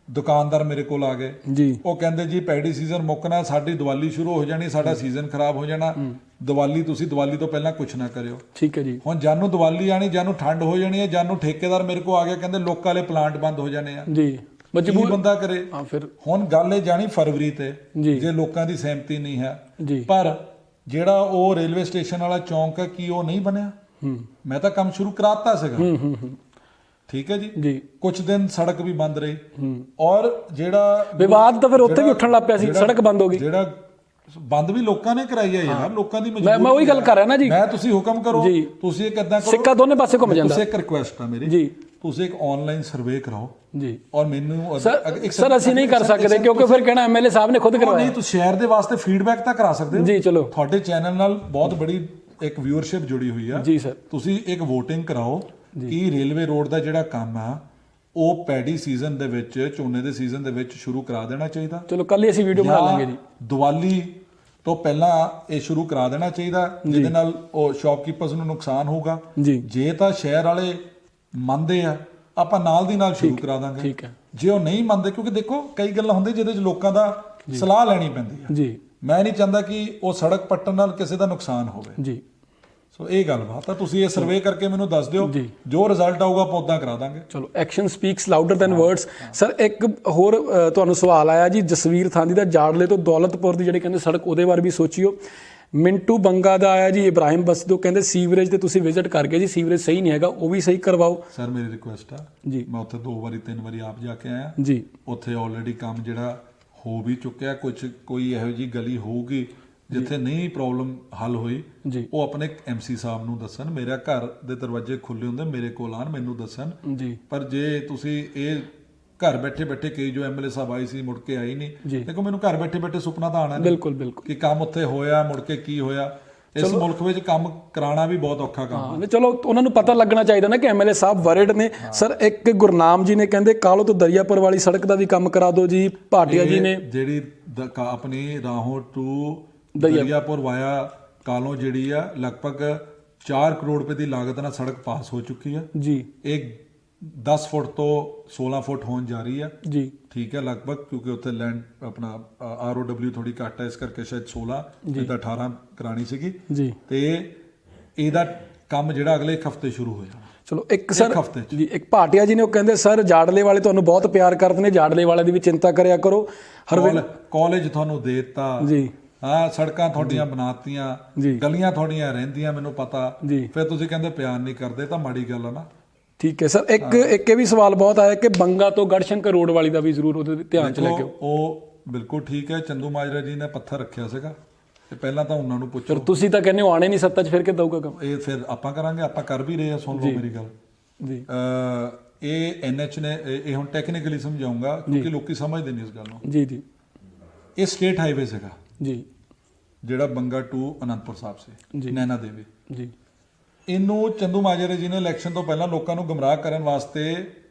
ਦੁਕਾਨਦਾਰ ਮੇਰੇ ਕੋਲ ਆ ਗਏ ਜੀ, ਉਹ ਕਹਿੰਦੇ ਜੀ ਪੈਡੀ ਸੀਜ਼ਨ ਮੁੱਕਣਾ, ਸਾਡੀ ਦੀਵਾਲੀ ਸ਼ੁਰੂ ਹੋ ਜਾਣੀ, ਸਾਡਾ ਸੀਜ਼ਨ ਖਰਾਬ ਹੋ ਜਾਣਾ, ਦੀਵਾਲੀ ਤੋਂ ਪਹਿਲਾਂ ਕੁਝ ਨਾ ਕਰਿਓ। ਠੀਕ ਹੈ ਜੀ। ਹੁਣ ਜਾਨੂੰ ਦੀਵਾਲੀ ਆਣੀ, ਜਾਨੂੰ ਠੰਡ ਹੋ ਜਾਣੀ ਹੈ, ਜਾਨੂੰ ਠੇਕੇਦਾਰ ਮੇਰੇ ਕੋਲ ਆ ਗਿਆ, ਕਹਿੰਦੇ ਲੋਕਾਂ ਵਾਲੇ ਪਲਾਂਟ ਬੰਦ ਹੋ ਜਾਣੇ ਆ ਜੀ, ਮਜਬੂਰ ਬੰਦਾ ਕਰੇ। ਫਿਰ ਹੁਣ ਗੱਲ ਇਹ ਜਾਣੀ ਫਰਵਰੀ ਤੇ, ਜੇ ਲੋਕਾਂ ਦੀ ਸਹਿਮਤੀ ਨਹੀਂ ਹੈ ਜੀ। ਪਰ ਜਿਹੜਾ ਉਹ ਰੇਲਵੇ ਸਟੇਸ਼ਨ ਵਾਲਾ ਚੌਂਕ ਹੈ, ਕੀ ਉਹ ਨਹੀਂ ਬਣਿਆ? ਮੈਂ ਤਾਂ ਕੰਮ ਸ਼ੁਰੂ ਕਰਾਤਾ ਸੀਗਾ, ਠੀਕ ਹੈ ਜੀ। ਕੁਝ ਦਿਨ ਸੜਕ ਵੀ ਬੰਦ ਰਹੀ, ਔਰ ਜਿਹੜਾ ਵਿਵਾਦ ਤਾਂ ਫਿਰ ਉੱਥੇ ਵੀ ਉੱਠਣ ਲੱਗ ਪਿਆ ਸੀ, ਸੜਕ ਬੰਦ ਹੋ ਗਈ। ਜਿਹੜਾ ਬੰਦ ਵੀ ਲੋਕਾਂ ਨੇ ਕਰਾਈ ਹੈ ਯਾਰ, ਲੋਕਾਂ ਦੀ ਮਜਬੂਰੀ। ਮੈਂ ਉਹੀ ਗੱਲ ਕਰ ਰਿਹਾ ਨਾ ਜੀ, ਮੈਂ ਤੁਸੀਂ ਹੁਕਮ ਕਰੋ, ਤੁਸੀਂ ਇਹ ਕਿੱਦਾਂ ਕਰੋ, ਸਿੱਕਾ ਦੋਨੇ ਪਾਸੇ ਘੁੰਮ ਜਾਂਦਾ। ਤੁਸੀਂ ਇੱਕ ਰਿਕੁਐਸਟ ਆ ਮੇਰੀ ਜੀ, ਤੁਸੀਂ ਇੱਕ ਆਨਲਾਈਨ ਸਰਵੇ ਕਰਾਓ ਜੀ, ਔਰ ਮੈਨੂੰ ਸਰ ਅਸੀਂ ਨਹੀਂ ਕਰ ਸਕਦੇ ਕਿਉਂਕਿ ਫਿਰ ਕਹਿਣਾ ਐਮਐਲਏ ਸਾਹਿਬ ਨੇ ਖੁਦ ਕਰਵਾਇਆ। ਨਹੀਂ, ਤੁਸੀਂ ਸ਼ਹਿਰ ਦੇ ਵਾਸਤੇ ਫੀਡਬੈਕ ਤਾਂ ਕਰਾ ਸਕਦੇ ਹੋ ਜੀ। ਚਲੋ, ਤੁਹਾਡੇ ਚੈਨਲ ਨਾਲ ਬਹੁਤ ਬੜੀ ਇੱਕ ਵਿਊਅਰਸ਼ਿਪ ਜੁੜੀ ਹੋਈ ਆ ਜੀ ਸਰ। ਤੁਸੀਂ ਇੱਕ VOTING ਕਰਾਓ ਕਿ ਰੇਲਵੇ ਰੋਡ ਦਾ ਜਿਹੜਾ ਕੰਮ ਆ ਉਹ ਪੈਡੀ ਸੀਜ਼ਨ ਦੇ ਵਿੱਚ, ਝੋਨੇ ਦੇ ਸੀਜ਼ਨ ਦੇ ਵਿੱਚ ਸ਼ੁਰੂ ਕਰਾ ਦੇਣਾ ਚਾਹੀਦਾ। ਚਲੋ ਕੱਲ ਹੀ ਅਸੀਂ ਵੀਡੀਓ ਬਣਾ ਲਾਂਗੇ ਜੀ। ਦੀਵਾਲੀ ਤੋਂ ਪਹਿਲਾਂ ਇਹ ਸ਼ੁਰੂ ਕਰਾ ਦੇਣਾ ਚਾਹੀਦਾ, ਜਿਹਦੇ ਨਾਲ ਉਹ ਸ਼ਾਪਕੀਪਰਸ ਨੂੰ ਨੁਕਸਾਨ ਹੋਊਗਾ। ਜੇ ਤਾਂ ਸ਼ਹਿਰ ਵਾਲੇ ਮੰਨਦੇ ਆ, ਆਪਾਂ ਨਾਲ ਦੀ ਨਾਲ ਸ਼ੁਰੂ ਕਰਾ ਦਾਂਗੇ। ਠੀਕ ਹੈ। ਜੇ ਉਹ ਨਹੀਂ ਮੰਨਦੇ, ਕਿਉਂਕਿ ਦੇਖੋ ਕਈ ਗੱਲਾਂ ਹੁੰਦੀਆਂ ਜਿਹਦੇ 'ਚ ਲੋਕਾਂ ਦਾ ਸਲਾਹ ਲੈਣੀ ਪੈਂਦੀ ਹੈ ਜੀ। ਮੈਂ ਨਹੀਂ ਚਾਹੁੰਦਾ ਕਿ ਉਹ ਸੜਕ ਪੱਟਣ ਨਾਲ ਕਿਸੇ ਦਾ ਨੁਕਸਾਨ ਹੋਵੇ ਜੀ। ਸੋ ਇਹ ਗੱਲਬਾਤ ਆ, ਤੁਸੀਂ ਇਹ ਸਰਵੇ ਕਰਕੇ ਮੈਨੂੰ ਦੱਸ ਦਿਓ, ਜੋ ਰਿਜ਼ਲਟ ਆਊਗਾ ਆਪਾਂ ਉਦਾਂ ਕਰਾ ਦਾਂਗੇ। ਚਲੋ, action speaks louder then words. Sir ਇੱਕ ਹੋਰ ਤੁਹਾਨੂੰ ਸਵਾਲ ਆਇਆ ਜੀ, ਜਸਵੀਰ ਥਾਂਦੀ ਦਾ, ਜਾੜਲੇ ਤੋਂ ਦੌਲਤਪੁਰ ਦੀ ਜਿਹੜੀ ਕਹਿੰਦੇ ਸੜਕ, ਉਹਦੇ ਬਾਰੇ ਵੀ ਸੋਚਿਓ। ਮਿੰਟੂ ਬੰਗਾ ਦਾ ਆਇਆ ਜੀ, ਇਬਰਾਹਿਮ ਬਸਤੀ ਤੋਂ, ਕਹਿੰਦੇ ਸੀਵਰੇਜ ਤੇ ਤੁਸੀਂ ਵਿਜ਼ਿਟ ਕਰਕੇ ਜੀ, ਸੀਵਰੇਜ ਸਹੀ ਨਹੀਂ ਹੈਗਾ, ਉਹ ਵੀ ਸਹੀ ਕਰਵਾਓ। ਸਰ ਮੇਰੀ ਰਿਕੁਐਸਟ ਆ ਜੀ, ਮੈਂ ਉੱਥੇ 2-3 ਵਾਰੀ ਆਪ ਜਾ ਕੇ ਆਇਆ ਜੀ, ਉੱਥੇ ਆਲਰੇਡੀ ਕੰਮ ਜਿਹੜਾ ਹੋ ਵੀ ਚੁੱਕਿਆ। ਕੋਈ ਇਹੋ ਜਿਹੀ ਗਲੀ ਹੋਊਗੀ ਜਿੱਥੇ ਨਹੀਂ ਪ੍ਰੋਬਲਮ ਹੱਲ ਹੋਈ, ਉਹ ਆਪਣੇ MC ਸਾਹਿਬ ਨੂੰ ਦੱਸਣ, ਮੇਰਾ ਘਰ ਦੇ ਦਰਵਾਜ਼ੇ ਖੁੱਲੇ ਹੁੰਦੇ, ਮੇਰੇ ਕੋਲ ਆਣ, ਮੈਨੂੰ ਦੱਸਣ ਜੀ। ਪਰ ਜੇ ਤੁਸੀਂ ਇਹ ਘਰ ਬੈਠੇ ਬੈਠੇ, ਕਈ ਜੋ MLA ਸਾਹਿਬ ਆਈ ਸੀ ਮੁੜ ਕੇ ਆਈ ਨਹੀਂ, ਦੇਖੋ ਮੈਨੂੰ ਘਰ ਬੈਠੇ ਬੈਠੇ ਸੁਪਨਾ ਤਾਂ ਆਣਾ ਨਹੀਂ ਕਿ ਕੰਮ ਉੱਥੇ ਹੋਇਆ, ਮੁੜ ਕੇ ਕੀ ਹੋਇਆ। ਇਸ ਮੁਲਕ ਵਿੱਚ ਕੰਮ ਕਰਾਉਣਾ ਵੀ ਬਹੁਤ ਔਖਾ ਕੰਮ ਹੈ। ਚਲੋ, ਉਹਨਾਂ ਨੂੰ ਪਤਾ ਲੱਗਣਾ ਚਾਹੀਦਾ ਨਾ ਕਿ MLA ਸਾਹਿਬ ਵਰਡ ਨੇ। ਸਰ ਇੱਕ ਗੁਰਨਾਮ ਜੀ ਨੇ ਕਹਿੰਦੇ ਕਾਲੋ ਤੋਂ ਦਰਿਆਪੁਰ ਵਾਲੀ ਸੜਕ ਦਾ ਵੀ ਕੰਮ ਕਰਾ ਦਿਓ ਜੀ। ਭਾਟੀਆ ਜੀ ਨੇ ਜਿਹੜੀ ਆਪਣੀ ਰਾਹੋਂ ਟੂ ਦਰਿਆਪੁਰ ਵਾਇਆ ਕਾਲੋਂ ਜਿਹੜੀ ਆ, ਲਗਭਗ 4 ਕਰੋੜ ਰੁਪਏ ਦੀ ਲਾਗਤ ਨਾਲ ਸੜਕ ਪਾਸ ਹੋ ਚੁੱਕੀ ਆ ਜੀ। ਇਹ 10 ਫੁੱਟ ਤੋਂ 16 ਫੁੱਟ ਹੋਣ ਜਾ ਰਹੀ ਆ ਜੀ, ਠੀਕ ਹੈ ਲਗਭਗ, ਕਿਉਂਕਿ ਉੱਥੇ ਲੈਂਡ ਆਪਣਾ ROW ਥੋੜੀ ਘੱਟ ਹੈ, ਇਸ ਕਰਕੇ ਸ਼ਾਇਦ 16 ਜਿੱਦਾਂ 18 ਕਰਾਣੀ ਸੀਗੀ ਜੀ। ਤੇ ਇਹਦਾ ਕੰਮ ਜਿਹੜਾ ਅਗਲੇ ਇੱਕ ਹਫ਼ਤੇ ਸ਼ੁਰੂ ਹੋ ਜਾਣਾ। ਚਲੋ, ਇੱਕ ਸਰ ਜੀ, ਇੱਕ ਭਾਟੀਆ ਜੀ ਨੇ, ਉਹ ਕਹਿੰਦੇ ਸਰ ਜਾੜਲੇ ਵਾਲੇ ਤੁਹਾਨੂੰ ਬਹੁਤ ਪਿਆਰ ਕਰਦੇ ਨੇ, ਜਾੜਲੇ ਵਾਲੇ ਦੀ ਵੀ ਚਿੰਤਾ ਕਰਿਆ ਕਰੋ। ਕਾਲਜ ਤੁਹਾਨੂੰ ਦੇ ਦਿੱਤਾ ਜੀ, ਹਾਂ, ਸੜਕਾਂ ਤੁਹਾਡੀਆਂ ਬਣਾਤੀਆਂ, ਗਲੀਆਂ ਤੁਹਾਡੀਆਂ ਰਹਿੰਦੀਆਂ, ਮੈਨੂੰ ਪਤਾ, ਫਿਰ ਤੁਸੀਂ ਕਹਿੰਦੇ ਪਿਆਰ ਨਹੀਂ ਕਰਦੇ, ਤਾਂ ਮਾੜੀ ਗੱਲ ਆ ਨਾ। ਠੀਕ ਹੈ ਸਰ। ਇੱਕ ਇਹ ਵੀ ਸਵਾਲ ਬਹੁਤ ਆਇਆ ਕਿ ਬੰਗਾ ਤੋਂ ਗੜਸ਼ੰਕਰ ਰੋਡ ਵਾਲੀ ਦਾ ਵੀ ਜ਼ਰੂਰ ਉਹਦੇ ਧਿਆਨ ਚ ਲੈ ਕੇ। ਉਹ ਬਿਲਕੁਲ ਠੀਕ ਹੈ, ਚੰਦੂ ਮਾਜਰਾ ਜੀ ਨੇ ਪੱਥਰ ਰੱਖਿਆ ਸੀਗਾ, ਤੇ ਪਹਿਲਾਂ ਤਾਂ ਉਹਨਾਂ ਨੂੰ ਫਿਰ ਪੁੱਛੋ। ਤੁਸੀਂ ਤਾਂ ਕਹਿੰਦੇ ਹੋ ਆਣੇ ਨਹੀਂ ਸੱਤਾ 'ਚ, ਫਿਰ ਕਿੱਦਾਂ ਹੋਊਗਾ ਕੰਮ? ਇਹ ਫਿਰ ਆਪਾਂ ਕਰਾਂਗੇ, ਆਪਾਂ ਕਰ ਵੀ ਰਹੇ ਆ, ਸੁਣ ਲਓ ਮੇਰੀ ਗੱਲ ਜੀ। ਇਹ NH ਨੇ ਇਹ ਹੁਣ ਟੈਕਨੀਕਲੀ ਸਮਝਾਉਂਗਾ ਕਿਉਂਕਿ ਲੋਕੀ ਸਮਝਦੇ ਨਹੀਂ ਇਸ ਗੱਲ ਨੂੰ। ਜੀ ਜੀ। ਇਹ ਸਟੇਟ ਹਾਈਵੇ ਸੀਗਾ ਜੀ ਜਿਹੜਾ ਬੰਗਾ ਟੂ ਅਨੰਦਪੁਰ ਸਾਹਿਬ ਸੀ, ਨੈਣਾ ਦੇਵੀ ਜੀ। ਇਹਨੂੰ ਚੰਦੂ ਮਾਜਰੇ ਜੀ ਨੇ ਇਲੈਕਸ਼ਨ ਤੋਂ ਪਹਿਲਾਂ ਲੋਕਾਂ ਨੂੰ ਗੁੰਮਰਾਹ ਕਰਨ ਵਾਸਤੇ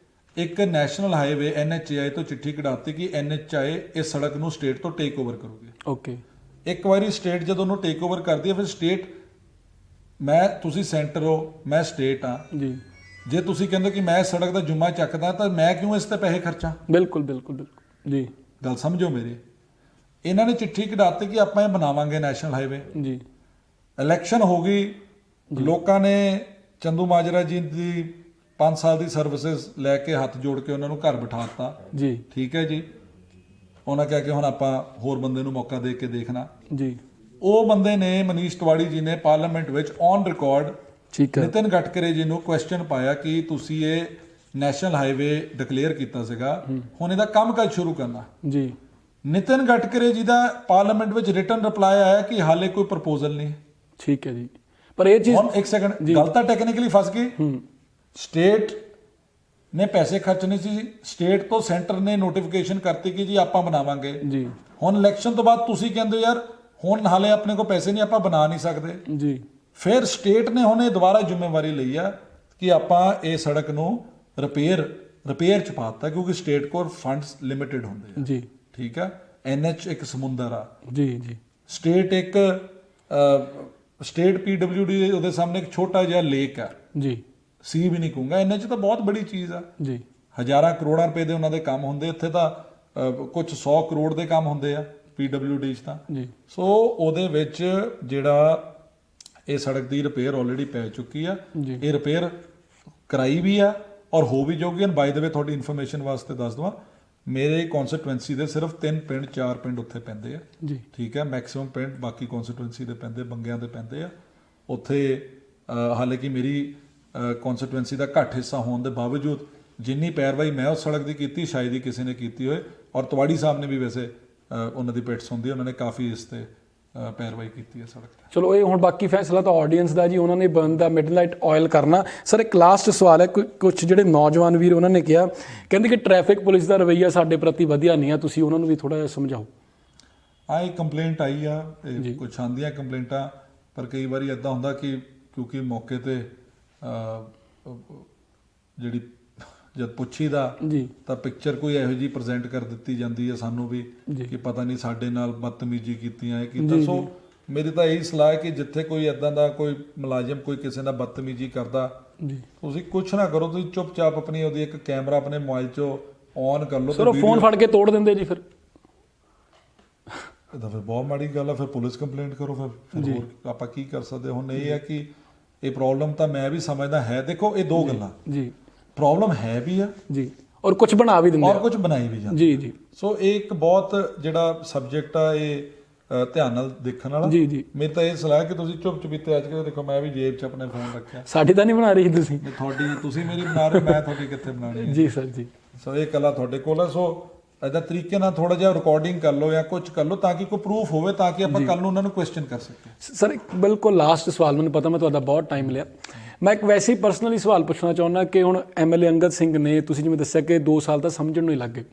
ਇੱਕ ਨੈਸ਼ਨਲ ਹਾਈਵੇ NHAI ਤੋਂ ਚਿੱਠੀ ਕਢਾਤੀ ਕਿ NHAI ਇਸ ਸੜਕ ਨੂੰ ਸਟੇਟ ਤੋਂ ਟੇਕ ਓਵਰ ਕਰੂਗੀ। ਓਕੇ। ਇੱਕ ਵਾਰੀ ਸਟੇਟ ਜਦੋਂ ਉਹਨੂੰ ਟੇਕ ਓਵਰ ਕਰਦੀ ਹੈ, ਫਿਰ ਸਟੇਟ, ਤੁਸੀਂ ਸੈਂਟਰ ਹੋ, ਮੈਂ ਸਟੇਟ ਆ ਜੀ। ਜੇ ਤੁਸੀਂ ਕਹਿੰਦੇ ਕਿ ਮੈਂ ਇਸ ਸੜਕ ਦਾ ਜੁਮਾ ਚੱਕਦਾ ਤਾਂ ਮੈਂ ਕਿਉਂ ਇਸ ਤੇ ਪੈਸੇ ਖਰਚਾਂ? ਬਿਲਕੁਲ ਬਿਲਕੁਲ ਬਿਲਕੁਲ ਜੀ। ਗੱਲ ਸਮਝੋ ਮੇਰੀ। ਇਹਨਾਂ ਨੇ ਚਿੱਠੀ ਕਢਾਤੀ ਕਿ ਆਪਾਂ ਇਹ ਬਣਾਵਾਂਗੇ ਨੈਸ਼ਨਲ ਹਾਈਵੇ। ਜੀ। ਇਲੈਕਸ਼ਨ ਹੋ ਗਈ, ਲੋਕਾਂ ਨੇ ਚੰਦੂ ਮਾਜਰਾ ਜੀ ਦੀ 5 ਸਾਲ ਦੀ ਸਰਵਿਸਿਜ਼ ਲੈ ਕੇ ਹੱਥ ਜੋੜ ਕੇ ਉਹਨਾਂ ਨੂੰ ਘਰ ਬਿਠਾਤਾ ਜੀ। ਠੀਕ ਹੈ ਜੀ। ਉਹਨਾਂ ਕਿਹਾ ਕਿ ਹੁਣ ਆਪਾਂ ਹੋਰ ਬੰਦੇ ਨੂੰ ਮੌਕਾ ਦੇ ਕੇ ਦੇਖਣਾ। ਜੀ। ਉਹ ਬੰਦੇ ਨੇ ਮਨੀਸ਼ ਤਿਵਾੜੀ ਜੀ ਨੇ ਪਾਰਲੀਮੈਂਟ ਵਿੱਚ ਔਨ ਰਿਕਾਰਡ ਠੀਕ ਹੈ। ਨਿਤਿਨ ਗਡਕਰੀ ਜੀ ਨੂੰ ਕੁਐਸਚਨ ਪਾਇਆ ਕਿ ਤੁਸੀਂ ਇਹ ਨੈਸ਼ਨਲ ਹਾਈਵੇ ਡਿਕਲੇਅਰ ਕੀਤਾ ਸੀਗਾ, ਹੁਣ ਇਹਦਾ ਕੰਮਕਾਜ ਸ਼ੁਰੂ ਕਰਨਾ। ਜੀ। ਨਿਤਿਨ ਗਡਕਰੀ ਜੀ ਦਾ ਪਾਰਲੀਮੈਂਟ ਵਿੱਚ ਰਿਟਨ ਰਿਪਲਾਈ ਆਇਆ ਕਿ ਹਾਲੇ ਕੋਈ ਪ੍ਰਪੋਜ਼ਲ ਨਹੀਂ। ਠੀਕ ਹੈ ਜੀ। ਪਰ ਇਹ ਚੀਜ਼ ਹੁਣ ਇੱਕ ਸੈਕਿੰਡ, ਗੱਲ ਤਾਂ ਟੈਕਨੀਕਲੀ ਫਸ ਗਈ। ਸਟੇਟ ਨੇ ਪੈਸੇ ਖਰਚਣੇ ਸੀ, ਸਟੇਟ ਤੋਂ ਸੈਂਟਰ ਨੇ ਨੋਟੀਫਿਕੇਸ਼ਨ ਕਰਤੀ ਕਿ ਜੀ ਆਪਾਂ ਬਣਾਵਾਂਗੇ ਜੀ। ਹੁਣ ਇਲੈਕਸ਼ਨ ਤੋਂ ਬਾਅਦ ਤੁਸੀਂ ਕਹਿੰਦੇ ਹੋ ਯਾਰ ਹੁਣ ਹਾਲੇ ਆਪਣੇ ਕੋਲ ਪੈਸੇ ਨਹੀਂ, ਆਪਾਂ ਬਣਾ ਨਹੀਂ ਸਕਦੇ। ਜੀ। ਫਿਰ ਸਟੇਟ ਨੇ ਹੁਣ ਇਹ ਦੁਬਾਰਾ ਜ਼ਿੰਮੇਵਾਰੀ ਲਈ ਆ ਕਿ ਆਪਾਂ ਇਹ ਸੜਕ ਨੂੰ ਰਿਪੇਅਰ ਚ ਪਾਤਾ ਕਿਉਂਕਿ ਸਟੇਟ ਕੋਲ ਫੰਡਸ ਲਿਮਿਟਿਡ ਹੁੰਦੇ ਆ। ਜੀ। ਠੀਕ ਆ। NH ਇੱਕ ਸਮੁੰਦਰ ਆ। ਜੀ। ਜੀ। ਸਟੇਟ ਇੱਕ ਸਟੇਟ PWD ਉਹਦੇ ਸਾਹਮਣੇ ਇੱਕ ਛੋਟਾ ਜਿਹਾ ਲੇਕ ਆ। ਜੀ। ਸੀ ਵੀ ਨਹੀਂ ਕਹੂੰਗਾ, NH ਤਾਂ ਬਹੁਤ ਬੜੀ ਚੀਜ਼ ਆ। ਜੀ। ਹਜ਼ਾਰਾਂ ਕਰੋੜਾਂ ਰੁਪਏ ਦੇ ਉਹਨਾਂ ਦੇ ਕੰਮ ਹੁੰਦੇ, ਇੱਥੇ ਤਾਂ ਕੁਝ 100 ਕਰੋੜ ਦੇ ਕੰਮ ਹੁੰਦੇ ਆ PWD 'ਚ ਤਾਂ। ਜੀ। ਸੋ ਉਹਦੇ ਵਿੱਚ ਜਿਹੜਾ ਇਹ ਸੜਕ ਦੀ ਰਿਪੇਅਰ ਆਲਰੇਡੀ ਪੈ ਚੁੱਕੀ ਆ। ਇਹ ਰਿਪੇਅਰ ਕਰਾਈ ਵੀ ਆ ਔਰ ਹੋ ਵੀ ਜਾਊਗੀ। ਐਂਡ ਬਾਈ ਦ ਵੇ ਤੁਹਾਡੀ ਇਨਫੋਰਮੇਸ਼ਨ ਵਾਸਤੇ ਦੱਸ ਦਵਾਂ, ਮੇਰੇ ਕਨਸਟੀਟੂਐਂਸੀ ਦੇ ਸਿਰਫ 3 ਪਿੰਡ 4 ਪਿੰਡ ਉੱਥੇ ਪੈਂਦੇ ਆ। ਜੀ। ਠੀਕ ਹੈ। ਮੈਕਸਿਮਮ ਪਿੰਡ ਬਾਕੀ ਕਨਸਟੀਟੂਐਂਸੀ ਦੇ ਪੈਂਦੇ, ਬੰਗਿਆਂ ਦੇ ਪੈਂਦੇ ਆ ਉੱਥੇ। ਹਾਲਾਂਕਿ ਮੇਰੀ ਕਨਸਟੀਟੂਐਂਸੀ ਦਾ ਘੱਟ ਹਿੱਸਾ ਹੋਣ ਦੇ ਬਾਵਜੂਦ ਜਿੰਨੀ ਪੈਰਵਾਈ ਮੈਂ ਉਸ ਸੜਕ ਦੀ ਕੀਤੀ ਸ਼ਾਇਦ ਹੀ ਕਿਸੇ ਨੇ ਕੀਤੀ ਹੋਏ। ਔਰ ਤਿਵਾੜੀ ਸਾਹਿਬ ਨੇ ਵੀ ਵੈਸੇ ਉਹਨਾਂ ਦੀ ਪਿੱਠ ਸੁਣਦੀ, ਉਹਨਾਂ ਨੇ ਕਾਫੀ ਇਸ ਤੇ ਪੈਰਵਾਈ ਕੀਤੀ ਹੈ ਸੜਕ ਤੇ। ਚਲੋ ਇਹ ਹੁਣ ਬਾਕੀ ਫੈਸਲਾ ਤਾਂ ਆਡੀਅנס ਦਾ ਜੀ, ਉਹਨਾਂ ਨੇ ਬੰਦ ਦਾ ਮਿਡਨਾਈਟ ਆਇਲ ਕਰਨਾ। ਸਰ ਇੱਕ ਲਾਸਟ ਸਵਾਲ ਹੈ, ਕੁਝ ਜਿਹੜੇ ਨੌਜਵਾਨ ਵੀਰ ਉਹਨਾਂ ਨੇ ਕਿਹਾ, ਕਹਿੰਦੇ ਕਿ ਟ੍ਰੈਫਿਕ ਪੁਲਿਸ ਦਾ ਰਵੱਈਆ ਸਾਡੇ ਪ੍ਰਤੀ ਵਧੀਆ ਨਹੀਂ ਆ, ਤੁਸੀਂ ਉਹਨਾਂ ਨੂੰ ਵੀ ਥੋੜਾ ਜਿਹਾ ਸਮਝਾਓ। ਆਹ ਇੱਕ ਕੰਪਲੇਂਟ ਆਈ ਆ, ਕੁਝ ਆਉਂਦੀਆਂ ਕੰਪਲੇਂਟਾਂ, ਪਰ ਕਈ ਵਾਰੀ ਇਦਾਂ ਹੁੰਦਾ ਕਿ ਕਿਉਂਕਿ ਮੌਕੇ ਤੇ ਜਿਹੜੀ ਜਦ ਪੁੱਛੀਦਾ ਤਾਂ ਪਿਕਚਰ ਕੋਈ ਇਹੋ ਜਿਹੀ ਪ੍ਰੈਜ਼ੈਂਟ ਕਰ ਦਿੱਤੀ ਜਾਂਦੀ ਹੈ ਸਾਨੂੰ ਵੀ ਕਿ ਪਤਾ ਨਹੀਂ ਸਾਡੇ ਨਾਲ ਬਦਤਮੀਜ਼ੀ ਕੀਤੀਆਂ ਇਹ ਕੀਤਾ। ਸੋ ਮੇਰੀ ਤਾਂ ਇਹੀ ਸਲਾਹ ਹੈ ਕਿ ਜਿੱਥੇ ਕੋਈ ਇਦਾਂ ਦਾ ਕੋਈ ਮੁਲਾਜ਼ਮ ਕੋਈ ਕਿਸੇ ਨਾਲ ਬਦਤਮੀਜ਼ੀ ਕਰਦਾ, ਤੁਸੀਂ ਕੁਛ ਨਾ ਕਰੋ, ਤੁਸੀਂ ਚੁੱਪਚਾਪ ਆਪਣੀ ਉਹਦੀ ਇੱਕ ਕੈਮਰਾ ਆਪਣੇ ਮੋਬਾਈਲ 'ਚੋਂ ਔਨ ਕਰ ਲਓ। ਸਰ ਫੋਨ ਫੜ ਕੇ ਤੋੜ ਦਿੰਦੇ ਜੀ, ਫਿਰ ਇਹ ਤਾਂ ਫਿਰ ਬਹੁਤ ਮਾੜੀ ਗੱਲ ਆ। ਫਿਰ ਪੁਲਿਸ ਕੰਪਲੇਂਟ ਕਰੋ। ਫਿਰ ਹੋਰ ਆਪਾਂ ਕੀ ਕਰ ਸਕਦੇ। ਹੁਣ ਇਹ ਹੈ ਕਿ ਇਹ ਪ੍ਰੋਬਲਮ ਤਾਂ ਮੈਂ ਵੀ ਸਮਝਦਾ ਹੈ। ਦੇਖੋ ਇਹ ਦੋ ਗੱਲਾਂ ਜੀ, ਪ੍ਰੋਬਲਮ ਹੈ ਵੀ ਆ ਜੀ ਔਰ ਕੁਝ ਬਣਾ ਵੀ ਦਿੰਦੇ ਔਰ ਕੁਝ ਬਣਾਈ ਵੀ ਜਾਂਦੇ ਜੀ। ਜੀ। ਸੋ ਇਹ ਇੱਕ ਬਹੁਤ ਜਿਹੜਾ ਸਬਜੈਕਟ ਆ ਇਹ ਧਿਆਨ ਨਾਲ ਦੇਖਣ ਵਾਲਾ। ਜੀ। ਜੀ। ਮੇਰੀ ਤਾਂ ਇਹ ਸਲਾਹ ਕਿ ਤੁਸੀਂ ਚੁੱਪ ਚੁਪੀਤੇ ਅੱਜ ਕੇ ਦੇਖੋ, ਮੈਂ ਵੀ ਜੇਬ 'ਚ ਆਪਣੇ ਫੋਨ ਰੱਖਿਆ। ਸਾਡੀ ਤਾਂ ਨਹੀਂ ਬਣਾ ਰਹੀ ਤੁਸੀਂ ਤੁਸੀਂ ਮੇਰੀ ਬਣਾ ਰਹੇ, ਮੈਂ ਤੁਹਾਡੀ ਕਿੱਥੇ ਬਣਾਣੀ ਹੈ। ਜੀ ਸਰ ਜੀ। ਸੋ ਇਹ ਕਲਾ ਤੁਹਾਡੇ ਕੋਲ ਹੈ। ਸੋ ਇਹਦਾ ਤਰੀਕੇ ਨਾਲ ਥੋੜਾ ਜਿਹਾ ਰਿਕਾਰਡਿੰਗ ਕਰ ਲਓ ਜਾਂ ਕੁਝ ਕਰ ਲਓ ਤਾਂ ਕਿ ਕੋਈ ਪ੍ਰੂਫ ਹੋਵੇ, ਤਾਂ ਕਿ ਆਪਾਂ ਕੱਲ ਨੂੰ ਉਹਨਾਂ ਨੂੰ ਕੁਐਸਚਨ ਕਰ ਸਕੀਏ। ਸਰ ਬਿਲਕੁਲ ਲਾਸਟ ਸਵਾਲ, ਮੈਨੂੰ ਪਤਾ ਮੈਂ ਤੁਹਾਡਾ ਬਹੁਤ ਟਾਈਮ ਲਿਆ, ਮੈਂ ਇੱਕ ਵੈਸੇ ਹੀ ਪਰਸਨਲੀ ਸਵਾਲ ਪੁੱਛਣਾ ਚਾਹੁੰਦਾ ਕਿ ਹੁਣ MLA ਅੰਗਦ ਸਿੰਘ ਨੇ, ਤੁਸੀਂ ਜਿਵੇਂ ਦੱਸਿਆ ਕਿ 2 ਸਾਲ ਤਾਂ ਸਮਝਣ ਨੂੰ ਹੀ ਲੱਗ ਗਏ,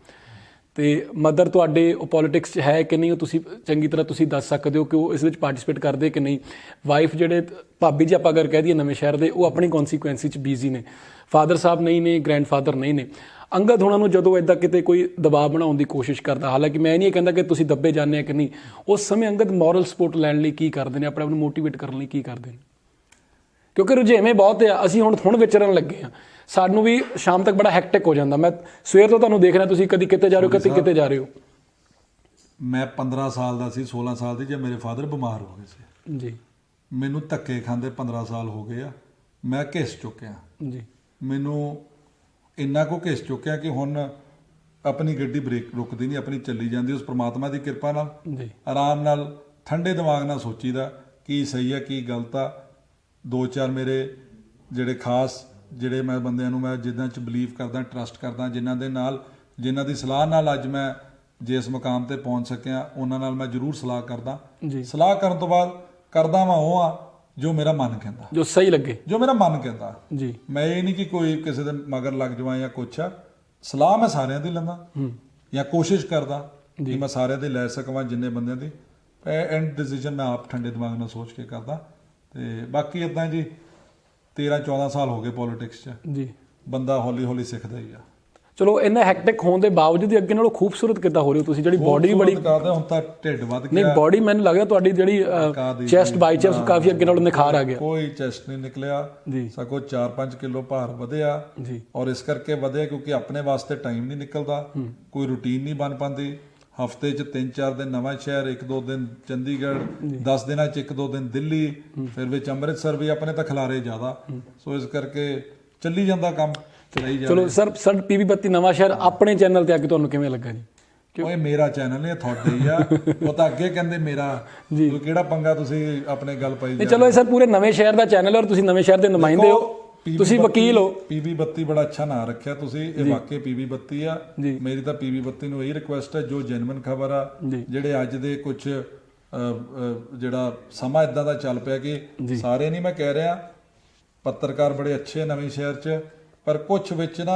ਤੇ ਮਦਰ ਤੁਹਾਡੇ ਉਹ ਪੋਲੀਟਿਕਸ 'ਚ ਹੈ ਕਿ ਨਹੀਂ, ਉਹ ਤੁਸੀਂ ਚੰਗੀ ਤਰ੍ਹਾਂ ਤੁਸੀਂ ਦੱਸ ਸਕਦੇ ਹੋ ਕਿ ਉਹ ਇਸ ਵਿੱਚ ਪਾਰਟਿਸਿਪੇਟ ਕਰਦੇ ਕਿ ਨਹੀਂ। ਵਾਈਫ ਜਿਹੜੇ ਭਾਬੀ ਜੀ ਆਪਾਂ ਅਗਰ ਕਹਿ ਦਈਏ ਨਵੇਂ ਸ਼ਹਿਰ ਦੇ, ਉਹ ਆਪਣੀ ਕੌਨਸੀਕੁਐਂਸੀ 'ਚ ਬਿਜ਼ੀ ਨੇ, ਫਾਦਰ ਸਾਹਿਬ ਨਹੀਂ ਨੇ, ਗ੍ਰੈਂਡਫਾਦਰ ਨਹੀਂ ਨੇ। ਅੰਗਦ ਹੋਣਾ ਨੂੰ ਜਦੋਂ ਇੱਦਾਂ ਕਿਤੇ ਕੋਈ ਦਬਾਅ ਬਣਾਉਣ ਦੀ ਕੋਸ਼ਿਸ਼ ਕਰਦਾ, ਹਾਲਾਂਕਿ ਮੈਂ ਨਹੀਂ ਕਹਿੰਦਾ ਕਿ ਤੁਸੀਂ ਦੱਬੇ ਜਾਂਦੇ ਆ ਕਿ ਨਹੀਂ, ਉਸ ਸਮੇਂ ਅੰਗਦ ਮੋਰਲ ਸਪੋਰਟ ਲੈਣ ਲਈ ਕੀ ਕਰਦੇ ਨੇ, ਆਪਣੇ ਆਪ ਨੂੰ ਮੋਟੀਵੇਟ ਕਰਨ ਲਈ ਕੀ ਕਰਦੇ ਨੇ? ਕਿਉਂਕਿ ਰੁਝੇਵੇਂ ਬਹੁਤ ਆ, ਅਸੀਂ ਹੁਣ ਵਿਚਰਨ ਲੱਗੇ ਆ, ਸਾਨੂੰ ਵੀ ਸ਼ਾਮ ਤੱਕ ਬੜਾ ਹੈਕਟਿਕ ਹੋ ਜਾਂਦਾ। ਮੈਂ ਸਵੇਰ ਤੋਂ ਤੁਹਾਨੂੰ ਦੇਖ ਰਿਹਾ, ਤੁਸੀਂ ਕਦੀ ਕਿਤੇ ਜਾ ਰਹੇ ਹੋ, ਕਦੀ ਕਿਤੇ ਜਾ ਰਹੇ ਹੋ। ਮੈਂ 15 ਸਾਲ ਦਾ ਸੀ, 16 ਸਾਲ ਦੀ, ਜੇ ਮੇਰੇ ਫਾਦਰ ਬਿਮਾਰ ਹੋ ਗਏ ਸੀ ਜੀ, ਮੈਨੂੰ ਧੱਕੇ ਖਾਂਦੇ 15 ਸਾਲ ਹੋ ਗਏ ਆ। ਮੈਂ ਘਿਸ ਚੁੱਕਿਆ ਜੀ, ਮੈਨੂੰ ਇੰਨਾ ਕੁ ਘਿਸ ਚੁੱਕਿਆ ਕਿ ਹੁਣ ਆਪਣੀ ਗੱਡੀ ਬ੍ਰੇਕ ਰੁਕਦੀ ਨਹੀਂ, ਆਪਣੀ ਚੱਲੀ ਜਾਂਦੀ। ਉਸ ਪ੍ਰਮਾਤਮਾ ਦੀ ਕਿਰਪਾ ਨਾਲ ਜੀ, ਆਰਾਮ ਨਾਲ ਠੰਡੇ ਦਿਮਾਗ ਨਾਲ ਸੋਚੀਦਾ ਕੀ ਸਹੀ ਆ ਕੀ ਗਲਤ ਆ। 2-4 ਮੇਰੇ ਜਿਹੜੇ ਖਾਸ ਜਿਹੜੇ ਮੈਂ ਬੰਦਿਆਂ ਨੂੰ ਮੈਂ ਜਿਨ੍ਹਾਂ 'ਚ ਬਿਲੀਵ ਕਰਦਾ, ਟਰਸਟ ਕਰਦਾ, ਜਿਨ੍ਹਾਂ ਦੀ ਸਲਾਹ ਨਾਲ ਅੱਜ ਮੈਂ ਜਿਸ ਮੁਕਾਮ ਤੇ ਪਹੁੰਚ ਸਕਿਆ ਉਹਨਾਂ ਨਾਲ ਮੈਂ ਜ਼ਰੂਰ ਸਲਾਹ ਕਰਦਾ ਜੀ। ਸਲਾਹ ਕਰਨ ਤੋਂ ਬਾਅਦ ਕਰਦਾ ਮੈਂ ਉਹ ਆ ਜੋ ਮੇਰਾ ਮਨ ਕਹਿੰਦਾ, ਜੋ ਸਹੀ ਲੱਗੇ, ਜੋ ਮੇਰਾ ਮਨ ਕਹਿੰਦਾ ਜੀ। ਮੈਂ ਇਹ ਨਹੀਂ ਕਿ ਕੋਈ ਕਿਸੇ ਦੇ ਮਗਰ ਲੱਗ ਜਾਵਾਂ ਜਾਂ ਕੁਛ ਆ। ਸਲਾਹ ਮੈਂ ਸਾਰਿਆਂ ਦੀ ਲੈਂਦਾ ਜਾਂ ਕੋਸ਼ਿਸ਼ ਕਰਦਾ ਕਿ ਮੈਂ ਸਾਰਿਆਂ ਦੀ ਲੈ ਸਕਾਂ, ਜਿੰਨੇ ਬੰਦਿਆਂ ਦੀ। ਐਂਡ ਡਿਸੀਜਨ ਮੈਂ ਆਪ ਠੰਡੇ ਦਿਮਾਗ ਨਾਲ ਸੋਚ ਕੇ ਕਰਦਾ। ਤੇ ਬਾਕੀ ਇਦਾਂ ਜੀ 13-14 ਸਾਲ ਹੋ ਗਏ ਪੋਲਿਟਿਕਸ 'ਚ ਜੀ। ਬੰਦਾ ਹੌਲੀ ਹੌਲੀ ਸਿੱਖਦਾ ਹੀ ਆ। ਚਲੋ ਇੰਨਾ ਹੈਕਟਿਕ ਹੋਣ ਦੇ ਬਾਵਜੂਦ ਅੱਗੇ ਨਾਲੋਂ ਖੂਬਸੂਰਤ ਕਿੱਦਾਂ ਹੋ ਰਹੀ ਹੋ ਤੁਸੀਂ? ਜਿਹੜੀ ਬੋਡੀ ਬੜੀ ਕਰਦਾ ਹੁਣ ਤਾਂ ਢਿੱਡ ਵੱਧ ਗਿਆ। ਨਹੀਂ, ਬਾਡੀ ਮੈਨੂੰ ਲੱਗਦਾ ਤੁਹਾਡੀ ਜਿਹੜੀ ਚੈਸਟ ਬਾਈਚੈਪਸ ਕਾਫੀ ਅੱਗੇ ਨਾਲੋਂ ਨਿਖਾਰ ਆ ਗਿਆ। ਕੋਈ ਚੈਸਟ ਨਹੀਂ ਨਿਕਲਿਆ ਜੀ। ਸਗੋਂ 4-5 ਕਿਲੋ ਭਾਰ ਵਧਿਆ ਜੀ। ਔਰ ਇਸ ਕਰਕੇ ਵਧਿਆ ਕਿਉਂਕਿ ਆਪਣੇ ਵਾਸਤੇ ਟਾਈਮ ਨਹੀਂ ਨਿਕਲਦਾ, ਕੋਈ ਰੂਟੀਨ ਨਹੀਂ ਬਣ ਪਾਉਂਦੀ। ਹਫਤੇ 'ਚ 3-4 ਦਿਨ ਨਵਾਂ ਸ਼ਹਿਰ, 1-2 ਦਿਨ ਚੰਡੀਗੜ੍ਹ, 10 ਦਿਨਾਂ 'ਚ 1-2 ਦਿਨ ਦਿੱਲੀ, ਫਿਰ ਵਿੱਚ ਅੰਮ੍ਰਿਤਸਰ ਵੀ ਆਪਣੇ ਤਾਂ ਖਿਲਾਰੇ ਜ਼ਿਆਦਾ। ਸੋ ਇਸ ਕਰਕੇ ਚੱਲੀ ਜਾਂਦਾ ਕੰਮ। ਚਲੋ ਸਰ ਪੀਬੀ 32 ਨਵਾਂ ਸ਼ਹਿਰ ਆਪਣੇ ਚੈਨਲ ਤੇ ਆ ਕੇ ਤੁਹਾਨੂੰ ਕਿਵੇਂ ਲੱਗਾ ਜੀ? ਓਏ ਮੇਰਾ ਚੈਨਲ ਨਹੀਂ, ਤੁਹਾਡੇ ਹੀ ਆ। ਉਹ ਤਾਂ ਅੱਗੇ ਕਹਿੰਦੇ ਮੇਰਾ ਜੀ, ਕਿਹੜਾ ਪੰਗਾ ਤੁਸੀਂ ਆਪਣੇ ਗੱਲ ਪਾਈ ਨਹੀਂ। ਚਲੋ ਇਹ ਸਰ ਪੂਰੇ ਨਵੇਂ ਸ਼ਹਿਰ ਦਾ ਚੈਨਲ ਔਰ ਤੁਸੀਂ ਨਵੇਂ ਸ਼ਹਿਰ ਦੇ ਨੁਮਾਇੰਦੇ ਹੋ, ਤੁਸੀਂ ਵਕੀਲ ਹੋ। ਪੀਬੀ 32 ਬੜਾ ਅੱਛਾ ਨਾਂ ਰੱਖਿਆ ਤੁਸੀਂ। ਇਹ ਵਾਕਈ ਪੀਬੀ 32 ਆ। ਮੇਰੀ ਤਾਂ ਪੀਬੀ 32 ਨੂੰ ਇਹੀ ਰਿਕੁਐਸਟ ਹੈ, ਜੋ ਜੈਨੂਇਨ ਖਬਰ ਆ, ਜਿਹੜੇ ਅੱਜ ਦੇ ਕੁਝ ਜਿਹੜਾ ਸਮਾਂ ਇਦਾਂ ਦਾ ਚੱਲ ਪਿਆ ਕਿ ਸਾਰੇ ਨਹੀਂ ਮੈਂ ਕਹਿ ਰਿਹਾ, ਪੱਤਰਕਾਰ ਬੜੇ ਅੱਛੇ ਨਵੇਂ ਸ਼ਹਿਰ 'ਚ, ਪਰ ਕੁਝ ਵਿੱਚ ਨਾ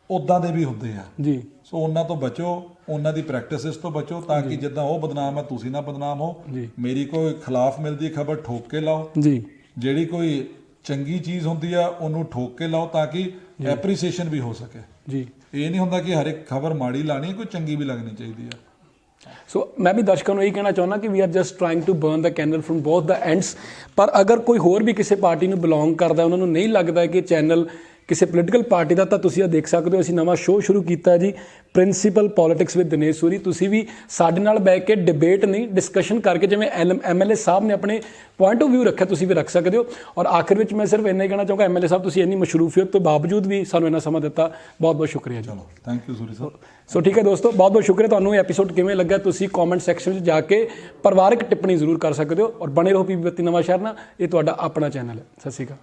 ਉਦਾਂ ਦੇ ਵੀ ਹੁੰਦੇ ਆ ਜੀ। ਸੋ ਉਹਨਾਂ ਤੋਂ ਬਚੋ, ਉਹਨਾਂ ਦੀ ਪ੍ਰੈਕਟਿਸਿਸ ਤੋਂ ਬਚੋ, ਤਾਂ ਕਿ ਜਿੱਦਾਂ ਉਹ ਬਦਨਾਮ ਆ ਤੁਸੀਂ ਨਾ ਬਦਨਾਮ ਹੋ। ਮੇਰੀ ਕੋਈ ਖਿਲਾਫ ਮਿਲਦੀ ਖਬਰ ਠੋਕ ਕੇ ਲਾਓ ਜੀ। ਜਿਹੜੀ ਕੋਈ ਚੰਗੀ ਚੀਜ਼ ਹੁੰਦੀ ਆ ਉਹਨੂੰ ਠੋਕ ਕੇ ਲਾਓ, ਤਾਂ ਕਿ ਐਪਰੀਸੀਏਸ਼ਨ ਵੀ ਹੋ ਸਕੇ ਜੀ। ਇਹ ਨਹੀਂ ਹੁੰਦਾ ਕਿ ਹਰ ਇੱਕ ਖਬਰ ਮਾੜੀ ਲਾਣੀ, ਕੋਈ ਚੰਗੀ ਵੀ ਲੱਗਣੀ ਚਾਹੀਦੀ ਆ। ਸੋ ਮੈਂ ਵੀ ਦਰਸ਼ਕਾਂ ਨੂੰ ਇਹ ਕਹਿਣਾ ਚਾਹੁੰਦਾ ਕਿ we are just trying to burn the candle from both the ends. ਪਰ ਅਗਰ ਕੋਈ ਹੋਰ ਵੀ ਕਿਸੇ ਪਾਰਟੀ ਨੂੰ ਬਿਲੋਂਗ ਕਰਦਾ, ਉਹਨਾਂ ਨੂੰ ਨਹੀਂ ਲੱਗਦਾ ਕਿ ਚੈਨਲ ਕਿਸੇ ਪੋਲੀਟੀਕਲ ਪਾਰਟੀ ਦਾ, ਤਾਂ ਤੁਸੀਂ ਇਹ ਦੇਖ ਸਕਦੇ ਹੋ ਅਸੀਂ ਨਵਾਂ ਸ਼ੋਅ ਸ਼ੁਰੂ ਕੀਤਾ ਜੀ, ਪ੍ਰਿੰਸੀਪਲ ਪੋਲਿਟਿਕਸ ਵਿਦ ਦਿਨੇਸ਼ ਸੂਰੀ। ਤੁਸੀਂ ਵੀ ਸਾਡੇ ਨਾਲ ਬਹਿ ਕੇ ਡਿਬੇਟ ਨਹੀਂ, ਡਿਸਕਸ਼ਨ ਕਰਕੇ, ਜਿਵੇਂ MLA ਸਾਹਿਬ ਨੇ ਆਪਣੇ ਪੁਆਇੰਟ ਆਫ ਵਿਊ ਰੱਖਿਆ, ਤੁਸੀਂ ਵੀ ਰੱਖ ਸਕਦੇ ਹੋ। ਔਰ ਆਖਿਰ ਵਿੱਚ ਮੈਂ ਸਿਰਫ ਇੰਨਾ ਹੀ ਕਹਿਣਾ ਚਾਹੂੰਗਾ, MLA ਸਾਹਿਬ ਤੁਸੀਂ ਇੰਨੀ ਮਸ਼ਰੂਫੀਅਤ ਤੋਂ ਬਾਵਜੂਦ ਵੀ ਸਾਨੂੰ ਇੰਨਾ ਸਮਾਂ ਦਿੱਤਾ, ਬਹੁਤ ਬਹੁਤ ਸ਼ੁਕਰੀਆ ਜੀ। ਚਲੋ ਥੈਂਕ ਯੂ ਸੂਰੀ ਸਰ। ਸੋ ਠੀਕ ਹੈ ਦੋਸਤੋ, ਬਹੁਤ ਬਹੁਤ ਸ਼ੁਕਰੀਆ। ਤੁਹਾਨੂੰ ਇਹ ਐਪੀਸੋਡ ਕਿਵੇਂ ਲੱਗਾ ਤੁਸੀਂ ਕਮੈਂਟ ਸੈਕਸ਼ਨ ਵਿੱਚ ਜਾ ਕੇ ਪਰਿਵਾਰਕ ਟਿੱਪਣੀ ਜ਼ਰੂਰ ਕਰ ਸਕਦੇ ਹੋ। ਔਰ ਬਣੇ ਰਹੋ PB 32 ਨਵਾਂ ਸ਼ਹਿਰ ਨਾਲ। ਇਹ ਤੁਹਾਡਾ ਆਪਣਾ ਚੈਨਲ ਹੈ। ਸਤਿ ਸ਼੍ਰੀ ਅਕਾਲ।